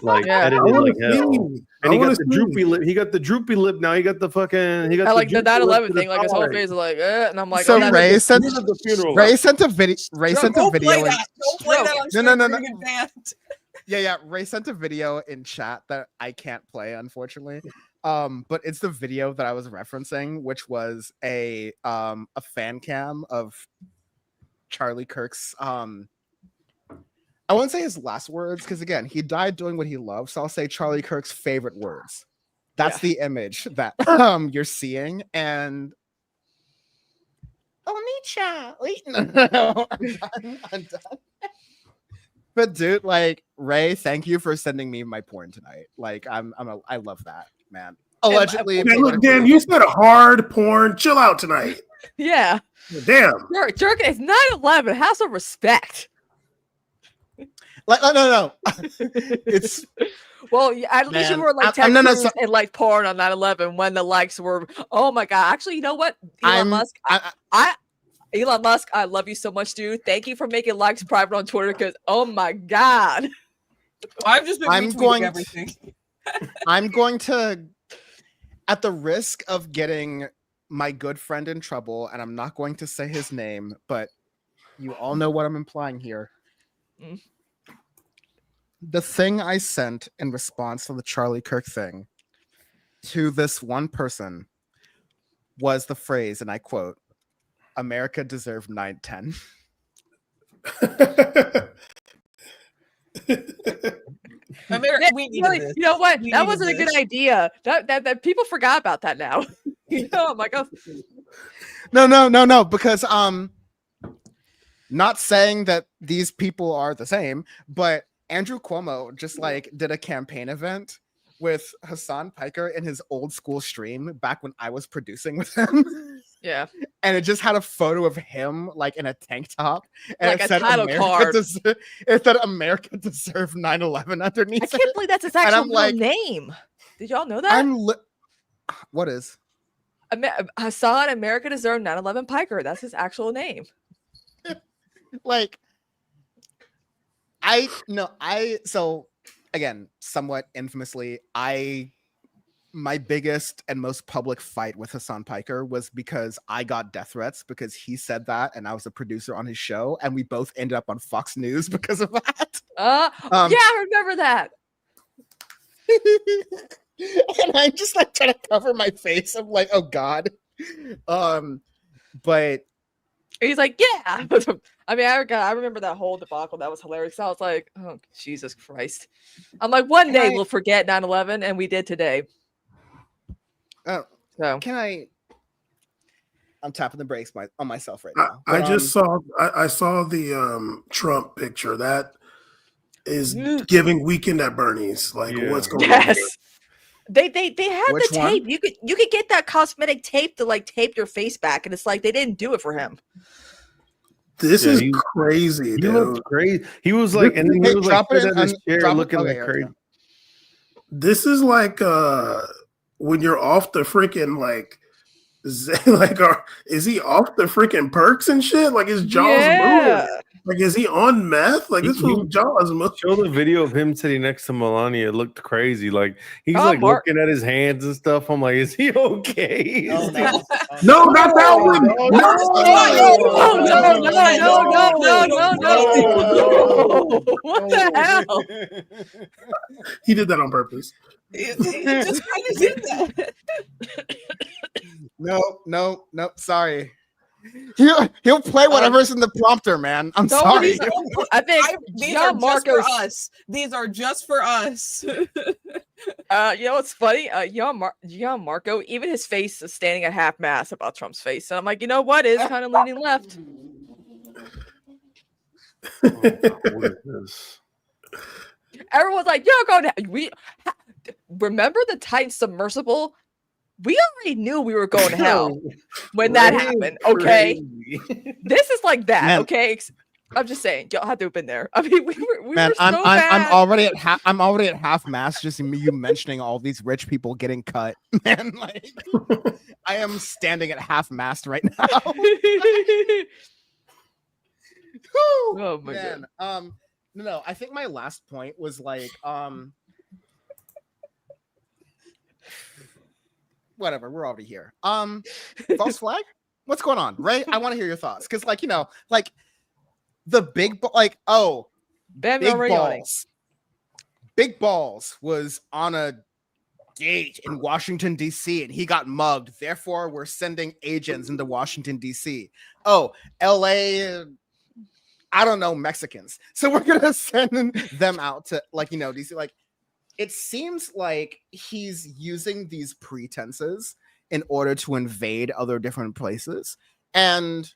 like edited like hell. And he got the droopy lip. He got the droopy lip now. He got the fucking. He got I like the 9/11 thing. Like his whole face is like, and I'm like, so Ray sent a video. Ray sent a video. No. Yeah. Ray sent a video in chat that I can't play, unfortunately. But it's the video that I was referencing, which was a fan cam of Charlie Kirk's I won't say his last words, because again, he died doing what he loved. So I'll say Charlie Kirk's favorite words. That's the image that you're seeing. And no, I'm done. But dude, like, Ray, thank you for sending me my porn tonight. Like, I love that, man. Allegedly, man, look, damn, you said hard porn. Chill out tonight. Yeah. Damn. Jerk, it's 9/11. Have some respect. Like, no. It's well, at least you were like texting and like porn on 9/11 when the likes were. Oh my god! Actually, you know what? Elon Musk, I love you so much, dude. Thank you for making likes private on Twitter, because oh my god, I've just been retweeting everything. I'm going to, at the risk of getting my good friend in trouble, and I'm not going to say his name, but you all know what I'm implying here. The thing I sent in response to the Charlie Kirk thing to this one person was the phrase, and I quote, "America deserved 9/10." You know what? That wasn't a good idea. That people forgot about that now. You know, I'm like, oh. No, because not saying that these people are the same, but Andrew Cuomo just like did a campaign event with Hassan Piker in his old school stream back when I was producing with him. Yeah. And it just had a photo of him like in a tank top. And like it said title card. It said America deserved 9/11 underneath. I can't believe that's his actual real name. Did y'all know that? What is? Hassan America deserved 9/11 Piker. That's his actual name. Like, so again, somewhat infamously, my biggest and most public fight with Hassan Piker was because I got death threats because he said that, and I was a producer on his show, and we both ended up on Fox News because of that. Yeah, I remember that. And I just like trying to cover my face. I'm like, oh god. But he's like, yeah. I mean, I remember that whole debacle. That was hilarious. I was like, oh, Jesus Christ. I'm like, one day we'll forget 9/11, and we did today. So. Can I I'm tapping the brakes on myself right I, now. I But, just saw I saw the Trump picture. That is giving Weekend at Bernie's. Like, what's going on? Yes. They had Which the one? tape. You could get that cosmetic tape to like tape your face back, and it's like they didn't do it for him. This Yeah, is he- crazy, He dude. looked crazy. He was like, and then he Hey, was like drop it sitting in, at his chair drop it- looking okay, like here we crazy. go. This is like when you're off the freaking like like is he off the freaking perks and shit? Like his jaw's moving. Like is he on meth? Like this fool's jaw's moving. Show the video of him sitting next to Melania. It looked crazy. Like he's Oh, like Mark- looking at his hands and stuff. I'm like, is he okay? Oh, no. No, not that one. No. What the hell? He did that on purpose. It just kind of did that. No. Sorry. He'll play whatever's in the prompter, man. I'm sorry. I think These are John just for Marcos. us. These are just for us. You know what's funny? John Marco, even his face is standing at half mast about Trump's face. And I'm like, you know what? Is kind of leaning left. What is this? Everyone's like, you're going to remember the Titan submersible? We already knew we were going to hell when that happened. Okay. This is like that, Man. okay? I'm just saying, y'all had to have been there. I mean, we Man, were so I'm bad. already at half mast just you mentioning all these rich people getting cut. Man, like I am standing at half mast right now. Oh my Man, no, I think my last point was like, whatever, we're already here. False flag? What's going on, Ray? I want to hear your thoughts. Cause like, like the big big balls. Big Balls was on a date in Washington, D.C., and he got mugged. Therefore, we're sending agents into Washington, D.C. Oh, L.A., I don't know, Mexicans. So we're going to send them out to, D.C. Like, it seems like he's using these pretenses in order to invade other different places. And,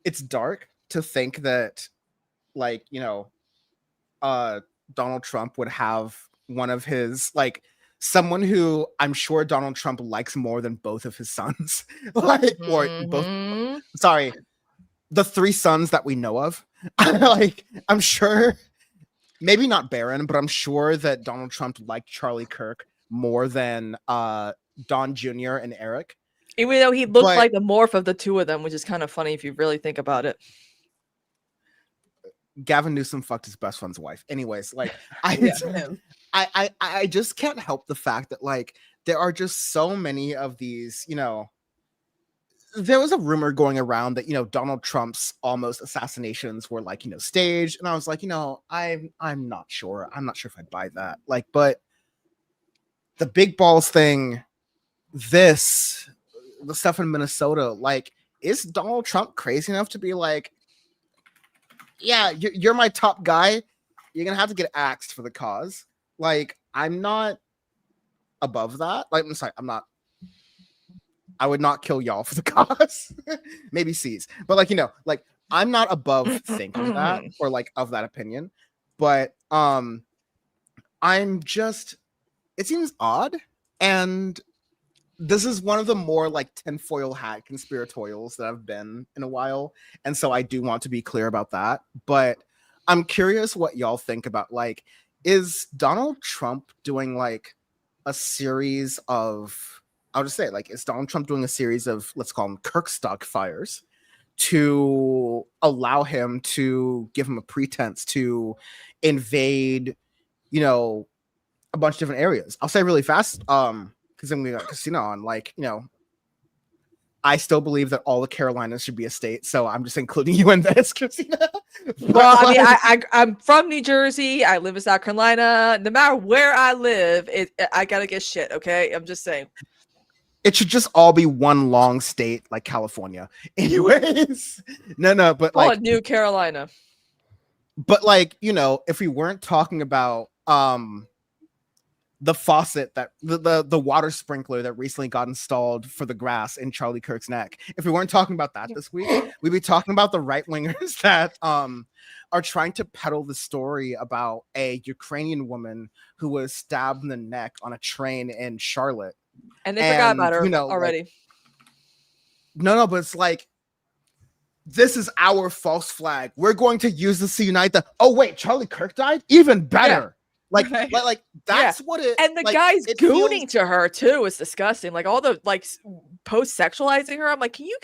it's dark to think that, Donald Trump would have one of his, someone who I'm sure Donald Trump likes more than both of his sons. Or both, sorry, the three sons that we know of. I'm sure, maybe not Barron, but I'm sure that Donald Trump liked Charlie Kirk more than Don Jr. and Eric. Even though he looked like the morph of the two of them, which is kind of funny if you really think about it. Gavin Newsom fucked his best friend's wife. Anyways, I just can't help the fact that there are just so many of these, there was a rumor going around that, Donald Trump's almost assassinations were staged. And I was like, I'm not sure. I'm not sure if I'd buy that. But the Big Balls thing, the stuff in Minnesota, is Donald Trump crazy enough to be like, yeah, you're my top guy. You're going to have to get axed for the cause. I'm not above that. I'm sorry, I would not kill y'all for the cause. Maybe ceez. But I'm not above thinking that or of that opinion. But I'm just, it seems odd. And this is one of the more tinfoil hat conspiratorials that I've been in a while. And so I do want to be clear about that. But I'm curious what y'all think about, is Donald Trump doing a series of, I'll just say is Donald Trump doing a series of, let's call them Kirkstag fires to allow him to give him a pretense to invade, a bunch of different areas? I'll say really fast, because then we got Casino on, I still believe that all the Carolinas should be a state, so I'm just including you in this, Christina. Well, I mean, I'm from New Jersey. I live in South Carolina. No matter where I live, I gotta get shit. Okay, I'm just saying. It should just all be one long state like California. Anyways, no, but Call it New Carolina. But if we weren't talking about the faucet that the water sprinkler that recently got installed for the grass in Charlie Kirk's neck. If we weren't talking about that this week, we'd be talking about the right wingers that are trying to peddle the story about a Ukrainian woman who was stabbed in the neck on a train in Charlotte. And they forgot about her already. Like, no, but it's like, this is our false flag. We're going to use this to unite the. Oh wait, Charlie Kirk died. Even better. Like that's what it. And the guy's gooning to her too is disgusting. Like all the like post sexualizing her. I'm like, can you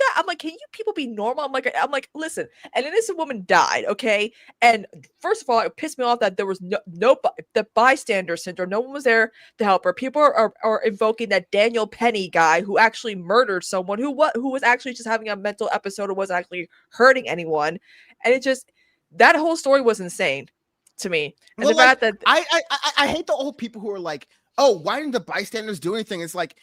people be normal? I'm like, listen, an innocent woman died, okay? And first of all, it pissed me off that there was no the bystander syndrome. No one was there to help her. People are invoking that Daniel Penny guy who actually murdered someone who was actually just having a mental episode and wasn't actually hurting anyone. And it just that whole story was insane to me. And well, the fact that I hate the old people who are like, oh, why didn't the bystanders do anything? It's like,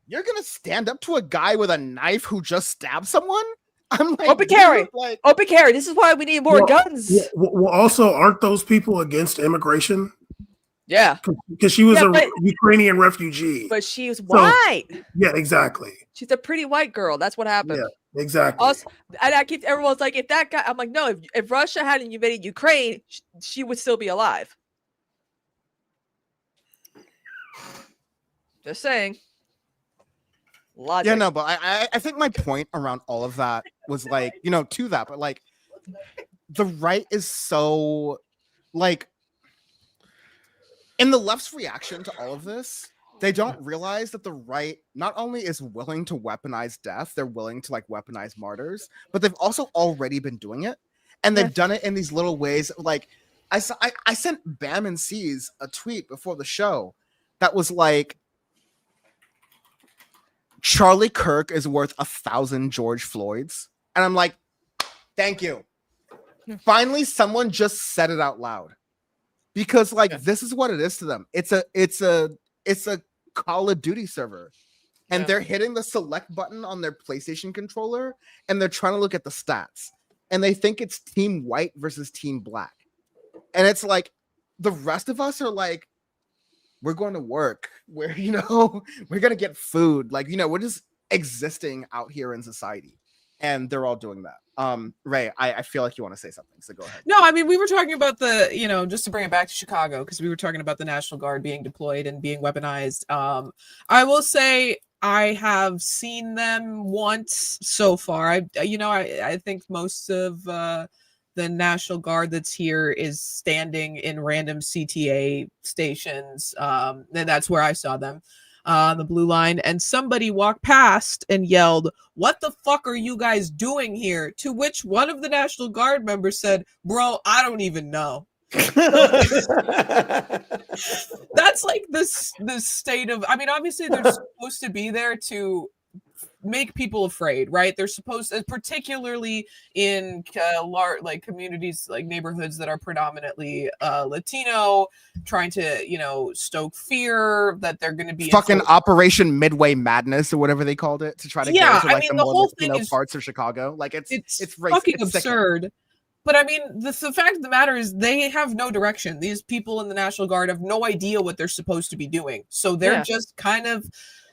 you're gonna stand up to a guy with a knife who just stabbed someone? I'm like, open carry. Open carry. This is why we need more guns. Yeah, well, also, aren't those people against immigration? Yeah, because she was a Ukrainian refugee, but she was white. Yeah, exactly. She's a pretty white girl. That's what happened. Yeah, exactly. Also, and everyone's like, if that guy, I'm like, no, if Russia hadn't invaded Ukraine, she would still be alive. Just saying. Logic. Yeah, no, but I think my point around all of that was like, to that, but like, the right is so like. In the left's reaction to all of this, they don't realize that the right not only is willing to weaponize death, they're willing to like weaponize martyrs, but they've also already been doing it. And they've done it in these little ways. Like I sent Bam and ceez a tweet before the show that was like, Charlie Kirk is worth 1,000 George Floyds. And I'm like, thank you. Finally, someone just said it out loud. Because this is what it is to them. It's a Call of Duty server, and they're hitting the select button on their PlayStation controller, and they're trying to look at the stats, and they think it's team white versus team black, and it's like the rest of us are like, we're going to work, we're gonna get food, we're just existing out here in society, and they're all doing that. Ray, I feel like you want to say something, so go ahead. No, I mean, we were talking about the, just to bring it back to Chicago, because we were talking about the National Guard being deployed and being weaponized. I will say I have seen them once so far. I think most of the National Guard that's here is standing in random CTA stations. And that's where I saw them. On the blue line, and somebody walked past and yelled, "What the fuck are you guys doing here?" To which one of the National Guard members said, "Bro, I don't even know." That's like this state of, I mean, obviously they're supposed to be there to make people afraid, right? They're supposed to, particularly in like communities, like neighborhoods that are predominantly Latino, trying to stoke fear that they're going to be fucking Operation Midway Madness or whatever they called it to try to get into the more Latino parts of Chicago. Like it's fucking absurd. But I mean, the fact of the matter is they have no direction. These people in the National Guard have no idea what they're supposed to be doing, so they're just kind of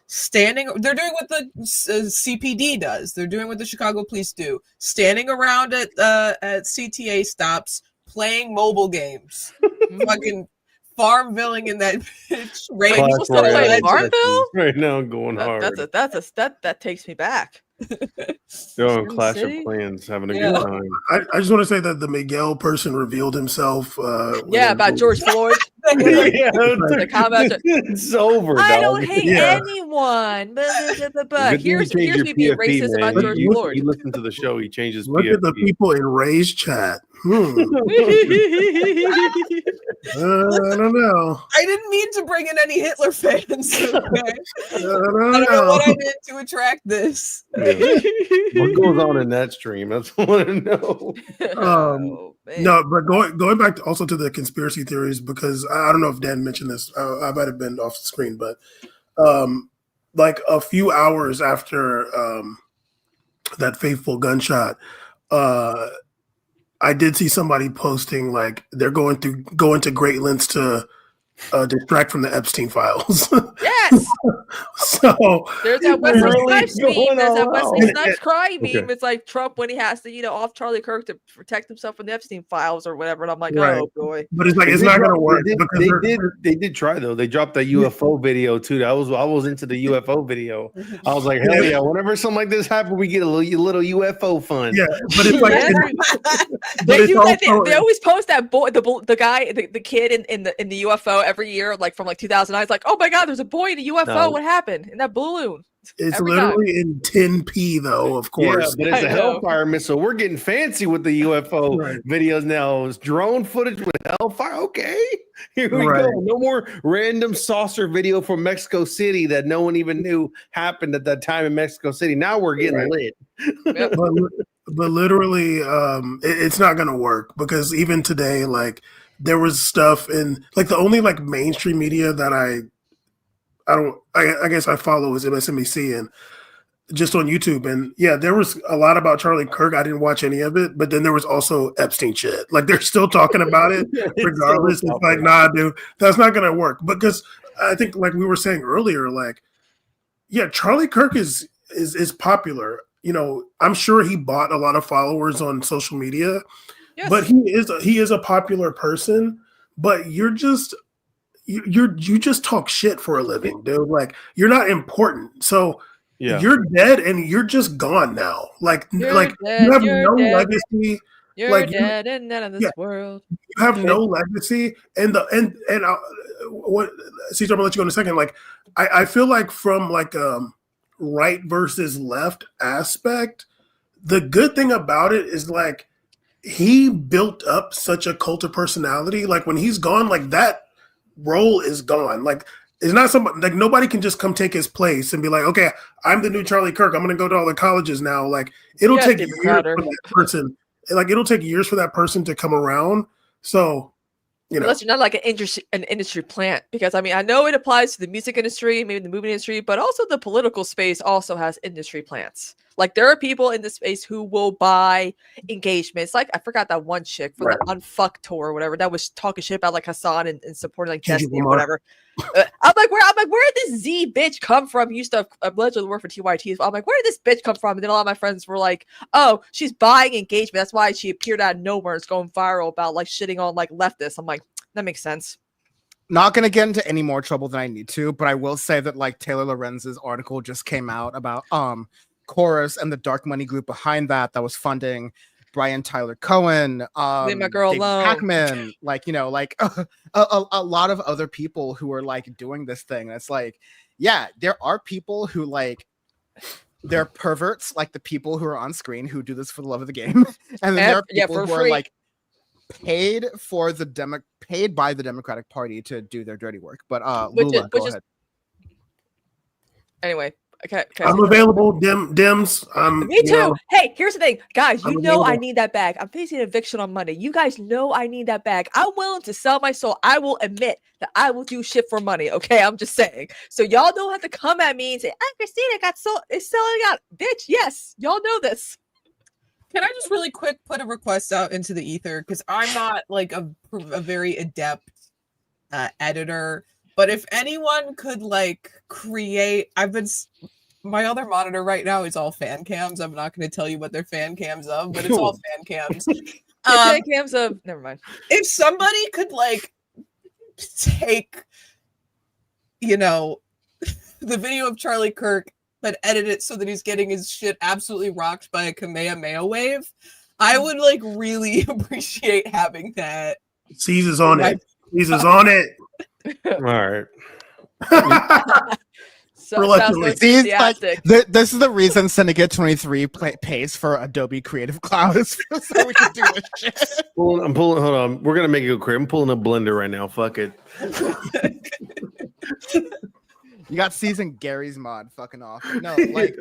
standing. They're doing what the CPD does. They're doing what the Chicago police do, standing around at CTA stops playing mobile games. Fucking Farmvilling in that bitch. People still play Farmville right now, going hard. That takes me back. They're on Clash of Clans, having a good time. I just want to say that the Miguel person revealed himself. About George Floyd. It's over. I don't hate anyone, but here's me being racist about George Floyd. He listened to the show. He changes. Look at the people in Ray's chat. I don't know. I didn't mean to bring in any Hitler fans. Okay? I don't know what I did to attract this. What goes on in that stream? That's what I want to know. No, but going back also to the conspiracy theories, because I don't know if Dan mentioned this. I might have been off the screen, but like a few hours after that fateful gunshot, I did see somebody posting like they're going to great lengths to distract from the Epstein files. Yes. So There's that Wesley really Snipes meme. going There's that all Wesley out. Snipes cry Okay. meme. It's like Trump when he has to, off Charlie Kirk to protect himself from the Epstein files or whatever. And I'm like, Right. oh boy. But it's like They it's did not going to drop- work They did, because they they're- did. They did try though. They dropped that UFO video too. I was into the UFO video. I was like, hell yeah! Whenever something like this happens, we get a little UFO fun. Yeah, but it's like Yeah. but They it's do that. also- They always post that boy, the guy, the kid in the UFO every year, like from like 2009. It's like, oh my god, there's a boy in a UFO. No. What happened in that balloon? It's Every time. literally in 10p though, of course. Yeah, but it's I a know. Hellfire missile. We're getting fancy with the UFO Right. videos now. It's drone footage with Hellfire. Okay, here we Right. go. No more random saucer video from Mexico City that no one even knew happened at that time in Mexico City. Now we're getting Right. lit. but literally it's not gonna work because even today, like there was stuff in like the only like mainstream media that I guess I follow is MSNBC and just on YouTube. And yeah, there was a lot about Charlie Kirk. I didn't watch any of it, but then there was also Epstein shit. Like they're still talking about it regardless. It's like, nah, dude, that's not gonna work. Because I think like we were saying earlier, like, yeah, Charlie Kirk is popular. I'm sure he bought a lot of followers on social media, Yes. but he is a popular person, but you just talk shit for a living, dude. Like you're not important. So Yeah. you're dead and you're just gone now. Like You're you have dead, no you're dead. legacy. You're like, you- dead and none of this yeah. world. You have no legacy. And what Caesar, I'm gonna let you go in a second. Like I feel like from like right versus left aspect, the good thing about it is like he built up such a cult of personality. Like when he's gone, like that role is gone. Like it's not somebody like nobody can just come take his place and be like, okay, I'm the new Charlie Kirk. I'm gonna go to all the colleges now. Like it'll Yeah, take David years Crowder. for that person. Like it'll take years for that person to come around. So Unless you're not like an industry plant, because I mean I know it applies to the music industry, maybe the movie industry, but also the political space also has industry plants. Like there are people in this space who will buy engagements. Like I forgot that one chick from the Unfuck tour or whatever that was talking shit about like Hassan and supporting like Kendrick Destiny or Lamar. whatever. I'm like, where did this Z bitch come from? He used to allegedly work for TYT. I'm like, where did this bitch come from? And then a lot of my friends were like, oh, she's buying engagement. That's why she appeared out of nowhere. It's going viral about like shitting on like leftists. I'm like, that makes sense. Not gonna get into any more trouble than I need to, but I will say that like Taylor Lorenz's article just came out about Chorus and the dark money group behind that was funding Brian Tyler Cohen, Leave my girl David alone. Pakman, a lot of other people who are like doing this thing. And it's like, yeah, there are people who like they're perverts, like the people who are on screen who do this for the love of the game, and then there are people for who free. are like paid by the Democratic Party to do their dirty work. But Lula, go ahead. Anyway, okay. I'm available, Dims. Me too. Hey, here's the thing, guys. You I'm know I available. need that bag. I'm facing eviction on Monday. You guys know I need that bag. I'm willing to sell my soul. I will admit that I will do shit for money. Okay, I'm just saying. So y'all don't have to come at me and say, Christina got sold. It's selling out, bitch. Yes, y'all know this. Can I just really quick put a request out into the ether? Because I'm not like a very adept editor, but if anyone could like create, my other monitor right now is all fan cams. I'm not going to tell you what they're fan cams of, but it's all fan cams. Fan cams of never mind. If somebody could like take, the video of Charlie Kirk but edit it so that he's getting his shit absolutely rocked by a Kamehameha wave, I would like really appreciate having that. Ceez is on it. Ceez is on it. All right. So, Reluctantly. These, like, enthusiastic. this is the reason Syndicate 23 pays for Adobe Creative Cloud is so we can do this shit. I'm pulling. Hold on. We're gonna make it go crazy. I'm pulling a blender right now. Fuck it. You got season Gary's mod fucking off. No, like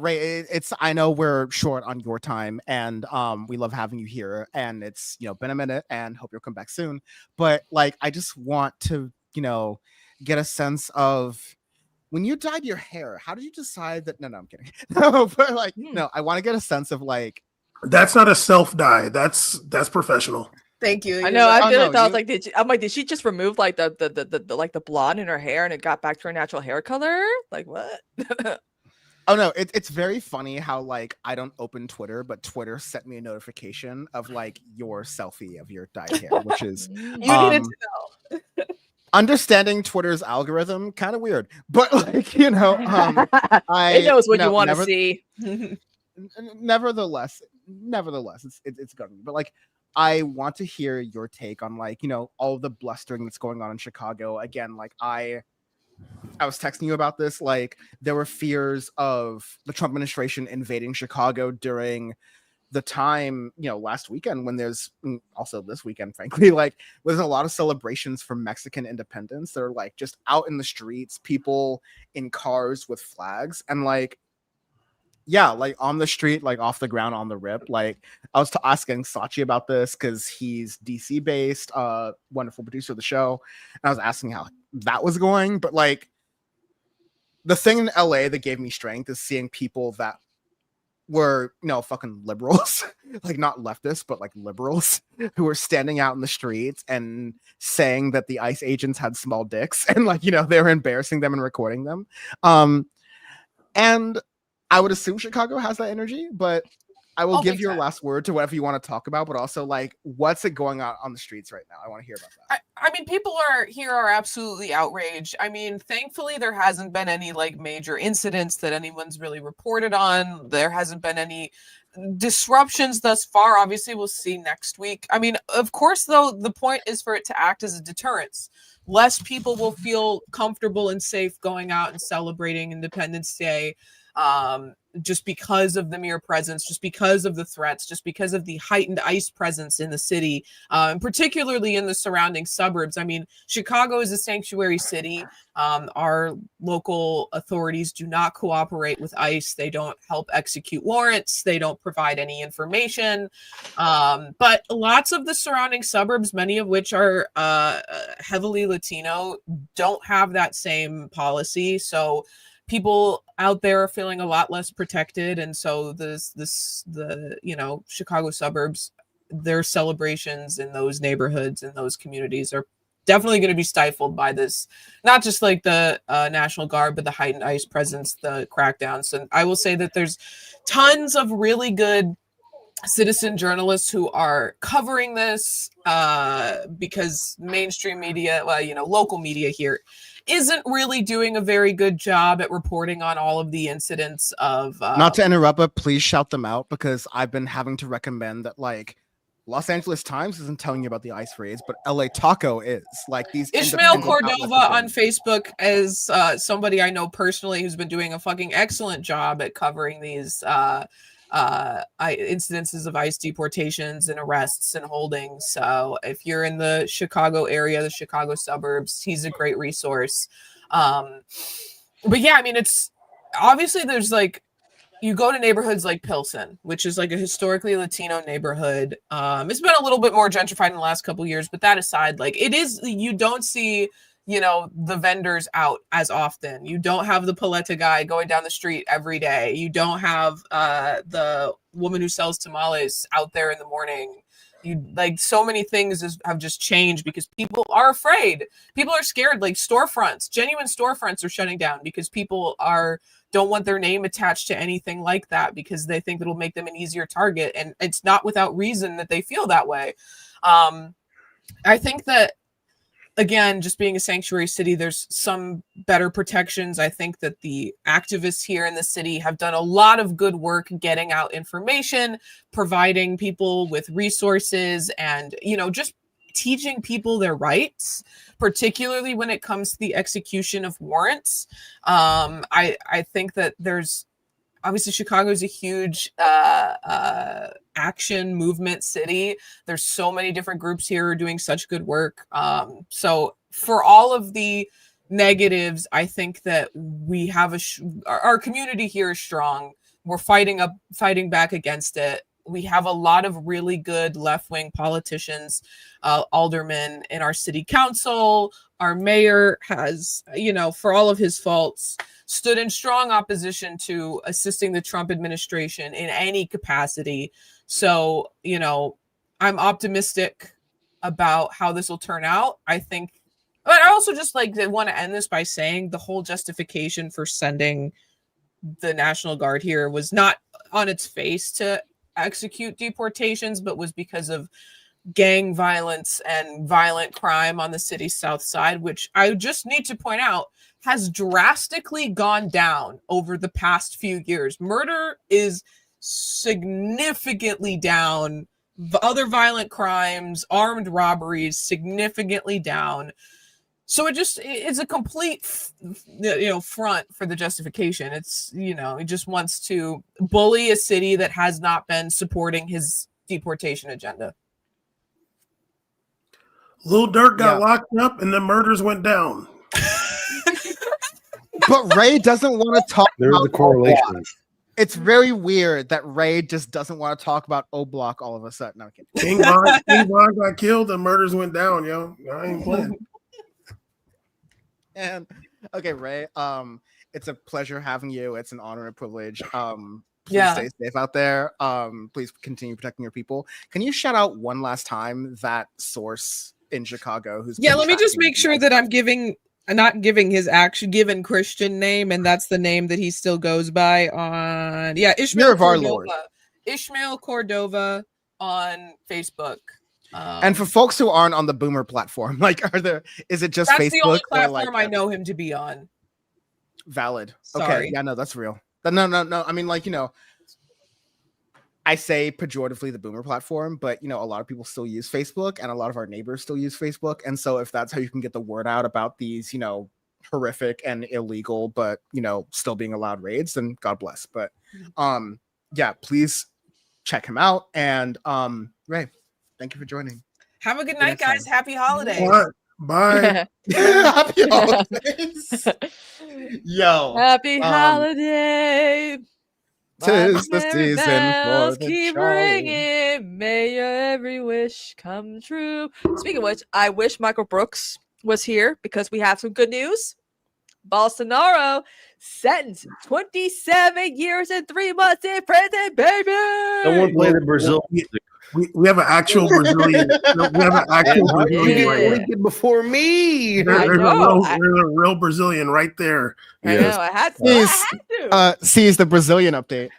Ray, it's I know we're short on your time and we love having you here and it's been a minute and hope you'll come back soon. But like I just want to, get a sense of when you dyed your hair, how did you decide that no, I'm kidding. No, but like no, I want to get a sense of like That's not a self dye. That's professional. Thank you. I know. I Oh, feel no, like I was you- like, I'm like, did she just remove like the blonde in her hair and it got back to her natural hair color? Like what? Oh no, it's very funny how like I don't open Twitter, but Twitter sent me a notification of like your selfie of your dyed hair, which is Mm. You needed to know. understanding Twitter's algorithm kind of weird, but like you know, It knows what you know, want to never- see. nevertheless, it's governing. But like, I want to hear your take on like you know all the blustering that's going on in Chicago. Again, like I was texting you about this. Like there were fears of the Trump administration invading Chicago during the time you know last weekend when there's also this weekend frankly like there's a lot of celebrations for Mexican independence that are like just out in the streets, people in cars with flags and like yeah, like on the street, like off the ground, on the rip. Like I was asking Sachi about this because he's DC based, wonderful producer of the show. And I was asking how that was going. But like the thing in LA that gave me strength is seeing people that were, you know, fucking liberals, like not leftists, but like liberals who were standing out in the streets and saying that the ICE agents had small dicks and like, you know, they were embarrassing them and recording them. And I would assume Chicago has that energy, but I will give your last word to whatever you want to talk about, but also like, what's it going on the streets right now? I want to hear about that. I mean, people are absolutely outraged. I mean, thankfully, there hasn't been any like major incidents that anyone's really reported on. There hasn't been any disruptions thus far. Obviously, we'll see next week. I mean, of course, though, the point is for it to act as a deterrence. Less people will feel comfortable and safe going out and celebrating Independence Day. Just because of the mere presence, just because of the threats, just because of the heightened ICE presence in the city, and particularly in the surrounding suburbs. I mean, Chicago is a sanctuary city. Our local authorities do not cooperate with ICE. They don't help execute warrants. They don't provide any information. But lots of the surrounding suburbs, many of which are heavily Latino, don't have that same policy. So people out there are feeling a lot less protected, and so the you know Chicago suburbs, their celebrations in those neighborhoods and those communities are definitely going to be stifled by this, not just like the National Guard, but the heightened ICE presence, the crackdowns. And I will say that there's tons of really good citizen journalists who are covering this because mainstream media, well, you know, local media here isn't really doing a very good job at reporting on all of the incidents of not to interrupt, but please shout them out because I've been having to recommend that like Los Angeles Times isn't telling you about the ICE raids, but LA Taco is. Like these Ishmael Cordova on Facebook is somebody I know personally who's been doing a fucking excellent job at covering these incidences of ICE deportations and arrests and holdings. So if you're in the Chicago area, the Chicago suburbs, he's a great resource. But yeah, I mean, it's obviously there's like, you go to neighborhoods like Pilsen, which is like a historically Latino neighborhood. It's been a little bit more gentrified in the last couple of years, but that aside, like it is, you don't see, you know, the vendors out as often. You don't have the paleta guy going down the street every day. You don't have the woman who sells tamales out there in the morning. You like so many things have just changed because people are afraid. People are scared. Like storefronts, genuine storefronts are shutting down because people don't want their name attached to anything like that because they think it'll make them an easier target. And it's not without reason that they feel that way. I think that, again, just being a sanctuary city, there's some better protections. I think that the activists here in the city have done a lot of good work getting out information, providing people with resources, and, you know, just teaching people their rights, particularly when it comes to the execution of warrants. I think that there's obviously Chicago is a huge action movement city. There's so many different groups here who are doing such good work. So for all of the negatives, I think that we have our community here is strong. We're fighting back against it. We have a lot of really good left-wing politicians, aldermen in our city council. Our mayor has, you know, for all of his faults, stood in strong opposition to assisting the Trump administration in any capacity. So, you know, I'm optimistic about how this will turn out. I think, but I also just like want to end this by saying the whole justification for sending the National Guard here was not on its face to execute deportations, but was because of gang violence and violent crime on the city's south side, which I just need to point out has drastically gone down over the past few years. Murder is significantly down. Other violent crimes, armed robberies, significantly down. So it's a complete, front for the justification. It's, he just wants to bully a city that has not been supporting his deportation agenda. Lil Durk got locked up and the murders went down. But Ray doesn't want to talk. There's a correlation. It's very weird that Ray just doesn't want to talk about O Block all of a sudden. No, I'm kidding. King Von got killed and murders went down, yo. I ain't playing. And okay, Ray. It's a pleasure having you. It's an honor and privilege. Please stay safe out there. Please continue protecting your people. Can you shout out one last time that source in Chicago who's let me just make sure that I'm not giving his given Christian name, and that's the name that he still goes by on Ishmael Cordova. Ishmael Cordova on Facebook. And for folks who aren't on the Boomer platform, is it just that's Facebook? The only platform I know him to be on. Valid. Sorry. Okay. Yeah, no, that's real. No. I mean, I say pejoratively the Boomer platform, but a lot of people still use Facebook, and a lot of our neighbors still use Facebook. And so if that's how you can get the word out about these, horrific and illegal, but still being allowed raids, then God bless. But please check him out. And Ray, thank you for joining. Have a good night, guys. Happy holidays. Bye. Happy holidays. Yo. Happy holiday. 'Tis the season for the keep ringing. May your every wish come true. Speaking of which, I wish Michael Brooks was here because we have some good news. Bolsonaro sentenced 27 years and 3 months in prison, baby. Someone play the Brazil. We have an actual Brazilian. We have an actual Brazilian right here. Before me. There's a real Brazilian right there. I know. I had to. Ceez the Brazilian update.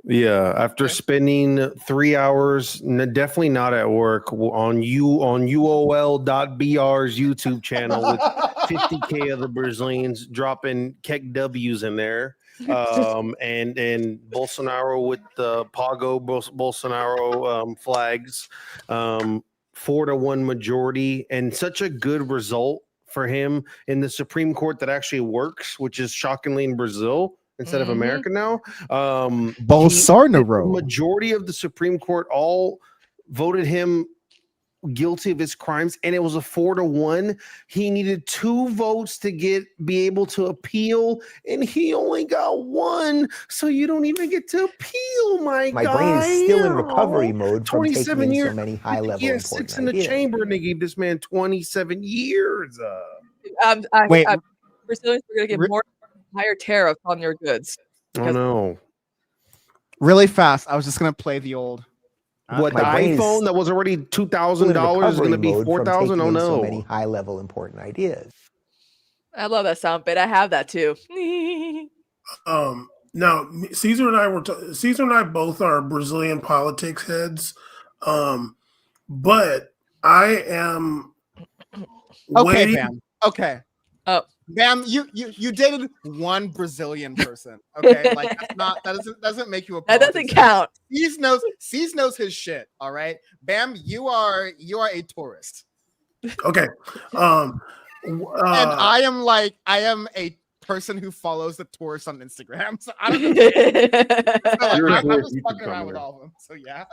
Yeah, after spending 3 hours, definitely not at work, on UOL.BR's YouTube channel with 50K of the Brazilians dropping Keck W's in there. And Bolsonaro with the Pago Bolsonaro flags, 4-1 majority, and such a good result for him in the Supreme Court that actually works, which is shockingly in Brazil instead of America now. Bolsonaro. Majority of the Supreme Court all voted him guilty of his crimes, and it was a 4-1. He needed 2 votes to be able to appeal, and he only got 1. So you don't even get to appeal, my guy. My brain is still in recovery mode from 27 taking in years. so many high-level He has important 6 in the ideas. chamber, and they gave this man 27 years. Wait. Brazilians are going to get more higher tariffs on your goods. Oh no! Really fast. I was just gonna play the old. What, the iPhone that was already $2,000 is going to be $4,000? Oh no! So many high-level important ideas. I love that sound bit. I have that too. Now Caesar and I Caesar and I both are Brazilian politics heads, but I am. Okay, Bam. Okay. Oh, Bam, you dated one Brazilian person. Okay, like that doesn't make you a. That doesn't count. Ceez knows his shit. All right, Bam, you are a tourist. Okay. And I am a person who follows the tourists on Instagram. So I don't know. I'm just fucking around with all of them. So yeah.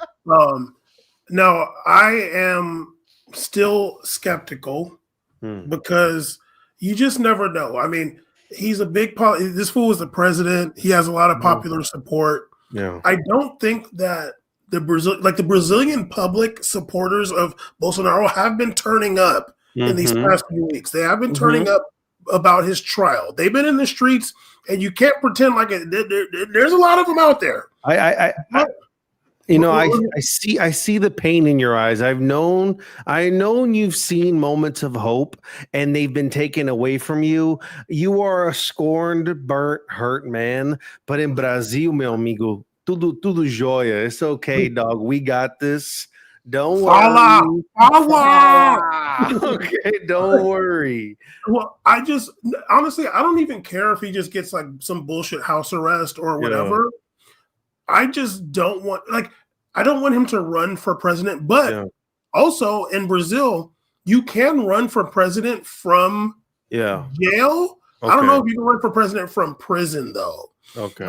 No, I am still skeptical because you just never know. I mean, he's a big this fool is the president. He has a lot of popular support. Yeah. I don't think that the Brazilian public supporters of Bolsonaro have been turning up in these past few weeks. They have been turning up about his trial. They've been in the streets, and you can't pretend like it. There's a lot of them out there. You know, I see the pain in your eyes. I know you've seen moments of hope and they've been taken away from you. You are a scorned, burnt, hurt man. But in Brazil, meu amigo, tudo jóia. It's okay, dog. We got this. Don't worry. Okay, don't worry. Well, I just honestly, I don't even care if he just gets like some bullshit house arrest or whatever. I just don't want I don't want him to run for president, but also in Brazil, you can run for president from jail. I don't know if you can run for president from prison though. Okay.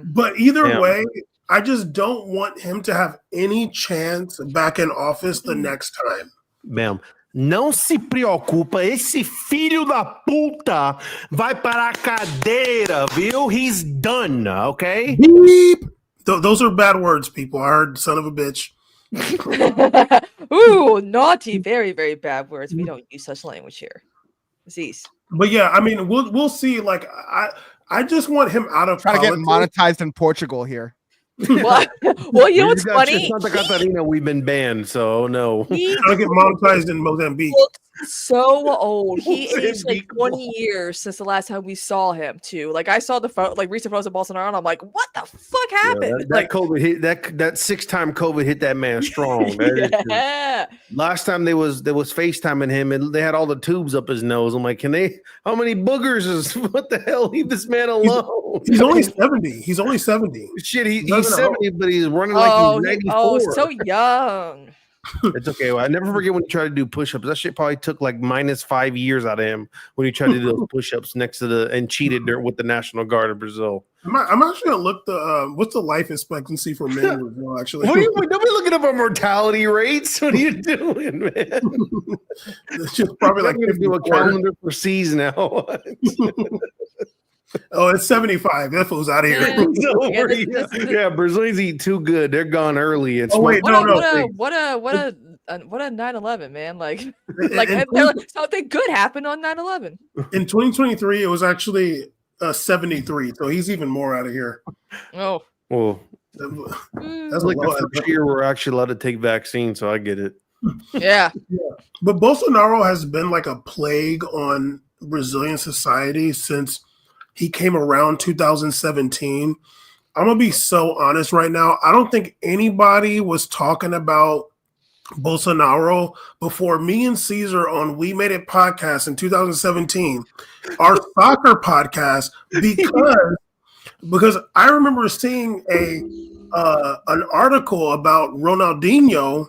But either way, I just don't want him to have any chance back in office the next time. Ma'am. Não se preocupa, esse filho da puta vai para a cadeira, viu? He's done, okay? Beep. Those are bad words, people. I heard son of a bitch. Ooh, naughty, very, very bad words. We don't use such language here. Ceez. But yeah, I mean, we'll see. Like, I just want him out of trying to get monetized in Portugal here. Well, you know what's funny? Santa Catarina, we've been banned, so no. He trying to get monetized in Mozambique. So old. He aged like 20 years since the last time we saw him too. Like I saw the recent photos of Bolsonaro, and I'm like, what the fuck happened? That COVID hit that 6-time COVID hit that man strong. Last time they was FaceTiming him and they had all the tubes up his nose. I'm like, how many boogers is what the hell? Leave this man alone. He's only 70. He's only 70. Shit, he's 70, but he's running like he's 94. Oh, so young. It's okay. Well, I never forget when he tried to do push-ups. That shit probably took like -5 years out of him when he tried to do those push-ups next to and cheated with the National Guard of Brazil. I'm actually gonna look what's the life expectancy for men in Brazil, actually. Don't be looking up our mortality rates. What are you doing, man? It's just probably like I'm gonna do a calendar for ceez now. Oh, it's 75. That fool's out of here. Yeah, Brazilians eat too good. They're gone early. It's what a 9/11, man. Like something good happened on 9/11. In 2023, it was actually 73. So he's even more out of here. Oh. Well, that's like the first year we're actually allowed to take vaccines, so I get it. Yeah. But Bolsonaro has been like a plague on Brazilian society since he came around 2017. I'm going to be so honest right now. I don't think anybody was talking about Bolsonaro before me and Caesar on We Made It podcast in 2017, our soccer podcast, because I remember seeing an article about Ronaldinho,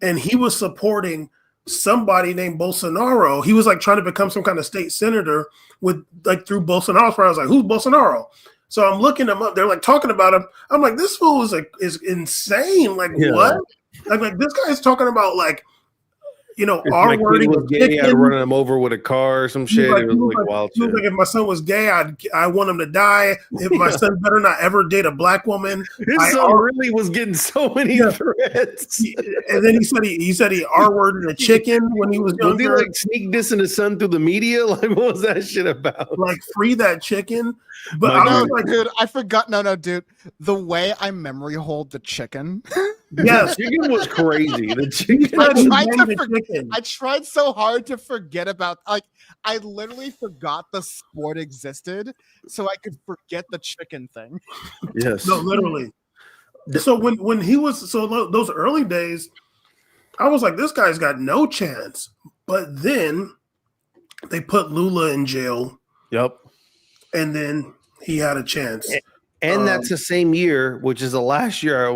and he was supporting somebody named Bolsonaro. He was like trying to become some kind of state senator through Bolsonaro's friend. I was like, who's Bolsonaro? So I'm looking him up. They're like talking about him. I'm like, this fool is insane. Like what? Like this guy is talking about R wording. Was gay, I'd run him over with a car or some shit. It was like wild shit. Like if my son was gay, I want him to die. If my son better not ever date a black woman. His son really was getting so many threats. And then he said he R-worded a chicken when he was younger. Was he like sneak dissing his son through the media? Like what was that shit about? Like free that chicken. But dude, I forgot. No, dude. The way I memory hold the chicken. Yes, the chicken was crazy. The chicken. I tried so hard to forget about. I literally forgot the sport existed, so I could forget the chicken thing. Yes. No, literally. So when he was those early days, I was like, this guy's got no chance. But then they put Lula in jail. Yep. And then he had a chance. And that's the same year, which is the last year,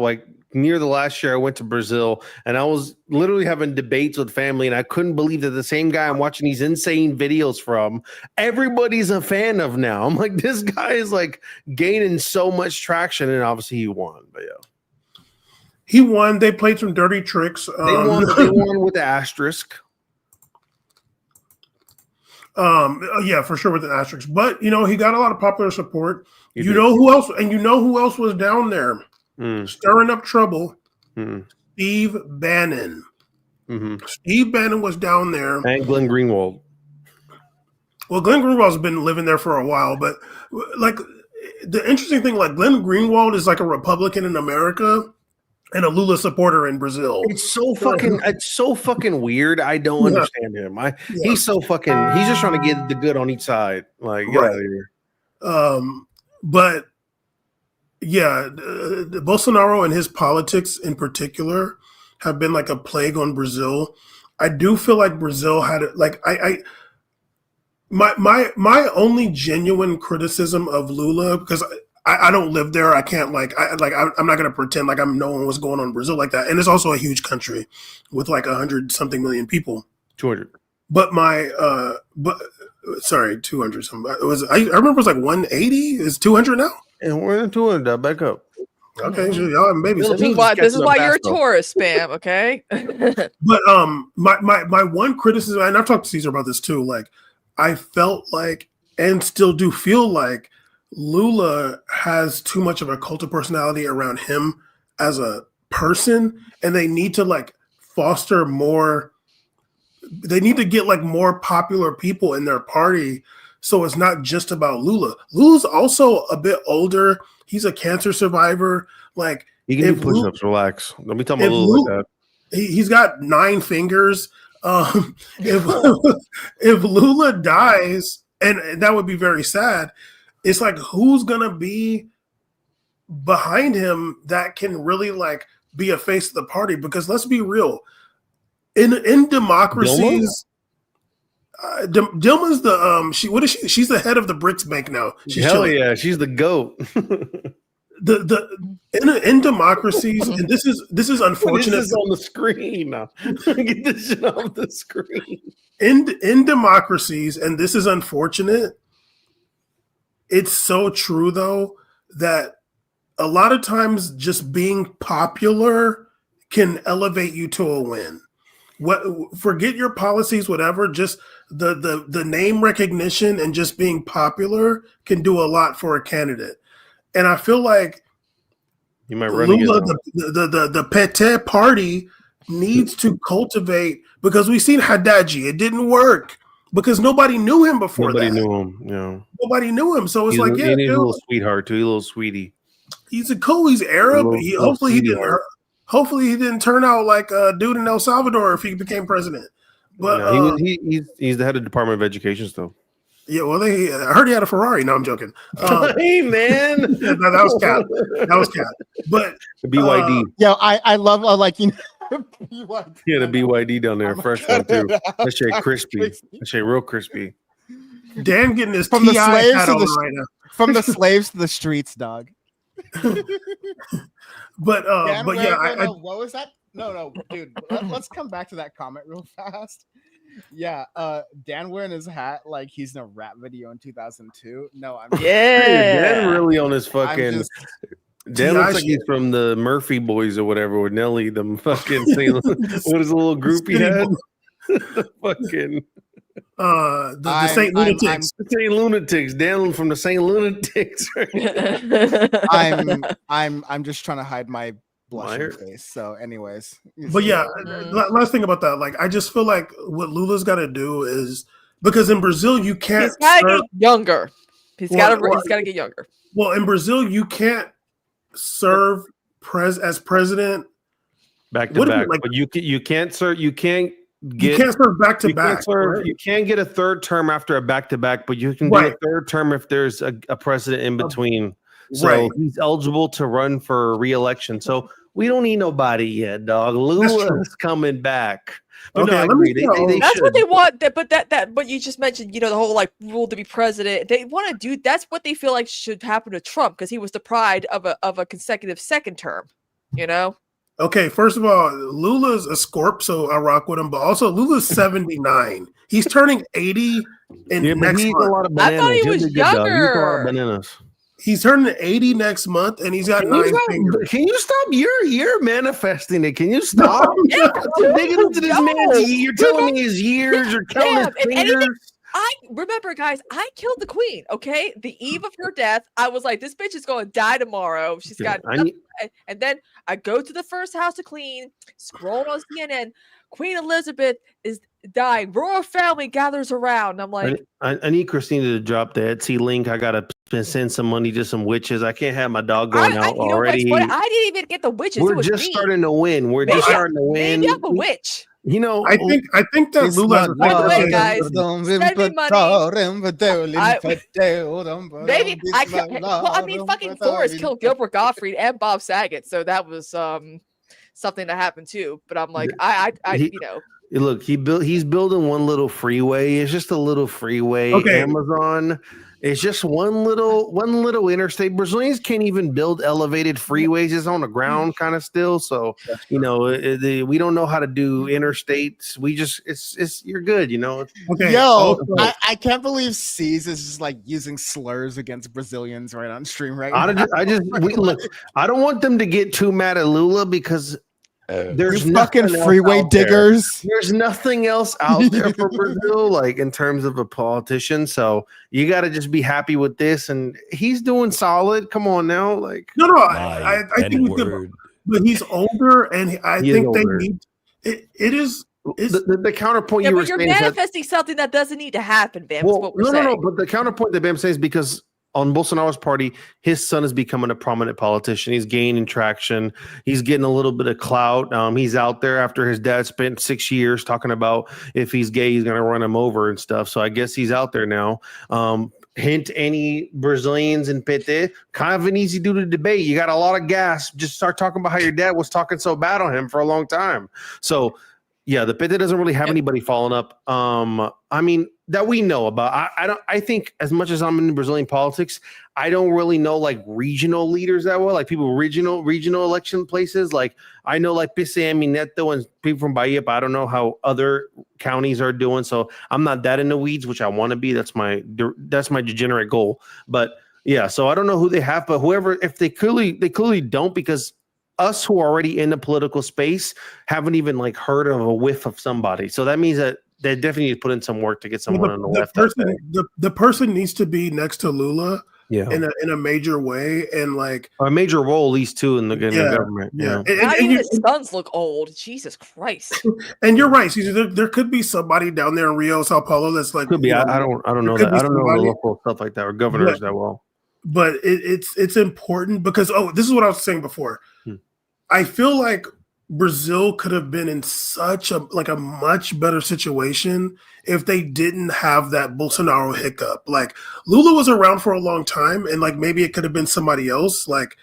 near the last year I went to Brazil, and I was literally having debates with family, and I couldn't believe that the same guy I'm watching these insane videos from, everybody's a fan of now. I'm like, this guy is like gaining so much traction, and obviously he won. But yeah. He won. They played some dirty tricks. They won with the asterisk. Yeah, for sure with an asterisk. But he got a lot of popular support. You know who else was down there stirring up trouble? Steve Bannon. Steve Bannon was down there. And Glenn Greenwald. Well, Glenn Greenwald's been living there for a while, but like the interesting thing, like Glenn Greenwald is like a Republican in America, and a Lula supporter in Brazil. It's so fucking weird. I don't Yeah. understand him. He's so fucking. He's just trying to get the good on each side. Like, get out of here. But yeah, Bolsonaro and his politics in particular have been like a plague on Brazil. I do feel like Brazil had like my only genuine criticism of Lula, because I don't live there. I can't I'm not gonna pretend like I'm knowing what's going on in Brazil like that. And it's also a huge country with like 100-something million people. 200. But 200 something. I remember it was like 180. Is 200 now? And we're in 200. Back up. Okay, so y'all having babies. This is why you're a tourist, spam. Okay. But my one criticism, and I've talked to Caesar about this too. Like, I felt like, and still do feel like, Lula has too much of a cult of personality around him as a person, and they need to like foster more. They need to get like more popular people in their party, so it's not just about Lula. Lula's also a bit older. He's a cancer survivor. Like, you can do push-ups. Relax. Don't be talking about Lula like that. He's got 9 fingers. If Lula dies, and that would be very sad. It's like, who's gonna be behind him that can really like be a face of the party? Because let's be real, in democracies, Dilma's the she's the head of the BRICS Bank now. Yeah, she's the GOAT. In democracies, and this is unfortunate. This is on the screen now. Get this shit off the screen. In democracies, and this is unfortunate. It's so true though that a lot of times just being popular can elevate you to a win. Forget your policies, whatever. Just the name recognition and just being popular can do a lot for a candidate. And I feel like you might run Lula, the Pete party needs to cultivate, because we've seen Haddad. It didn't work because nobody knew him before. Nobody knew him. Yeah, nobody knew him. So it's he's like, he's a little sweetheart too. He's a little sweetie. He's he's Arab. Hopefully he didn't turn out like a dude in El Salvador if he became president. But he's the head of the Department of Education still. Yeah, well, I heard he had a Ferrari. No, I'm joking. Hey, man, that was cat. That was cat. But the BYD. I love like BYD. Yeah, the BYD down there, fresh one too. That shit crispy. That shit real crispy. Dan getting his from the slaves hat to on the right now. From the slaves to the streets, dog. But yeah, what was that? No, dude. Let's come back to that comment real fast. Yeah, Dan wearing his hat like he's in a rap video in 2002. No, I'm Dan really on his fucking. Dan looks like he's from the Murphy Boys or whatever with Nelly. Them fucking what is the little group he had? The fucking the Saint Lunatics. Saint Lunatics. Dan from the Saint Lunatics. I'm just trying to hide my blushing face. So, anyways, but yeah, last thing about that, like I just feel like what Lula's got to do is, because in Brazil you can't. He's got to get younger. He's got to get younger. Well, in Brazil you can't serve as president back to back, but you can't serve. You can't serve back to back. You can't get a third term after a back to back, but you can get a third term if there's a president in between. So he's eligible to run for re-election. So we don't need nobody yet, dog. Lula's coming back. But okay, no, I agree. That's what they want. But you just mentioned, the whole like rule to be president. They want to do. That's what they feel like should happen to Trump, because he was the pride of a consecutive second term. Okay, first of all, Lula's a Scorp, so I rock with him. But also, Lula's 79. He's turning 80 in next month. I thought he was younger. He's turning 80 next month, and he's got 9 fingers. Can you stop? You're manifesting it. Can you stop? You're digging into this man's. You're telling me his years. You're counting his fingers. I remember, guys, I killed the queen. Okay, the eve of her death, I was like, this bitch is going to die tomorrow. She's got nothing. And then I go to the first house to clean, scroll on CNN. Queen Elizabeth is dying. Royal family gathers around. I'm like, I need Christina to drop the Etsy link. I got a been sending some money to some witches. I can't have my dog going out you know already. what's funny? I didn't even get the witches. We're it was just me. starting to win. We're just starting to win. Maybe I'm a witch. You know, I think that Lula has a By the way, thing. guys, spend me money. Maybe I mean, fucking Forrest killed Gilbert Gottfried and Bob Saget, so that was something that happened too. But I'm like, you know. Look, he's building one little freeway. It's just a little freeway. Okay. Amazon. It's just one little interstate. Brazilians can't even build elevated freeways. It's on the ground kind of still. So, you know, we don't know how to do interstates. We just it's you're good, you know. Okay. Yo, I can't believe ceez is just like using slurs against Brazilians right on stream right now. Look, I don't want them to get too mad at Lula because there's fucking freeway diggers. There's nothing else out there for Brazil, like in terms of a politician. So you got to just be happy with this, and he's doing solid. Come on now, like no, I think but he's older, and I think they need it. It is the counterpoint Yeah, you were but you're saying. manifesting something that doesn't need to happen, Bam. Is what we're saying. No. But the counterpoint that Bam says because on Bolsonaro's party, his son is becoming a prominent politician. He's gaining traction. He's getting a little bit of clout. He's out there after his dad spent 6 years talking about if he's gay, he's going to run him over and stuff. So I guess he's out there now. Hint any Brazilians in PT, kind of an easy dude to debate. You got a lot of gas. Just start talking about how your dad was talking so bad on him for a long time. So yeah, the PT doesn't really have anybody following up. I mean, that we know about. I think as much as I'm in Brazilian politics, I don't really know like regional leaders that well, like people regional election places. Like I know like PCM Neto and people from Bahia, but I don't know how other counties are doing. So I'm not that in the weeds, which I want to be. That's my degenerate goal. But yeah, so I don't know who they have, but whoever, if they clearly don't, because us who are already in the political space haven't even like heard of a whiff of somebody. So that means that they definitely need to put in some work to get someone on the left. The person needs to be next to Lula, in a major way, and like a major role, at least too, in the government. Yeah, and his sons look old. Jesus Christ! And you're right. There could be somebody down there in Rio, Sao Paulo that's like could be. I don't know that. I don't know the local stuff like that or governors that well. But it's important because this is what I was saying before. I feel like Brazil could have been in such a much better situation if they didn't have that Bolsonaro hiccup. Like Lula was around for a long time, and like maybe it could have been somebody else. Like,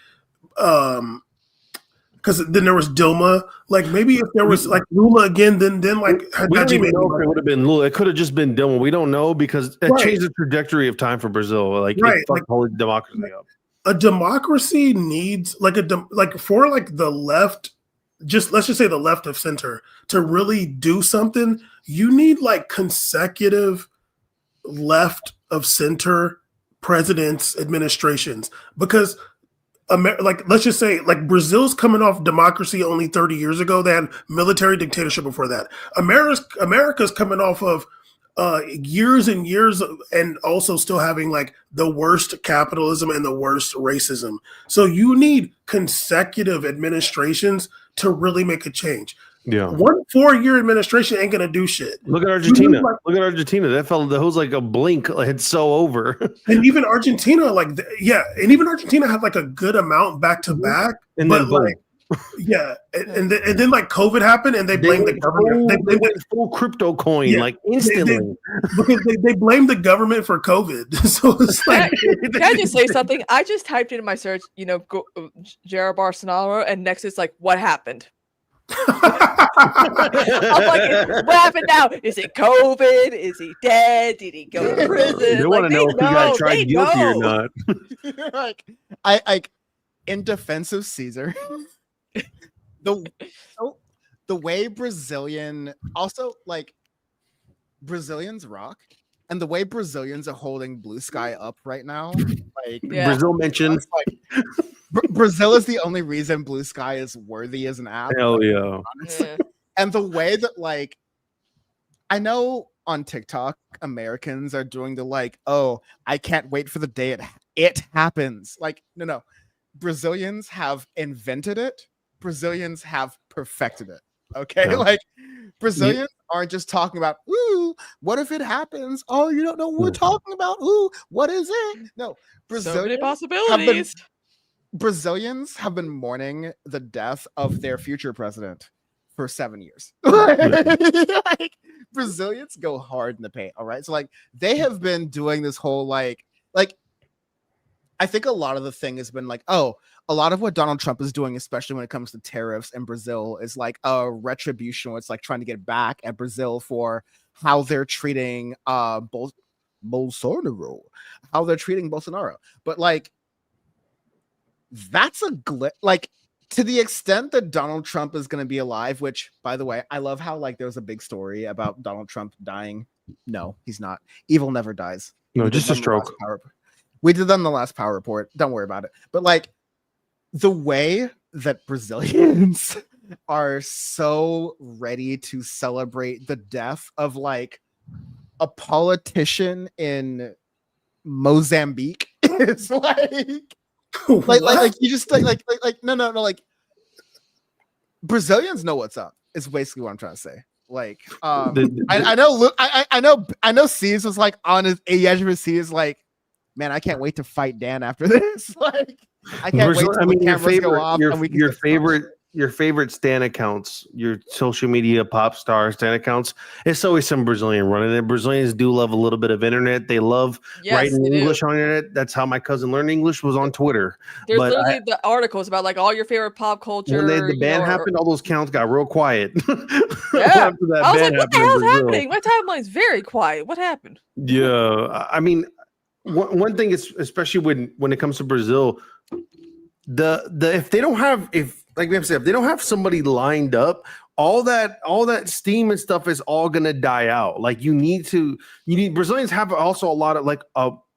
because then there was Dilma. Like maybe if there was like Lula again, then like we don't even know if it would have been Lula. It could have just been Dilma. We don't know because it changed the trajectory of time for Brazil. Like it fucked the whole democracy up. A democracy needs like for like the left, let's just say the left of center to really do something. You need like consecutive left of center presidents, administrations, because like let's just say like Brazil's coming off democracy only 30 years ago. They had military dictatorship before that. America's coming off of years and years and also still having like the worst capitalism and the worst racism. So you need consecutive administrations to really make a change. Yeah. 1 4-year administration ain't gonna do shit. Look at Argentina. Look at Argentina. That fella, that was like a blink. It's so over. And even Argentina, and even Argentina had like a good amount back to back. And then like, and then like COVID happened, and they blamed the government. They went full crypto coin like instantly because they blamed the government for COVID. So it's like, can I just say something? I just typed in my search, Jair Bolsonaro, and next it's like, what happened? I'm like, what happened now? Is it COVID? Is he dead? Did he go to prison? They want to know if he got tried guilty or not. Like, I in defense of Caesar. The way Brazilians rock, and the way Brazilians are holding Blue Sky up right now, like Brazil mentioned. Brazil is the only reason Blue Sky is worthy as an app. Hell yeah. And the way that like, I know on TikTok Americans are doing the like, oh, I can't wait for the day it happens. Like, no. Brazilians have invented it. Brazilians have perfected it. Okay, Yeah. like Brazilians aren't just talking about, ooh, what if it happens? Oh, you don't know what we're talking about. Ooh, what is it? No, So many Brazilians possibilities. Brazilians have been mourning the death of their future president for 7 years. Like, Brazilians go hard in the paint. All right, so like they have been doing this whole like I think a lot of the thing has been like, oh, a lot of what Donald Trump is doing, especially when it comes to tariffs in Brazil, is like a retribution where it's like trying to get back at Brazil for how they're treating Bolsonaro, how they're treating Bolsonaro. But like that's a like to the extent that Donald Trump is going to be alive, which by the way, I love how like there was a big story about Donald Trump dying. No, he's not. Evil never dies. No, We did just a that in the last stroke. we did that in the last power report. Don't worry about it. But like the way that Brazilians are so ready to celebrate the death of like a politician in Mozambique is like you just like no like Brazilians know what's up. Is basically what I'm trying to say. Like I know I know ceez was like on his ceez like, man, I can't wait to fight Dan after this. Like I can't wait till the cameras go off and we can your favorite Stan accounts, your social media pop star Stan accounts. It's always some Brazilian running it. Brazilians do love a little bit of internet. They love writing English on internet. That's how my cousin learned English, was on Twitter. There's literally the articles about like all your favorite pop culture. When the ban happened, all those counts got real quiet. Yeah, After that I was ban like, what the happened in hell's Brazil. happening? My timeline's very quiet. What happened? Yeah, I mean, one thing is, especially when it comes to Brazil, if they don't have like we have said, if they don't have somebody lined up, all that steam and stuff is all gonna die out. Like you need Brazilians have also a lot of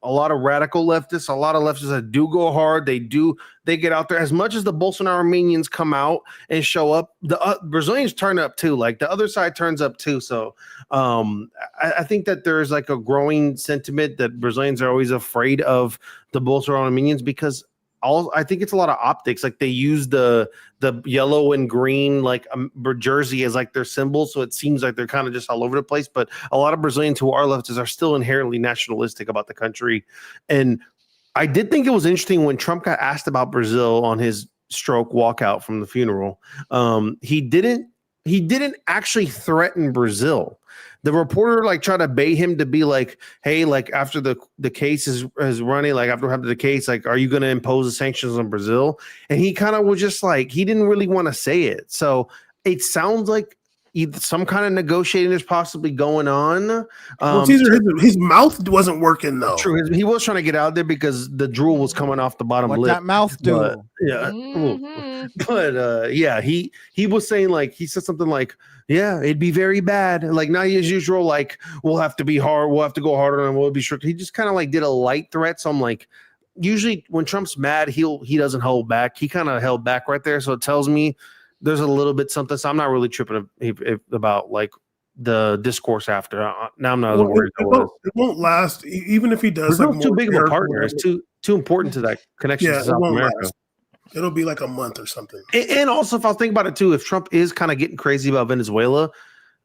a lot of radical leftists, a lot of leftists that do go hard. They get out there as much as the Bolsonaro minions come out and show up. The Brazilians turn up too. Like the other side turns up too. So I think that there's like a growing sentiment that Brazilians are always afraid of the Bolsonaro minions because I think it's a lot of optics. Like they use the yellow and green jersey as like their symbol, so it seems like they're kind of just all over the place. But a lot of Brazilians who are leftists are still inherently nationalistic about the country. And I did think it was interesting when Trump got asked about Brazil on his stroke walkout from the funeral. He didn't actually threaten Brazil. The reporter tried to bait him to be like, hey, like after the case is running, like after the case, like, are you going to impose the sanctions on Brazil? And he kind of was just like, he didn't really want to say it. So it sounds like some kind of negotiating is possibly going on. Caesar, his mouth wasn't working though. True, he was trying to get out there because the drool was coming off the bottom lip. What that mouth do? But, yeah, but yeah, he was saying he said something like, yeah, it'd be very bad. Like not as usual, like we'll have to be hard, we'll have to go harder, and we'll be strict. He just kind of did a light threat. So I'm like, usually when Trump's mad, he doesn't hold back. He kind of held back right there. So it tells me there's a little bit something. So I'm not really tripping about the discourse after. Now I'm not as worried. It won't last, even if he does. Brazil's too big of a partner. It's too important to that connection to South America. Last. It'll be like a month or something. And also, if I think about it too, if Trump is kind of getting crazy about Venezuela,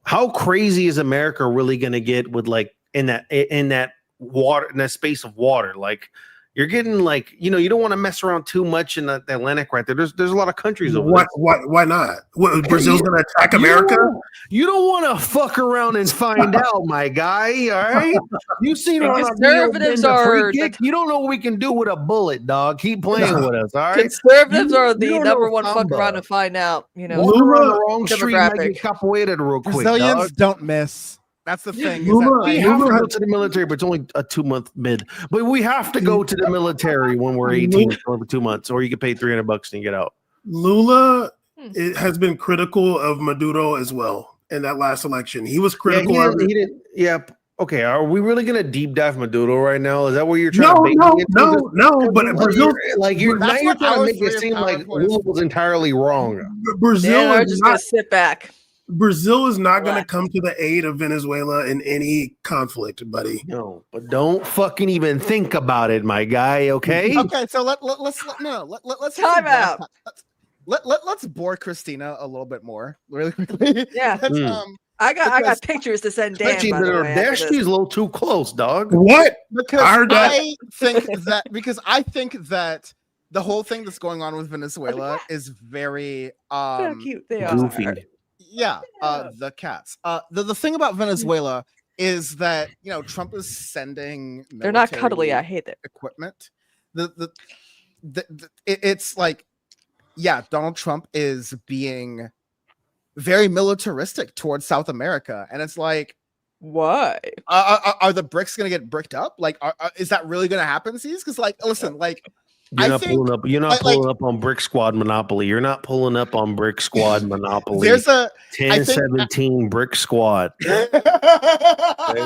how crazy is America really going to get with in that water, in that space of water? Like you're getting you don't want to mess around too much in the Atlantic right there. There's a lot of countries over there. Why not? Brazil's going to attack America? You don't want to fuck around and find out, my guy. All right, you seen conservatives are. You don't know what we can do with a bullet, dog. Keep playing with us. All right, conservatives are the number one fuck around and find out. Walk around the wrong street and make it capoeira real quick. Brazilians don't miss. That's the thing. We have to go to the military, but it's only a 2-month mid. But we have to go to the military when we're 18 for 2 months, or you can pay $300 and get out. Lula has been critical of Maduro as well in that last election. He was critical of it. He didn't. Yeah. Okay. Are we really going to deep dive Maduro right now? Is that what you're trying to make? No. But Brazil, you're trying to make it seem like Lula was entirely wrong. Brazil is just going to sit back. Brazil is not going to come to the aid of Venezuela in any conflict, buddy. No, but don't fucking even think about it, my guy. Okay. Okay. So let's time out. let's bore Christina a little bit more, really quickly. Yeah. Let's, I got because- pictures to send Dan. Reggie, By the way, after she's this. a little too close, dog. What? because I heard that. I think that the whole thing that's going on with Venezuela is very So cute they are. Goofy. yeah, the cats. The thing about Venezuela is that Trump is sending They're not military cuddly. I hate it. equipment. It's like, yeah, Donald Trump is being very militaristic towards South America, and it's like, why? Are the bricks gonna get bricked up? Like, is that really gonna happen, Ceez? Because, like, listen, like, You're not pulling up on Brick Squad Monopoly. You're not pulling up on Brick Squad Monopoly. There's a 10-17 Brick Squad. Hey,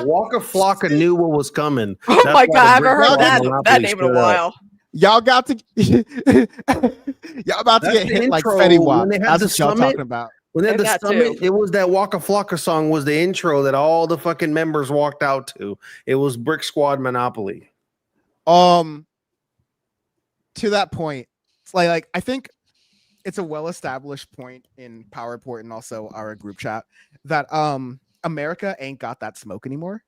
Waka Flocka knew what was coming. Oh That's my why god, I the haven't Brick heard Squad that Monopoly name in a stood up. while. Y'all got to y'all about to That's get the hit like intro Fetty when Wap. they had That's the what y'all summit. talking about. When they had And the that summit, too. it was that Waka Flocka song was the intro that all the fucking members walked out to. It was Brick Squad Monopoly. To that point, it's like I think it's a well-established point in PowerPoint and also our group chat that America ain't got that smoke anymore.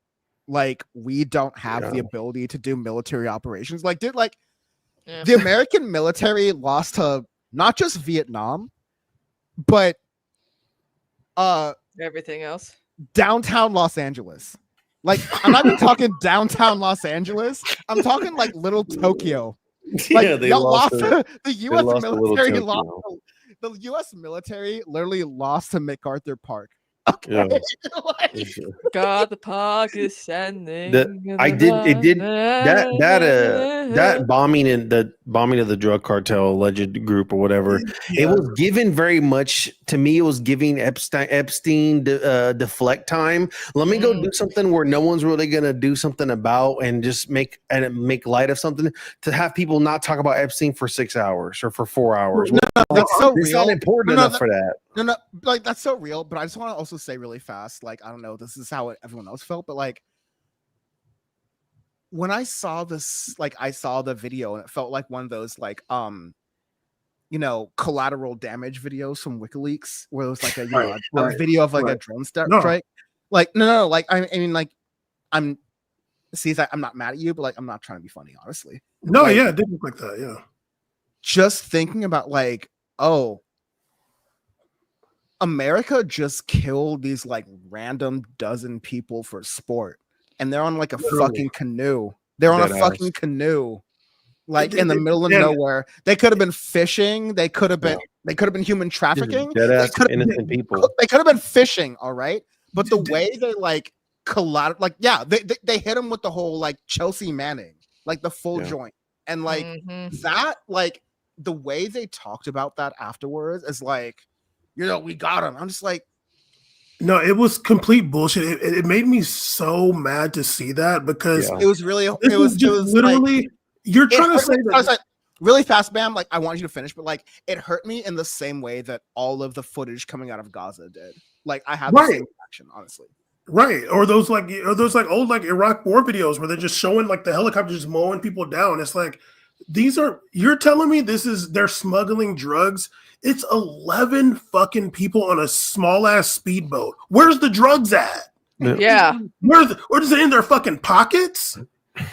Like, we don't have the ability to do military operations. Like, the American military lost to not just Vietnam, but Everything else. downtown Los Angeles. Like, I'm not even talking downtown Los Angeles. I'm talking like little Tokyo. Like, Yeah, they y'all lost the U.S. lost to little military Tokyo. the U.S. military literally lost to MacArthur Park. Yeah. Like, God, the park is sending. That bombing of the drug cartel alleged group or whatever. Yeah. It was given very much to me. It was giving Epstein deflect time. Let me go do something where no one's really gonna do something about and just make light of something to have people not talk about Epstein for 6 hours or for 4 hours. that's so It's real. not important No, enough for that. No, like, that's so real. But I just want to also say really fast, like, I don't know, this is how everyone else felt, but like, when I saw this, like, I saw the video and it felt like one of those like collateral damage videos from WikiLeaks where it was like a a video of like a drone strike. Like, no, like, I mean, like, I'm not mad at you, but like, I'm not trying to be funny, honestly. No, Like, yeah, it did look like that. Yeah. just thinking about like, oh, America just killed these like random dozen people for sport, and they're on like a fucking canoe. They're on a fucking canoe, like in the middle of nowhere. They could have been fishing. They could have been human trafficking. Dead They ass could have innocent people. They could have been fishing, all right. But the way they like collided, like, yeah, they hit him with the whole like Chelsea Manning, like the full joint, and like that, like the way they talked about that afterwards is like, we got him. I'm just like, no, it was complete bullshit. It made me so mad to see that because it was really, it was literally like, you're trying to say that. I was like, really fast, Bam. Like, I want you to finish, but like, it hurt me in the same way that all of the footage coming out of Gaza did. Like, I had the same reaction, honestly. Right, or those old like Iraq war videos where they're just showing like the helicopter just mowing people down. It's like you're telling me they're smuggling drugs. It's 11 fucking people on a small ass speedboat. Where's the drugs at? Yeah. Where is it in their fucking pockets?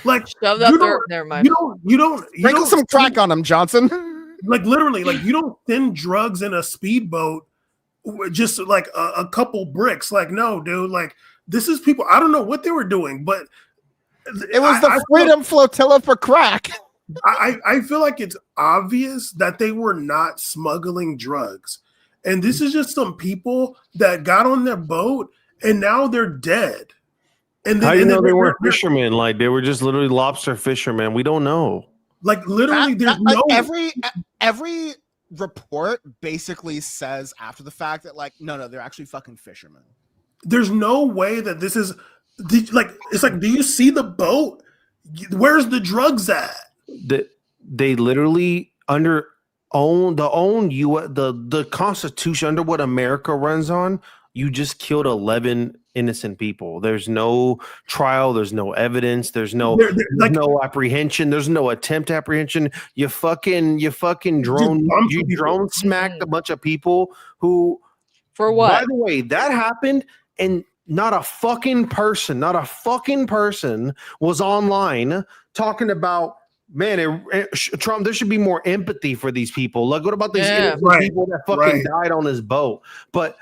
Like, shove up there. Never mind. You don't sprinkle some crack on them, Johnson. Like, literally, like, you don't send drugs in a speedboat just like a couple bricks. Like, no, dude. Like, this is people. I don't know what they were doing, but it was the Freedom Flotilla for crack. I feel like it's obvious that they were not smuggling drugs. And this is just some people that got on their boat and now they're dead. And then, how do you know they weren't fishermen? Like, they were just literally lobster fishermen. We don't know. Like, literally, there's like, no every report basically says after the fact that like, no, they're actually fucking fishermen. There's no way that this is like, it's like, do you see the boat? Where's the drugs at? They literally the Constitution under what America runs on. You just killed 11 innocent people. There's no trial. There's no evidence. There's no like, no apprehension. There's no attempt apprehension. You fucking drone smacked a bunch of people who, for what? By the way, that happened, and not a fucking person was online talking about, man, Trump, there should be more empathy for these people. Like, what about these innocent people that fucking died on this boat? But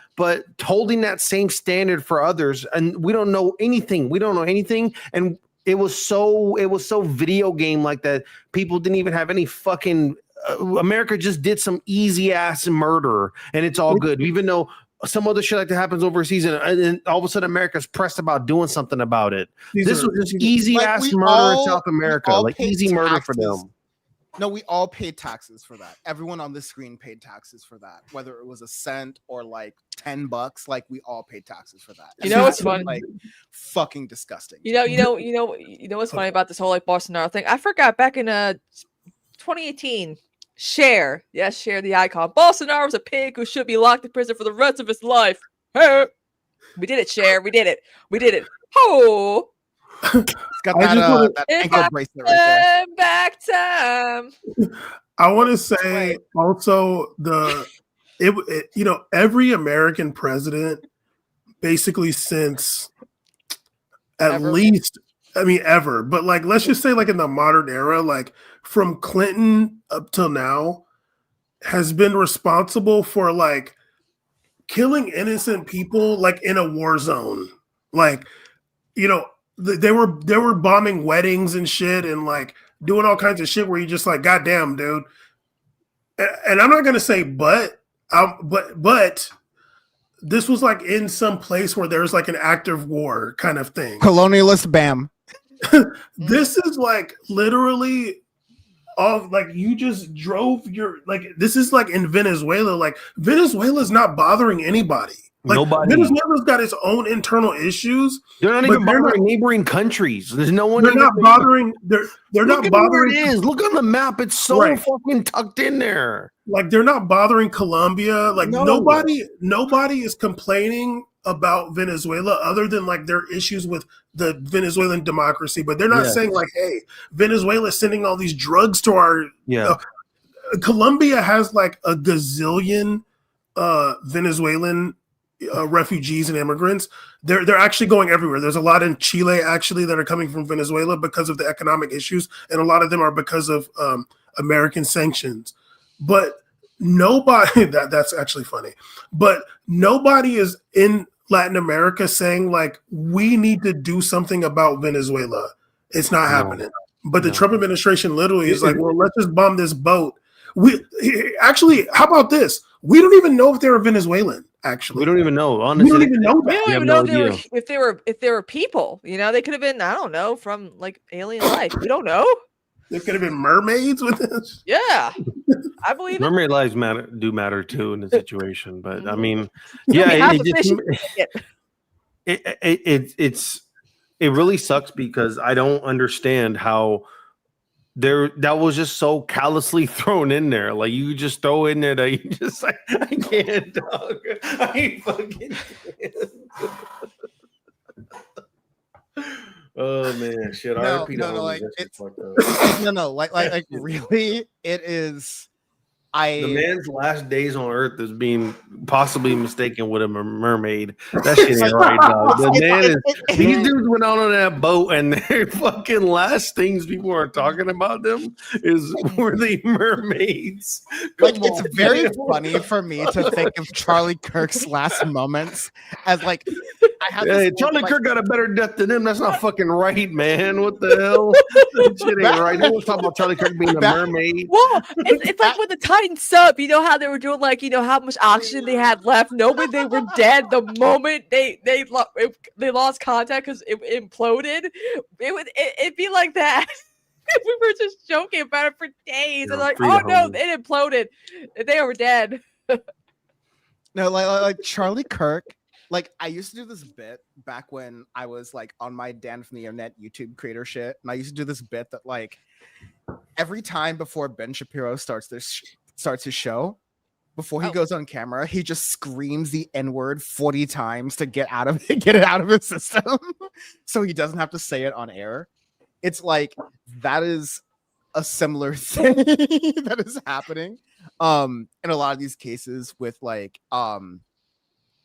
holding that same standard for others, and we don't know anything. And it was so video game like that. People didn't even have any fucking. America just did some easy ass murder, and it's all good. Even though some other shit like that happens overseas, and then all of a sudden America's pressed about doing something about it. This was just easy ass murder in South America, like easy murder for them. No, we all paid taxes for that. Everyone on this screen paid taxes for that, whether it was a cent or like $10. Like, we all paid taxes for that. You know what's funny? Like, fucking disgusting. You know what's funny about this whole like Bolsonaro thing? I forgot back in 2018. Cher the icon. Bolsonaro's a pig who should be locked in prison for the rest of his life. Hey. We did it, Cher. We did it. Oh. It's got that ankle bracelet right there. Back time. I want to say also every American president basically since ever, but like, let's just say like in the modern era, like from Clinton up till now, has been responsible for like killing innocent people like in a war zone. Like, they were bombing weddings and shit and like doing all kinds of shit where you just like, goddamn, dude. And I'm not gonna say but this was like in some place where there's like an active war kind of thing. Colonialist bam. This is like literally all like you just drove your like this is like in Venezuela. Like, Venezuela's not bothering anybody. Like, nobody. Venezuela's got its own internal issues. They're not even bothering neighboring countries. There's no one. They're not bothering. They're not bothering. Where it is. Look on the map. It's so fucking tucked in there. Like, they're not bothering Colombia. Like, nobody is complaining about Venezuela other than like their issues with the Venezuelan democracy. But they're not saying like, hey, Venezuela is sending all these drugs to our. Colombia has like a gazillion Venezuelan refugees and immigrants. They're actually going everywhere. There's a lot in Chile actually that are coming from Venezuela because of the economic issues, and a lot of them are because of American sanctions. But nobody that's actually funny. But nobody is in Latin America saying like, we need to do something about Venezuela. It's not happening. But the Trump administration literally is like, well, let's just bomb this boat. We actually, how about this? We don't even know if they're Venezuelan. Actually, we don't even know. Honestly, we don't even know that. We don't even know if they were people. They could have been, I don't know, from like alien life. We don't know. There could have been mermaids with this. Yeah, I believe mermaid lives matter too in the situation. But I mean, it really sucks because I don't understand how that was just so callously thrown in there. Like, you just throw in there that you just like, I can't, dog. I fucking can't. Oh man, shit. No, like really, it is. The man's last days on Earth is being possibly mistaken with a mermaid. That shit ain't right, dog. The man is. These dudes went out on that boat, and their fucking last things people are talking about them were the mermaids. It's very funny for me to think of Charlie Kirk's last moments as like. Charlie Kirk got a better death than him. That's not fucking right, man. What the hell? That shit ain't right. No one's talking about Charlie Kirk being a mermaid. Well, it's like with the Titan sub. You know how they were doing like, how much oxygen they had left, knowing they were dead the moment they lost contact because it imploded. It'd be like that. We were just joking about it for days. And like, oh no, it imploded. They were dead. No, like Charlie Kirk. Like, I used to do this bit back when I was like on my Dan from the Internet YouTube creator shit, and I used to do this bit that like every time before Ben Shapiro starts his show, before he goes on camera, he just screams the N-word 40 times to get it out of his system, so he doesn't have to say it on air. It's like that is a similar thing that is happening in a lot of these cases with like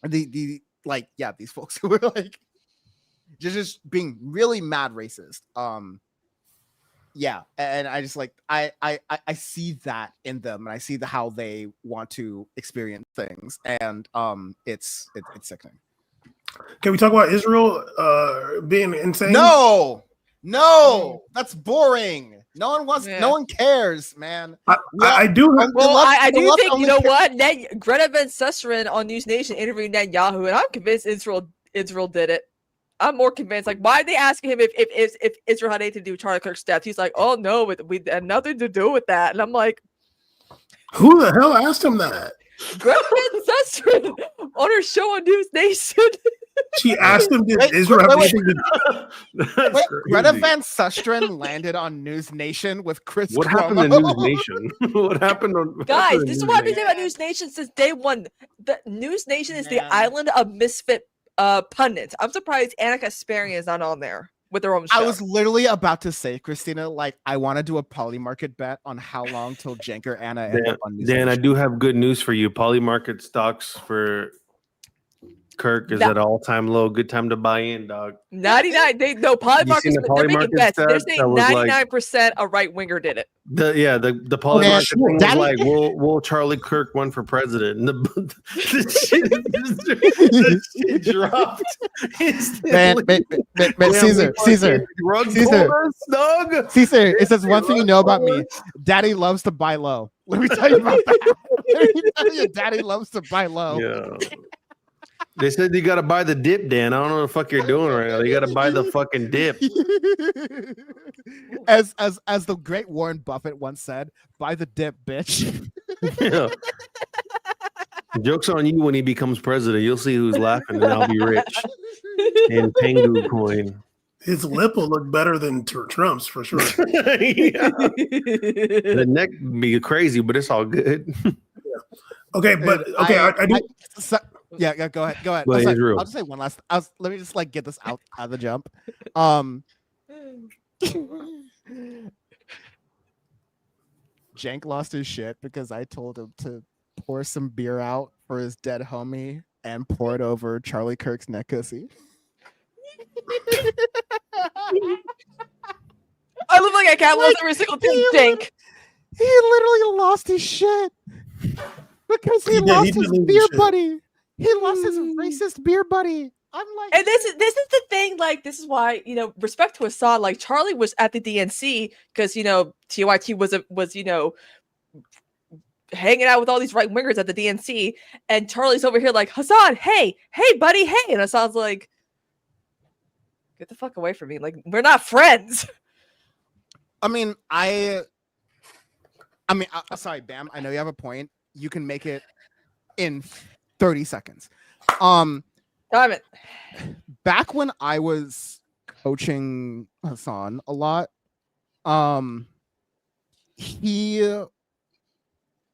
these folks who are like just being really mad racist. And I just like I see that in them, and I see how they want to experience things, and it's sickening. Can we talk about Israel being insane? No, that's boring. No one wants. No one cares, man. I do. I do think, you know what? Greta Van Susteren on News Nation interviewed Netanyahu, and I'm convinced Israel did it. I'm more convinced. Like, why are they asking him if Israel had anything to do with Charlie Kirk's death? He's like, oh no, we had nothing to do with that. And I'm like, who the hell asked him that? Greta Van Susteren on her show on News Nation. She asked him, did Israel have anything to do? Greta Van Susteren landed on News Nation with Chris. What happened to News Nation? What happened on guys? This is what I've been saying about News Nation since day one. The News Nation is the island of misfit pundits. I'm surprised Anna Kasparian is not on there with their own show. I was literally about to say, Christina, like I want to do a Polymarket bet on how long till Cenk or Anna end up on News Dan, Nation. I do have good news for you. Polymarket stocks for Kirk is at all-time low. Good time to buy in, dog. 99. Polymarket. They're making bets. They're saying 99% a right winger did it. The Polymarket thing was like, will Charlie Kirk run for president? And the shit dropped. Caesar, it says one thing you know about me. Daddy loves to buy low. Let me tell you about that. Let me tell you, Daddy loves to buy low. Yeah. They said you got to buy the dip, Dan. I don't know what the fuck you're doing right now. You got to buy the fucking dip. As the great Warren Buffett once said, buy the dip, bitch. Yeah. Joke's on you when he becomes president. You'll see who's laughing, and I'll be rich. And Pengu coin. His lip will look better than Trump's for sure. The neck be crazy, but it's all good. Okay, but I do. Yeah, go ahead. I'll just say one last. Let me just like get this out of the jump. Cenk lost his shit because I told him to pour some beer out for his dead homie and pour it over Charlie Kirk's neck pussy. I look like I can't lose every single thing, Cenk. He literally lost his shit because he lost his beer buddy. He lost his racist beer buddy. I'm like, and this is the thing. Like, this is why, respect to Assad. Like, Charlie was at the DNC because TYT was hanging out with all these right wingers at the DNC, and Charlie's over here like, Hassan, hey buddy, hey, and Assad's like, get the fuck away from me. Like, we're not friends. I mean, sorry, Bam. I know you have a point. You can make it in 30 seconds. Damn it. Back when I was coaching Hassan a lot, he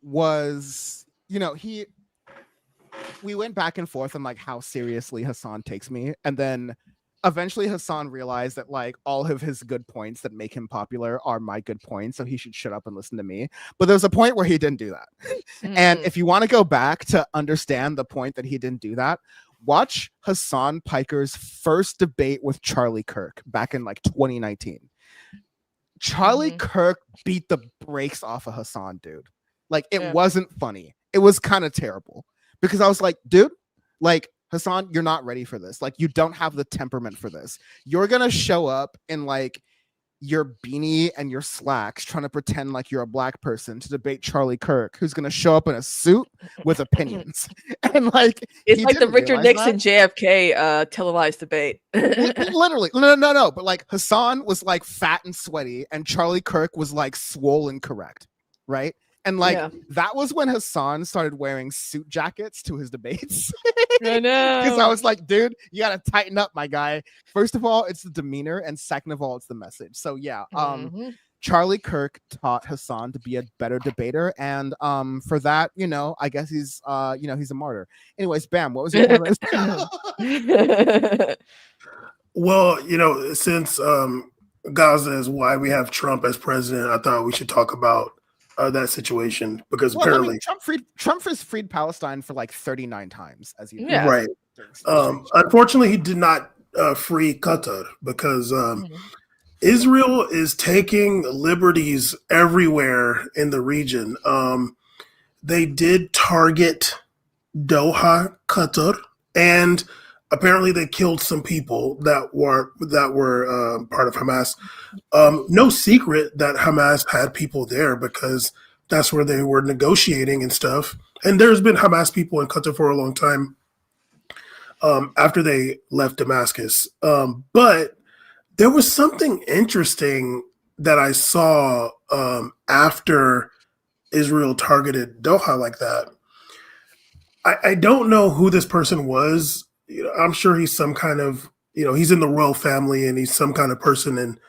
was, we went back and forth on like how seriously Hassan takes me, and then eventually Hassan realized that like all of his good points that make him popular are my good points, so he should shut up and listen to me. But there was a point where he didn't do that. And if you want to go back to understand the point that he didn't do that, watch Hassan Piker's first debate with Charlie Kirk back in like 2019. Charlie Kirk beat the brakes off of Hassan, dude. Like, it wasn't funny. It was kind of terrible because I was like, dude, like, Hassan, you're not ready for this. Like, you don't have the temperament for this. You're going to show up in like your beanie and your slacks trying to pretend like you're a black person to debate Charlie Kirk, who's going to show up in a suit with opinions. And like, it's like the Richard Nixon JFK televised debate. Literally. No. But like, Hassan was like fat and sweaty and Charlie Kirk was like swollen correct. Right. And like, that was when Hassan started wearing suit jackets to his debates. I know. Because I was like, dude, you got to tighten up, my guy. First of all, it's the demeanor. And second of all, it's the message. So yeah, Charlie Kirk taught Hassan to be a better debater, and for that, I guess he's he's a martyr. Anyways, Bam, what was your point? Well, since Gaza is why we have Trump as president, I thought we should talk about that situation because apparently Trump has freed Palestine for like 39 times, as you know. Yeah. right. Unfortunately, he did not free Qatar because Israel is taking liberties everywhere in the region. They did target Doha, Qatar, and apparently they killed some people that were part of Hamas. No secret that Hamas had people there because that's where they were negotiating and stuff. And there's been Hamas people in Qatar for a long time after they left Damascus. But there was something interesting that I saw after Israel targeted Doha like that. I don't know who this person was. I'm sure he's some kind of, he's in the royal family and he's some kind of person in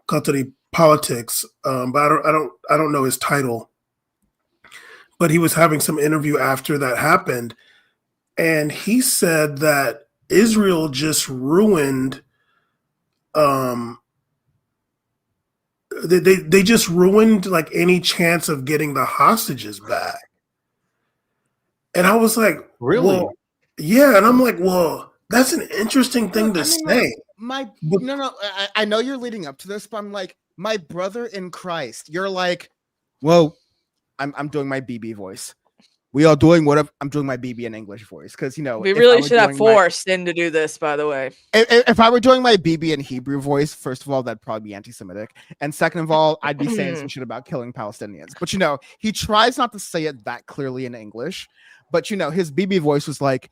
Qatari politics. But I don't know his title. But he was having some interview after that happened, and he said that Israel just ruined. They just ruined like any chance of getting the hostages back. And I was like, really? Well, yeah. And I'm like, well, that's an interesting thing to say. I know you're leading up to this, but I'm like, my brother in Christ. You're like, well, I'm doing my BB voice. We are doing I'm doing my BB in English voice because we really should have forced in to do this. By the way, if I were doing my BB in Hebrew voice, first of all, that'd probably be anti-Semitic, and second of all, I'd be saying some shit about killing Palestinians. But he tries not to say it that clearly in English. But his BB voice was like,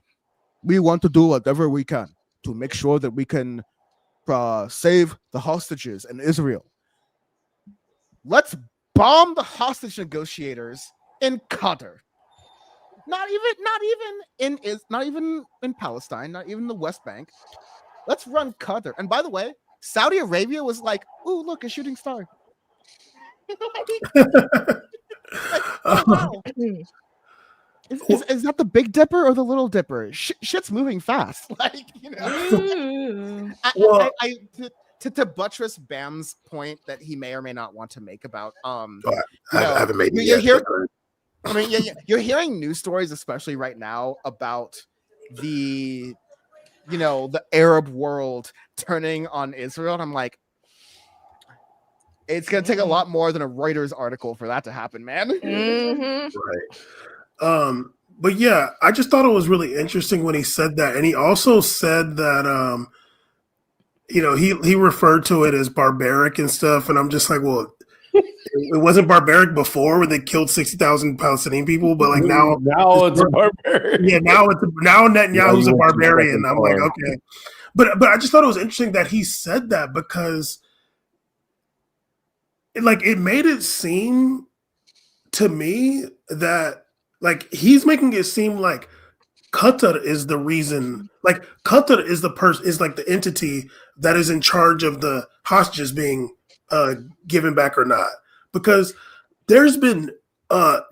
"We want to do whatever we can to make sure that we can save the hostages in Israel. Let's bomb the hostage negotiators in Qatar." Not even in Palestine, not even the West Bank. Let's run Qatar. And by the way, Saudi Arabia was like, "Ooh, look, a shooting star." Oh, wow. Is that the Big Dipper or the Little Dipper? Shit's moving fast. To buttress Bam's point that he may or may not want to make about I haven't made it yet. You're hearing news stories, especially right now, about the Arab world turning on Israel, and I'm like, it's gonna take a lot more than a Reuters article for that to happen, man. Right. But yeah, I just thought it was really interesting when he said that, and he also said that he referred to it as barbaric and stuff, and I'm just like, well. It wasn't barbaric before when they killed 60,000 Palestinian people, but like now it's barbaric. Yeah, now Netanyahu's a barbarian. I'm like, okay, but I just thought it was interesting that he said that because it made it seem to me that like he's making it seem like Qatar is the reason, like Qatar is the entity that is in charge of the hostages being given back or not, because there's been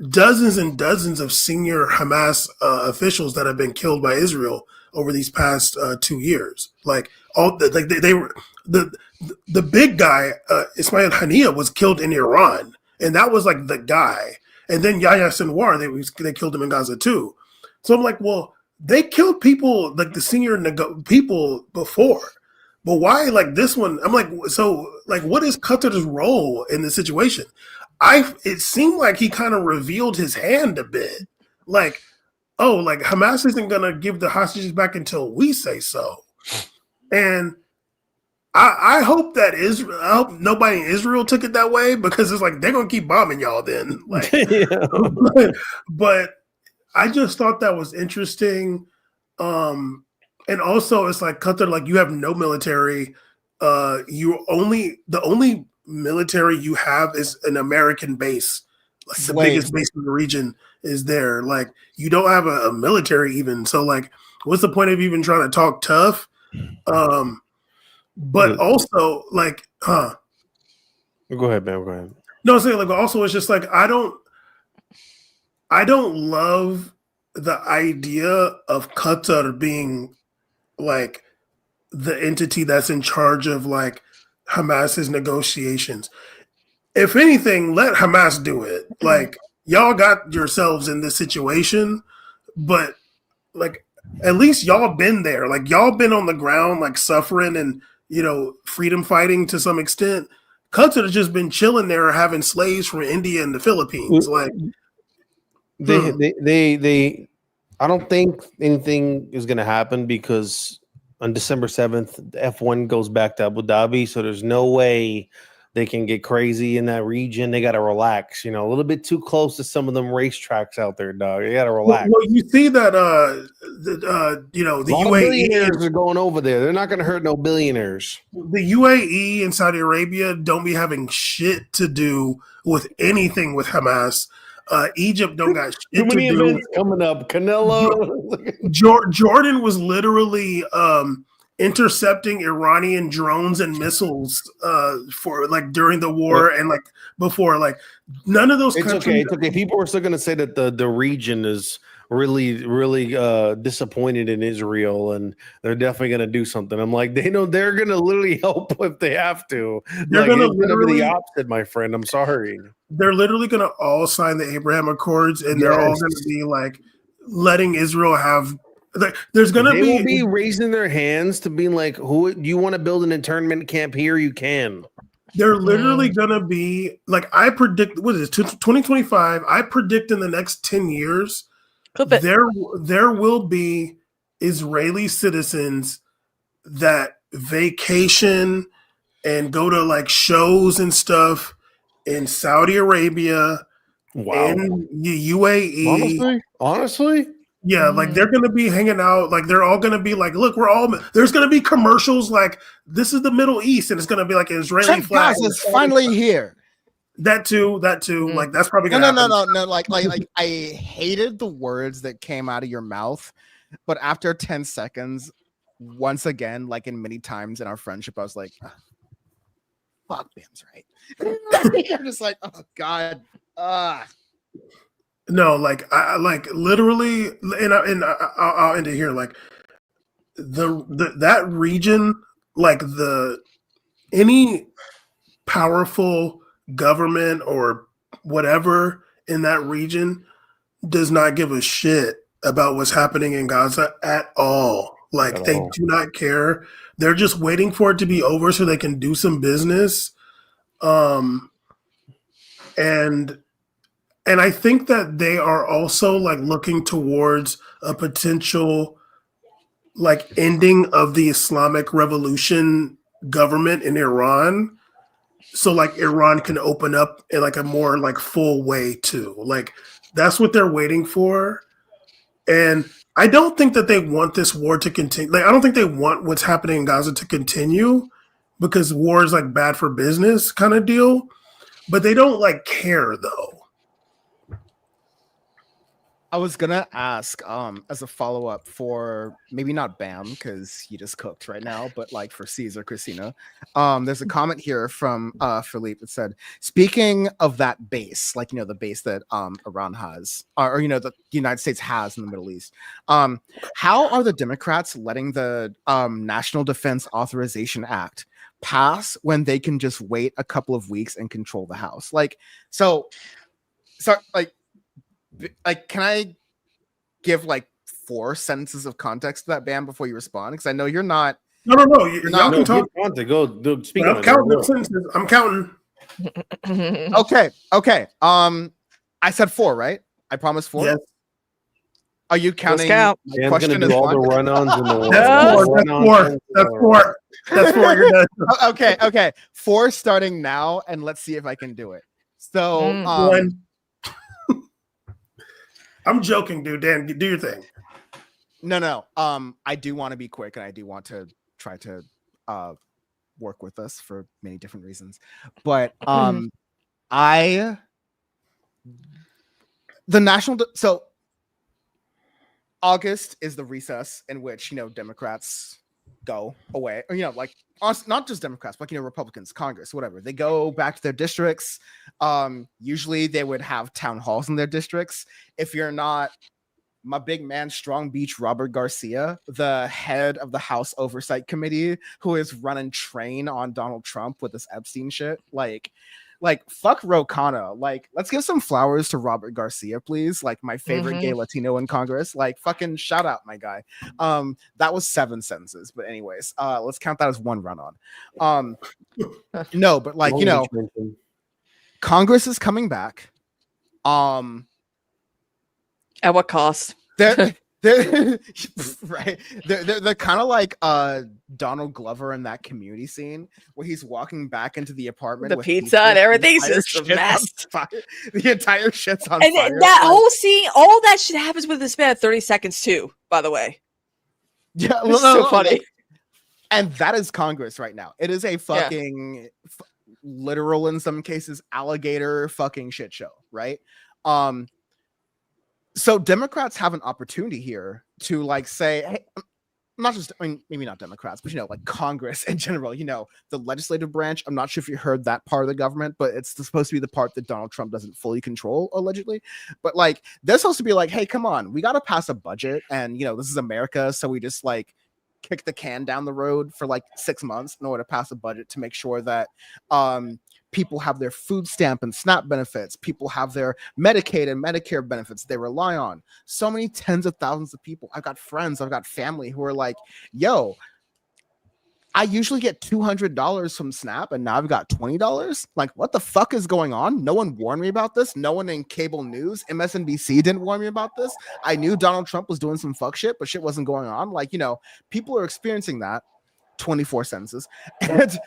dozens and dozens of senior Hamas officials that have been killed by Israel over these past 2 years. Like they were the big guy Ismail Haniyeh was killed in Iran, and that was like the guy. And then Yahya Sinwar, they killed him in Gaza too. So I'm like, well, they killed people like the senior people before. But why like this one? I'm like, so like, what is Qatar's role in this situation? It seemed like he kind of revealed his hand a bit. Like, oh, like Hamas isn't gonna give the hostages back until we say so. And I hope I hope nobody in Israel took it that way, because it's like they're gonna keep bombing y'all then. Like, but I just thought that was interesting. And also, it's like Qatar, like you have no military. The only military you have is an American base. Like the biggest base in the region is there. Like you don't have a military even. So like, what's the point of even trying to talk tough? But also like, Go ahead, man. Go ahead. No, I'm saying like also it's just like I don't love the idea of Qatar being like the entity that's in charge of like Hamas's negotiations. If anything, let Hamas do it. Like y'all got yourselves in this situation, but like at least y'all been there. Like y'all been on the ground, like suffering and freedom fighting to some extent. Qatar has just been chilling there, having slaves from India and the Philippines. Like they I don't think anything is going to happen because on December 7th, F1 goes back to Abu Dhabi. So there's no way they can get crazy in that region. They got to relax, a little bit too close to some of them racetracks out there, dog. You got to relax. Well, you see that, the UAE billionaires are going over there. They're not going to hurt no billionaires. The UAE and Saudi Arabia don't be having shit to do with anything with Hamas. Egypt don't got shit Too many to do. events coming up. Canelo. Jordan was literally intercepting Iranian drones and missiles for like during the war and like before. Like none of those countries. It's okay. People are still going to say that the region is really, really disappointed in Israel, and they're definitely going to do something. I'm like, they know they're going to literally help if they have to. They're going to be the opposite, my friend. I'm sorry. They're literally going to all sign the Abraham Accords, and they're all going to be like letting Israel have. There's going to be raising their hands to being like, "Who do you want to build an internment camp here? You can." They're literally going to be like, I predict. What is it? 2025. I predict in the next 10 years, there will be Israeli citizens that vacation and go to like shows and stuff in Saudi Arabia, in the UAE. Honestly, yeah, like they're gonna be hanging out. Like they're all gonna be like, look, we're all. There's gonna be commercials like this is the Middle East, and it's gonna be like an Israeli flag. Is finally here. That too. Like that's probably gonna happen. No. Like I hated the words that came out of your mouth, but after 10 seconds, once again, like in many times in our friendship, I was like, fuck, Bam's right. I'm just like, oh god. No, like I like literally, and I'll end it here. Like that region, like any powerful government or whatever in that region does not give a shit about what's happening in Gaza at all. Like they do not care. They're just waiting for it to be over so they can do some business. And I think that they are also like looking towards a potential like ending of the Islamic Revolution government in Iran. So like Iran can open up in like a more like full way too. Like that's what they're waiting for. And I don't think that they want this war to continue. Like I don't think they want what's happening in Gaza to continue because war is like bad for business kind of deal. But they don't like care though. I was gonna ask as a follow-up for maybe not Bam because he just cooked right now, but like for ceez or Christina. There's a comment here from Philippe that said, speaking of that base, like the base that Iran has, or the United States has in the Middle East. How are the Democrats letting the National Defense Authorization Act pass when they can just wait a couple of weeks and control the House? Like can I give like 4 sentences of context to that, Bam, before you respond? Because I know you're not. No. You're not can talk. Go speak. I'm counting the sentences. I'm counting. Okay. I said 4, right? I promised 4. Yes. Are you counting? Sam's gonna do all the run-ons in the world. That's 4. That's 4. You're done. Okay. 4 starting now, and let's see if I can do it. So, 1. I'm joking, dude. Dan, do your thing. No. I do want to be quick, and I do want to try to work with us for many different reasons. But August is the recess in which Democrats go away. Or, like not just Democrats, but Republicans, Congress, whatever. They go back to their districts. Usually they would have town halls in their districts. If you're not my big man, Strong Beach Robert Garcia, the head of the House Oversight Committee, who is running train on Donald Trump with this Epstein shit, like fuck Ro Khanna. Like, let's give some flowers to Robert Garcia, please. Like, my favorite gay Latino in Congress. Like, fucking shout out, my guy. That was 7 sentences, but anyways, let's count that as 1 run on. No, but like, Congress is coming back. At what cost? They're right. They're kind of like Donald Glover in that Community scene where he's walking back into the apartment. The with pizza and everything's just a shit's mess. on fire. The entire shit's on And fire. that whole scene, all that shit happens within the span of 30 seconds too, by the way. Yeah, It's so funny. And that is Congress right now. It is a fucking literal, in some cases, alligator fucking shit show, right? So Democrats have an opportunity here to like say, hey, not just, I mean, maybe not Democrats, but like Congress in general, the legislative branch. I'm not sure if you heard that part of the government, but it's supposed to be the part that Donald Trump doesn't fully control, allegedly. But like, they're supposed to be like, hey, come on, we got to pass a budget. And, this is America. So we just like kick the can down the road for like 6 months in order to pass a budget to make sure that people have their food stamp and SNAP benefits. People have their Medicaid and Medicare benefits they rely on. So many tens of thousands of people. I've got friends, I've got family who are like, yo, I usually get $200 from SNAP and now I've got $20. Like, what the fuck is going on? No one warned me about this. No one in cable news, MSNBC didn't warn me about this. I knew Donald Trump was doing some fuck shit, but shit wasn't going on. Like, people are experiencing that. 24 sentences. And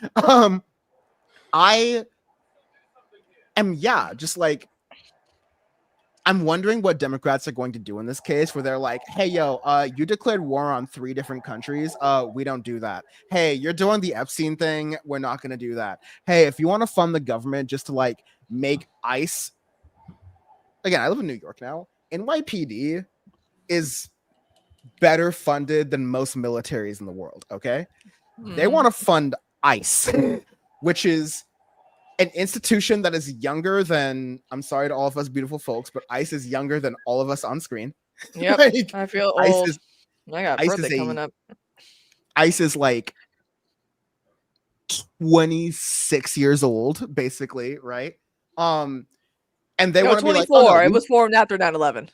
I am, just like, I'm wondering what Democrats are going to do in this case where they're like, hey, yo, you declared war on 3 different countries. We don't do that. Hey, you're doing the Epstein thing. We're not going to do that. Hey, if you want to fund the government just to like make ICE. Again, I live in New York now. NYPD is better funded than most militaries in the world. Okay. They want to fund ICE, which is an institution that is younger than, I'm sorry to all of us beautiful folks, but ICE is younger than all of us on screen. Yep. Like, I feel ICE old. is, I got a ICE birthday is coming up. ICE is like 26 years old, basically, right? And they want to be like, 24. oh, no, It was formed after 9/11.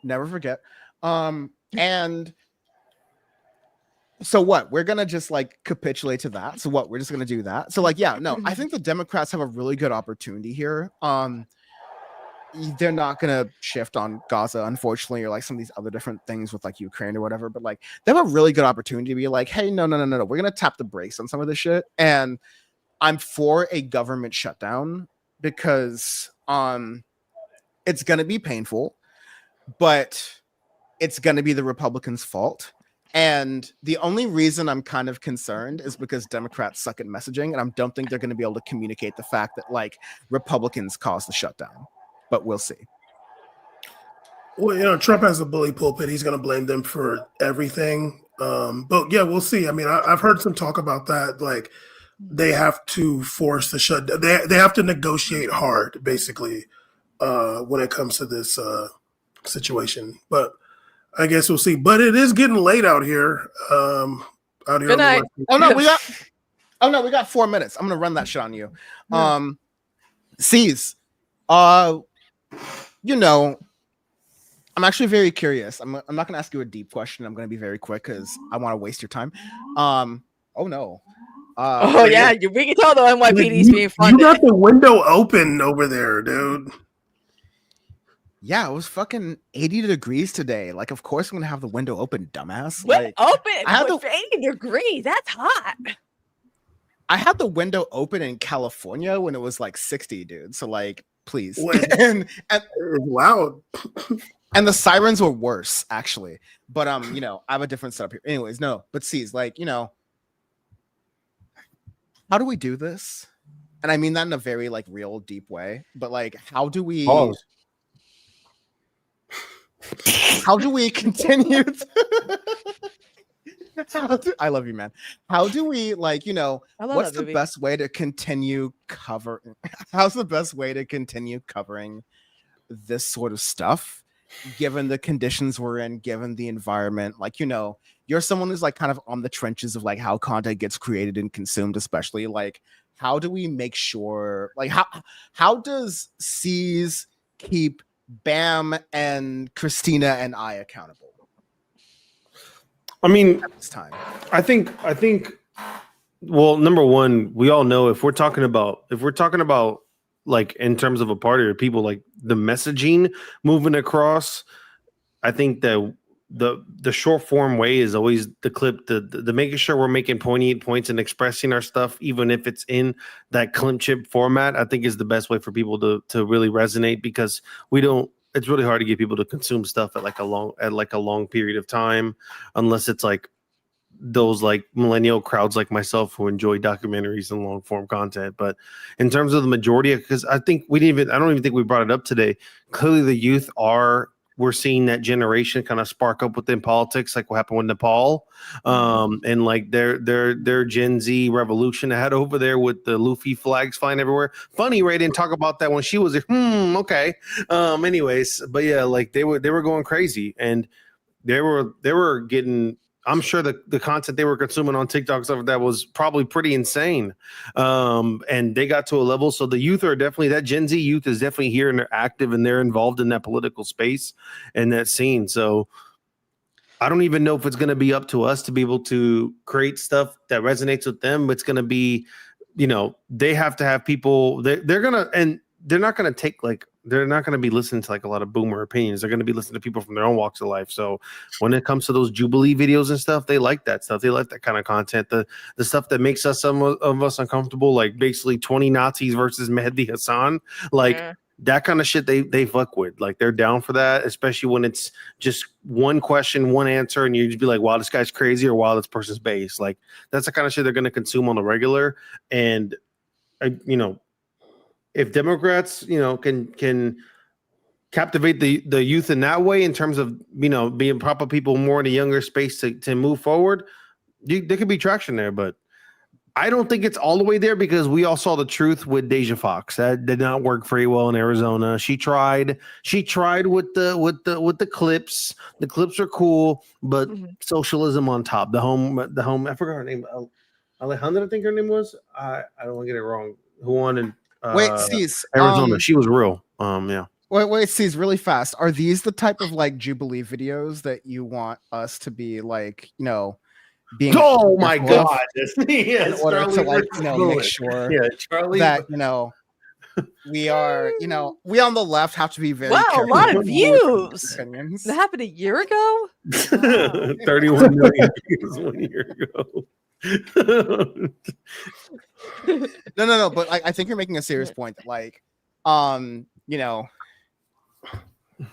Never forget. And so what? We're gonna just like capitulate to that. So what? We're just gonna do that. So like, yeah, no, I think the Democrats have a really good opportunity here. They're not gonna shift on Gaza, unfortunately, or like some of these other different things with like Ukraine or whatever. But like, they have a really good opportunity to be like, hey, no, we're gonna tap the brakes on some of this shit. And I'm for a government shutdown because it's gonna be painful, but it's gonna be the Republicans' fault. And the only reason I'm kind of concerned is because Democrats suck at messaging, and I don't think they're going to be able to communicate the fact that like Republicans caused the shutdown. But we'll see. Well, Trump has a bully pulpit. He's going to blame them for everything. But yeah, we'll see. I mean, I've heard some talk about that. Like, they have to force the shutdown. They have to negotiate hard, basically, when it comes to this situation. But I guess we'll see. But it is getting late out here. Good night. Oh no, we got 4 minutes. I'm gonna run that shit on you. Ceez, I'm actually very curious. I'm not gonna ask you a deep question. I'm gonna be very quick because I want to waste your time. Oh no. Yeah, we can tell the NYPD's being funded. You got the window open over there, dude. Yeah, it was fucking 80 degrees today. Like, of course I'm gonna have the window open, dumbass. Open I had for 80 degrees. That's hot. I had the window open in California when it was like 60, dude. So like, please. and it was loud. And the sirens were worse, actually. But I have a different setup here. Anyways, no, but Ceez, like, how do we do this? And I mean that in a very like real, deep way. But like, how do we How do we continue I love you, man. How do we like, you know, I love what's that the movie. best way to continue covering? How's the best way to continue covering this sort of stuff, given the conditions we're in, given the environment? Like, you know, you're someone who's like kind of on the trenches of like how content gets created and consumed, especially like how do we make sure, like how does ceez keep Bam and Christina and I accountable? I mean, At this time. I think well, number one, we all know if we're talking about like in terms of a party or people, like the messaging moving across, I think that the short form way is always the clip, the making sure we're making poignant points and expressing our stuff, even if it's in that clip chip format, I think is the best way for people to really resonate, because it's really hard to get people to consume stuff at a long period of time, unless it's like those like millennial crowds like myself who enjoy documentaries and long form content. But in terms of the majority, because I don't even think we brought it up today. Clearly the youth we're seeing that generation kind of spark up within politics, like what happened with Nepal, and like their Gen Z revolution ahead over there with the Luffy flags flying everywhere. Funny, Ray didn't talk about that when she was there. Okay. Anyways, but yeah, like they were going crazy, and they were getting. I'm sure the content they were consuming on TikTok and stuff like that was probably pretty insane. And they got to a level. So the youth are definitely, that Gen Z youth is definitely here and they're active and they're involved in that political space and that scene. So I don't even know if it's going to be up to us to be able to create stuff that resonates with them. It's going to be, you know, they have to have people they're going to, and they're not going to take like, they're not going to be listening to like a lot of boomer opinions. They're going to be listening to people from their own walks of life. So when it comes to those Jubilee videos and stuff, they like that stuff. They like that kind of content. The stuff that makes some of us uncomfortable, like basically 20 Nazis versus Mehdi Hassan, like that kind of shit they fuck with. Like they're down for that, especially when it's just one question, one answer, and you just be like, wow, this guy's crazy, or wow, this person's base. Like that's the kind of shit they're going to consume on the regular. And you know, if Democrats, you know, can captivate the youth in that way, in terms of, you know, being proper people more in a younger space to move forward, there could be traction there. But I don't think it's all the way there, because we all saw the truth with Deja Fox. That did not work very well in Arizona. She tried with the clips. The clips are cool, but socialism on top. The home. I forgot her name. Alejandra, I think her name was. I don't want to get it wrong. Who won in Wait, ceez. Arizona? She was real. Yeah. Wait, ceez, really fast. Are these the type of like Jubilee videos that you want us to be like, you know, being? Oh my God! In order to like, you know, make sure that, you know, we are, you know, we on the left have to be very Wow, a careful lot of with views. opinions. That happened a year ago. 31 million views 1 year ago. No, but like, I think you're making a serious point that like, you know,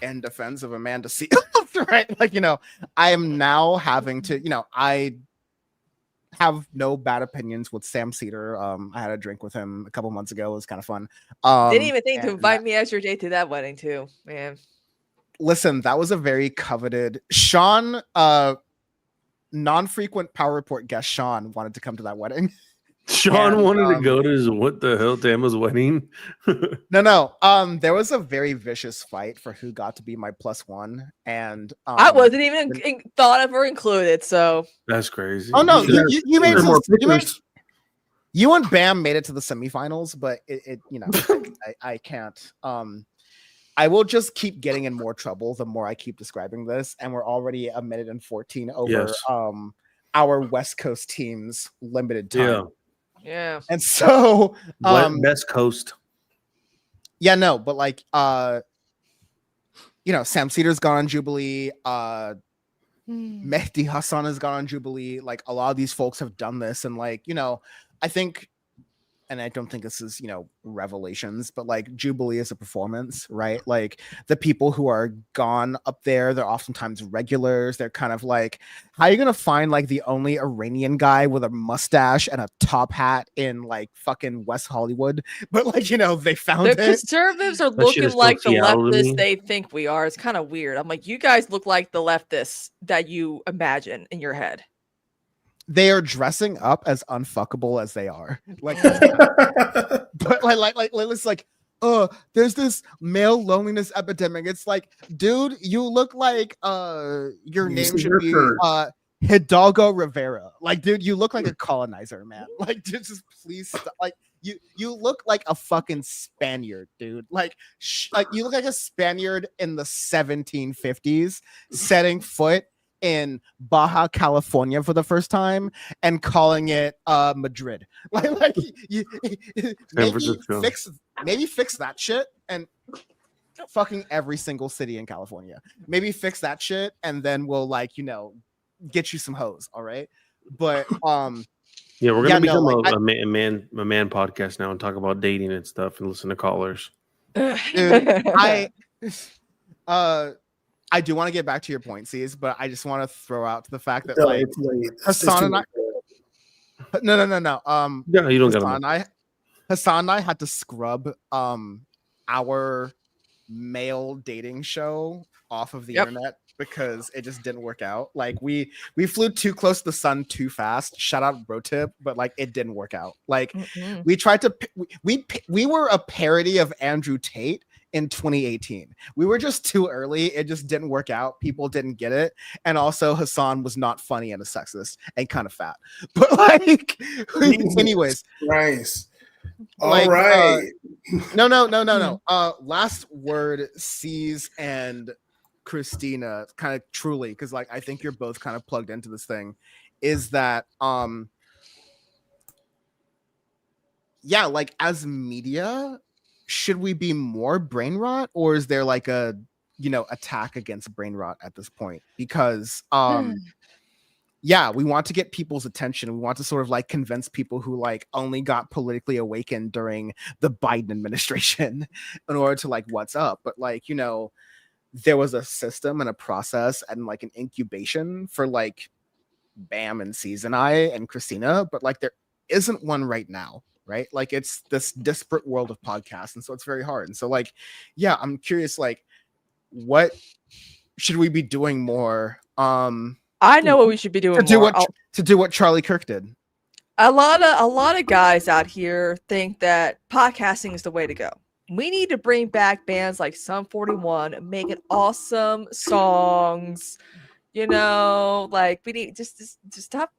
in defense of Amanda Seales, right? Like, you know, I am now having to, you know, I have no bad opinions with Sam Cedar. I had a drink with him a couple months ago. It was kind of fun. Didn't even think to invite me as your date to that wedding too, man. Listen, that was a very coveted Sean, non-frequent Power Report guest Sean wanted to come to that wedding. Sean wanted to go to his what the hell Tama's wedding. No. There was a very vicious fight for who got to be my +1, and I wasn't even thought of or included. So that's crazy. Oh no, you made you and Bam made it to the semifinals, but it you know, I can't. I will just keep getting in more trouble the more I keep describing this, and we're already a minute and 14 over our West Coast team's limited time. Yeah. And so West Coast. Yeah, no, but like you know, Sam Cedar's gone on Jubilee, Mehdi Hassan has gone on Jubilee. Like a lot of these folks have done this, and like, you know, I think, and I don't think this is, you know, revelations, but like Jubilee is a performance, right? Like the people who are gone up there, they're oftentimes regulars. They're kind of like, how are you going to find like the only Iranian guy with a mustache and a top hat in like fucking West Hollywood? But like, you know, they found the it. conservatives are looking like the leftists they think we are. It's kind of weird. I'm like, you guys look like the leftists that you imagine in your head. they are dressing up as unfuckable as they are. Like, but it's like, oh, there's this male loneliness epidemic. It's like, dude, you look like your name should be Hidalgo Rivera. Like, dude, you look like a colonizer, man. Like, dude, just please stop. Like, you look like a fucking Spaniard, dude. Like you look like a Spaniard in the 1750s setting foot in Baja California for the first time and calling it Madrid. Like you maybe fix that shit and fucking every single city in California. Maybe fix that shit and then we'll like, you know, get you some hoes, all right? But yeah, we're gonna become a man podcast now and talk about dating and stuff and listen to callers. Dude, I do want to get back to your point, ceez, but I just want to throw out the fact that like Hassan and I. No. Yeah, you don't Hassan and I had to scrub our male dating show off of the internet because it just didn't work out. Like we flew too close to the sun too fast. Shout out bro tip, but like it didn't work out. Like we tried to we were a parody of Andrew Tate in 2018. We were just too early. It just didn't work out. People didn't get it. And also Hassan was not funny and a sexist and kind of fat. But like anyways. Nice. Like, all right. No. Last word, ceez and Christina, kind of truly, because like I think you're both kind of plugged into this thing, is that yeah, like as media, should we be more brain rot, or is there like a, you know, attack against brain rot at this point? Because yeah, we want to get people's attention. We want to sort of like convince people who like only got politically awakened during the Biden administration in order to like what's up. But like, you know, there was a system and a process and like an incubation for like Bam and ceez and I and Christina, but like there isn't one right now. Right? Like it's this disparate world of podcasts. And so it's very hard. And so like, yeah, I'm curious, like, what should we be doing more? I know what we should be doing to do what Charlie Kirk did. A lot of guys out here think that podcasting is the way to go. We need to bring back bands like Sum 41, making awesome songs. You know, like we need just stop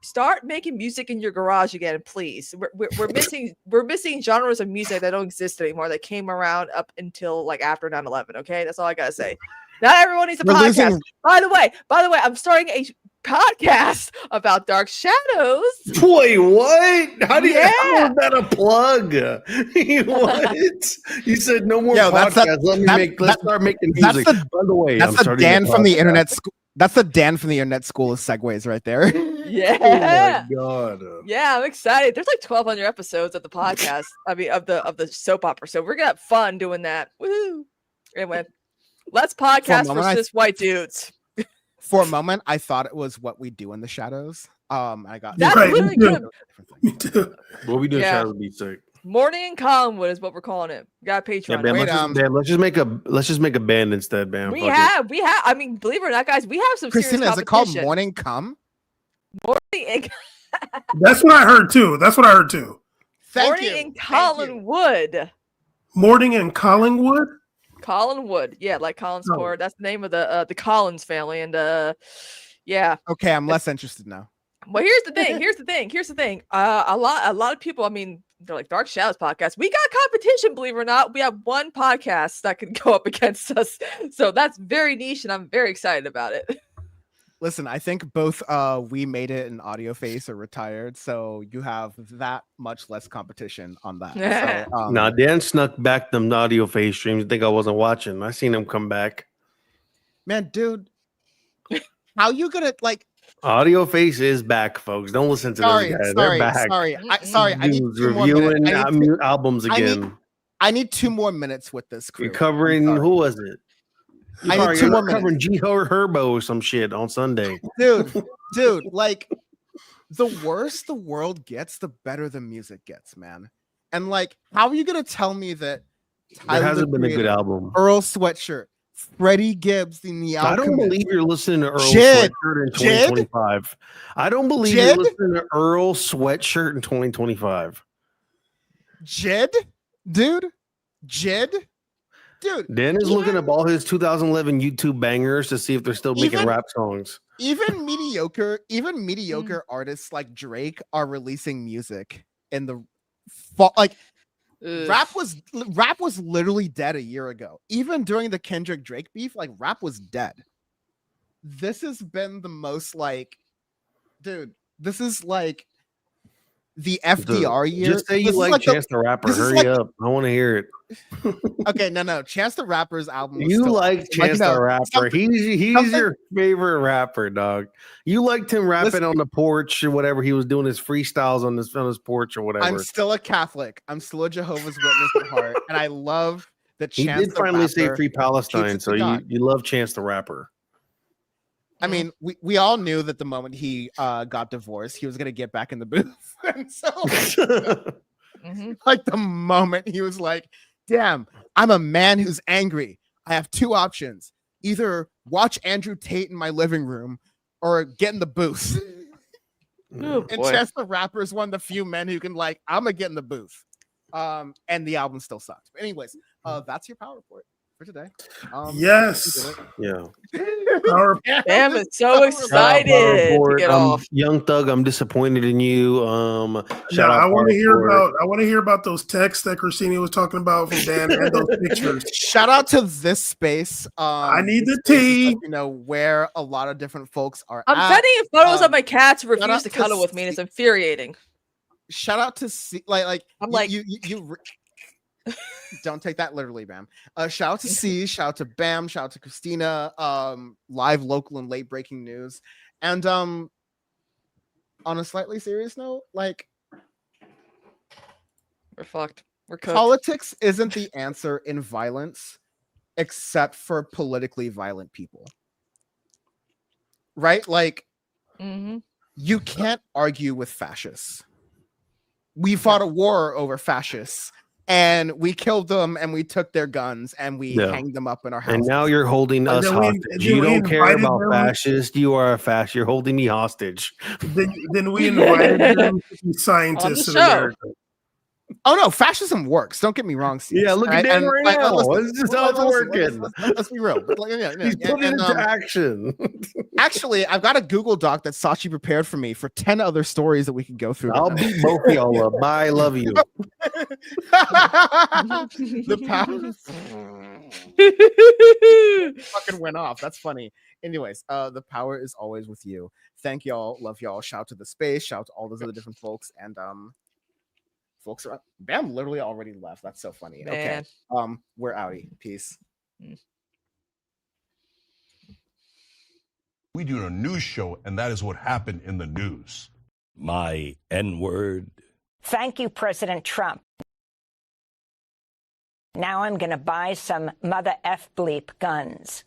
start making music in your garage again, please. We're missing genres of music that don't exist anymore that came around up until like after 9/11. Okay, that's all I gotta say. Not everyone needs a podcast. By the way, I'm starting a podcast about Dark Shadows. Wait, what? How do you how is that a plug? What? You said no more podcasts. Let's start making music. By the way, that's the Dan from the internet school. That's the Dan from the internet school of segues right there. Yeah. Oh my god. Yeah, I'm excited. There's like 1,200 episodes of the podcast. I mean, of the soap opera. So we're gonna have fun doing that. Woo! Anyway, let's podcast for cis white dudes. For a moment, I thought it was what we do in the shadows. I got that's literally good. Me too. What we do in shadows would be sick. Morning in Collinwood is what we're calling it. We got a Patreon. Yeah, let's just make a band instead, man. We have. I mean, believe it or not, guys, we have some Christina, serious is it called competition. Morning Come? Morning. That's what I heard too. Morning in Collinwood. Morning in Collingwood. Collinwood, yeah, like Collins Court. That's the name of the Collins family, and yeah. Okay, I'm less interested now. Well, here's the thing. A lot of people. I mean, they're like Dark Shadows podcast. We got competition, believe it or not. We have one podcast that can go up against us, so that's very niche, and I'm very excited about it. Listen, I think both We Made It and Audio Face are retired, so you have that much less competition on that. So, nah, Dan snuck back them Audio Face streams. I think I wasn't watching. I seen him come back. Man, dude, how you gonna like? Audio Face is back, folks. Don't listen to those guys. They're back. Sorry. I need 2 more minutes. Reviewing albums again. I need 2 more minutes with this crew. You're covering who was it? I need 2 more minutes. Covering G Herbo or some shit on Sunday. Dude, like the worse the world gets, the better the music gets, man. And like, how are you gonna tell me that There hasn't been a good album. Earl Sweatshirt, Freddie Gibbs in The I don't Alchemist. believe you're listening to Earl Jid, Sweatshirt in Jid? 2025. I don't believe Jid? you're listening to Earl Sweatshirt in 2025. Jid, dude, Jid, dude. Dan is looking up all his 2011 YouTube bangers to see if they're still making Even- rap songs. Even mediocre artists like Drake are releasing music in the fall. Like rap was literally dead a year ago. Even during the Kendrick Drake beef, like rap was dead. This has been the most like, dude. This is like the FDR year. Just say you This is like the- Chance the Rapper. this is Hurry like- up. I want to hear it. Okay, no. Chance the Rapper's album. Was You still like out. Chance the Rapper. something- He's something- your favorite rapper, dog. You liked him rapping Listen- on the porch or whatever. He was doing his freestyles on his porch or whatever. I'm still a Catholic. I'm still a Jehovah's Witness at heart, and I love that He Chance did the finally say Rapper free keeps Palestine, it so to you, God. you love Chance the Rapper. I mean, we all knew that the moment he got divorced, he was gonna get back in the booth. And so, like the moment he was like, "Damn, I'm a man who's angry. I have two options: either watch Andrew Tate in my living room, or get in the booth." Oh, And boy. Chance the Rapper is one of the few men who can like, "I'm gonna get in the booth." And the album still sucks. But anyways, that's your power report for today. Yes. Yeah. Power- Damn, it's so excited to Report. get off. Young Thug, I'm disappointed in you. Shout Yeah, out I want to Power hear Report. about those texts that Christina was talking about from Dan and those pictures. Shout out to this space. I need this the space is, tea. like, you know, where a lot of different folks are. I'm at. sending you photos of Um, my cats who shout refuse out to to cuddle with me, and it's infuriating. Shout out to C, like I'm you- like- you don't take that literally, Bam. Shout out to C, shout out to Bam, shout out to Christina. Live, local, and late breaking news. And on a slightly serious note, like We're fucked. We're cooked. politics isn't the answer in violence, except for politically violent people. Right? Like Mhm. you can't argue with fascists. We fought a war over fascists, and we killed them, and we took their guns, and we Yeah. hanged them up in our And houses. now you're holding us then we- hostage. then You we don't care invited about them- fascists. You are a fascist. You're holding me hostage. Then we invited them to be scientists in show. America. Oh no, fascism works. Don't get me wrong. Ceez, Yeah, look at right? Dan And, right like, now. listen, It's just how it's listen, working. let's be real. But, like, yeah, He's putting it into action. actually, I've got a Google Doc that Sachi prepared for me for 10 other stories that we could go through. I'll tonight. beat both of y'all up. Bye. I love you. The power fucking went off. That's funny. Anyways, the power is always with you. Thank y'all. Love y'all. Shout out to the space. Shout out to all those other different folks. And folks are Bam literally already left. That's so funny. Man. Okay. We're outie. Peace. We do a news show, and that is what happened in the news. My N-word. Thank you, President Trump. Now I'm going to buy some mother F bleep guns.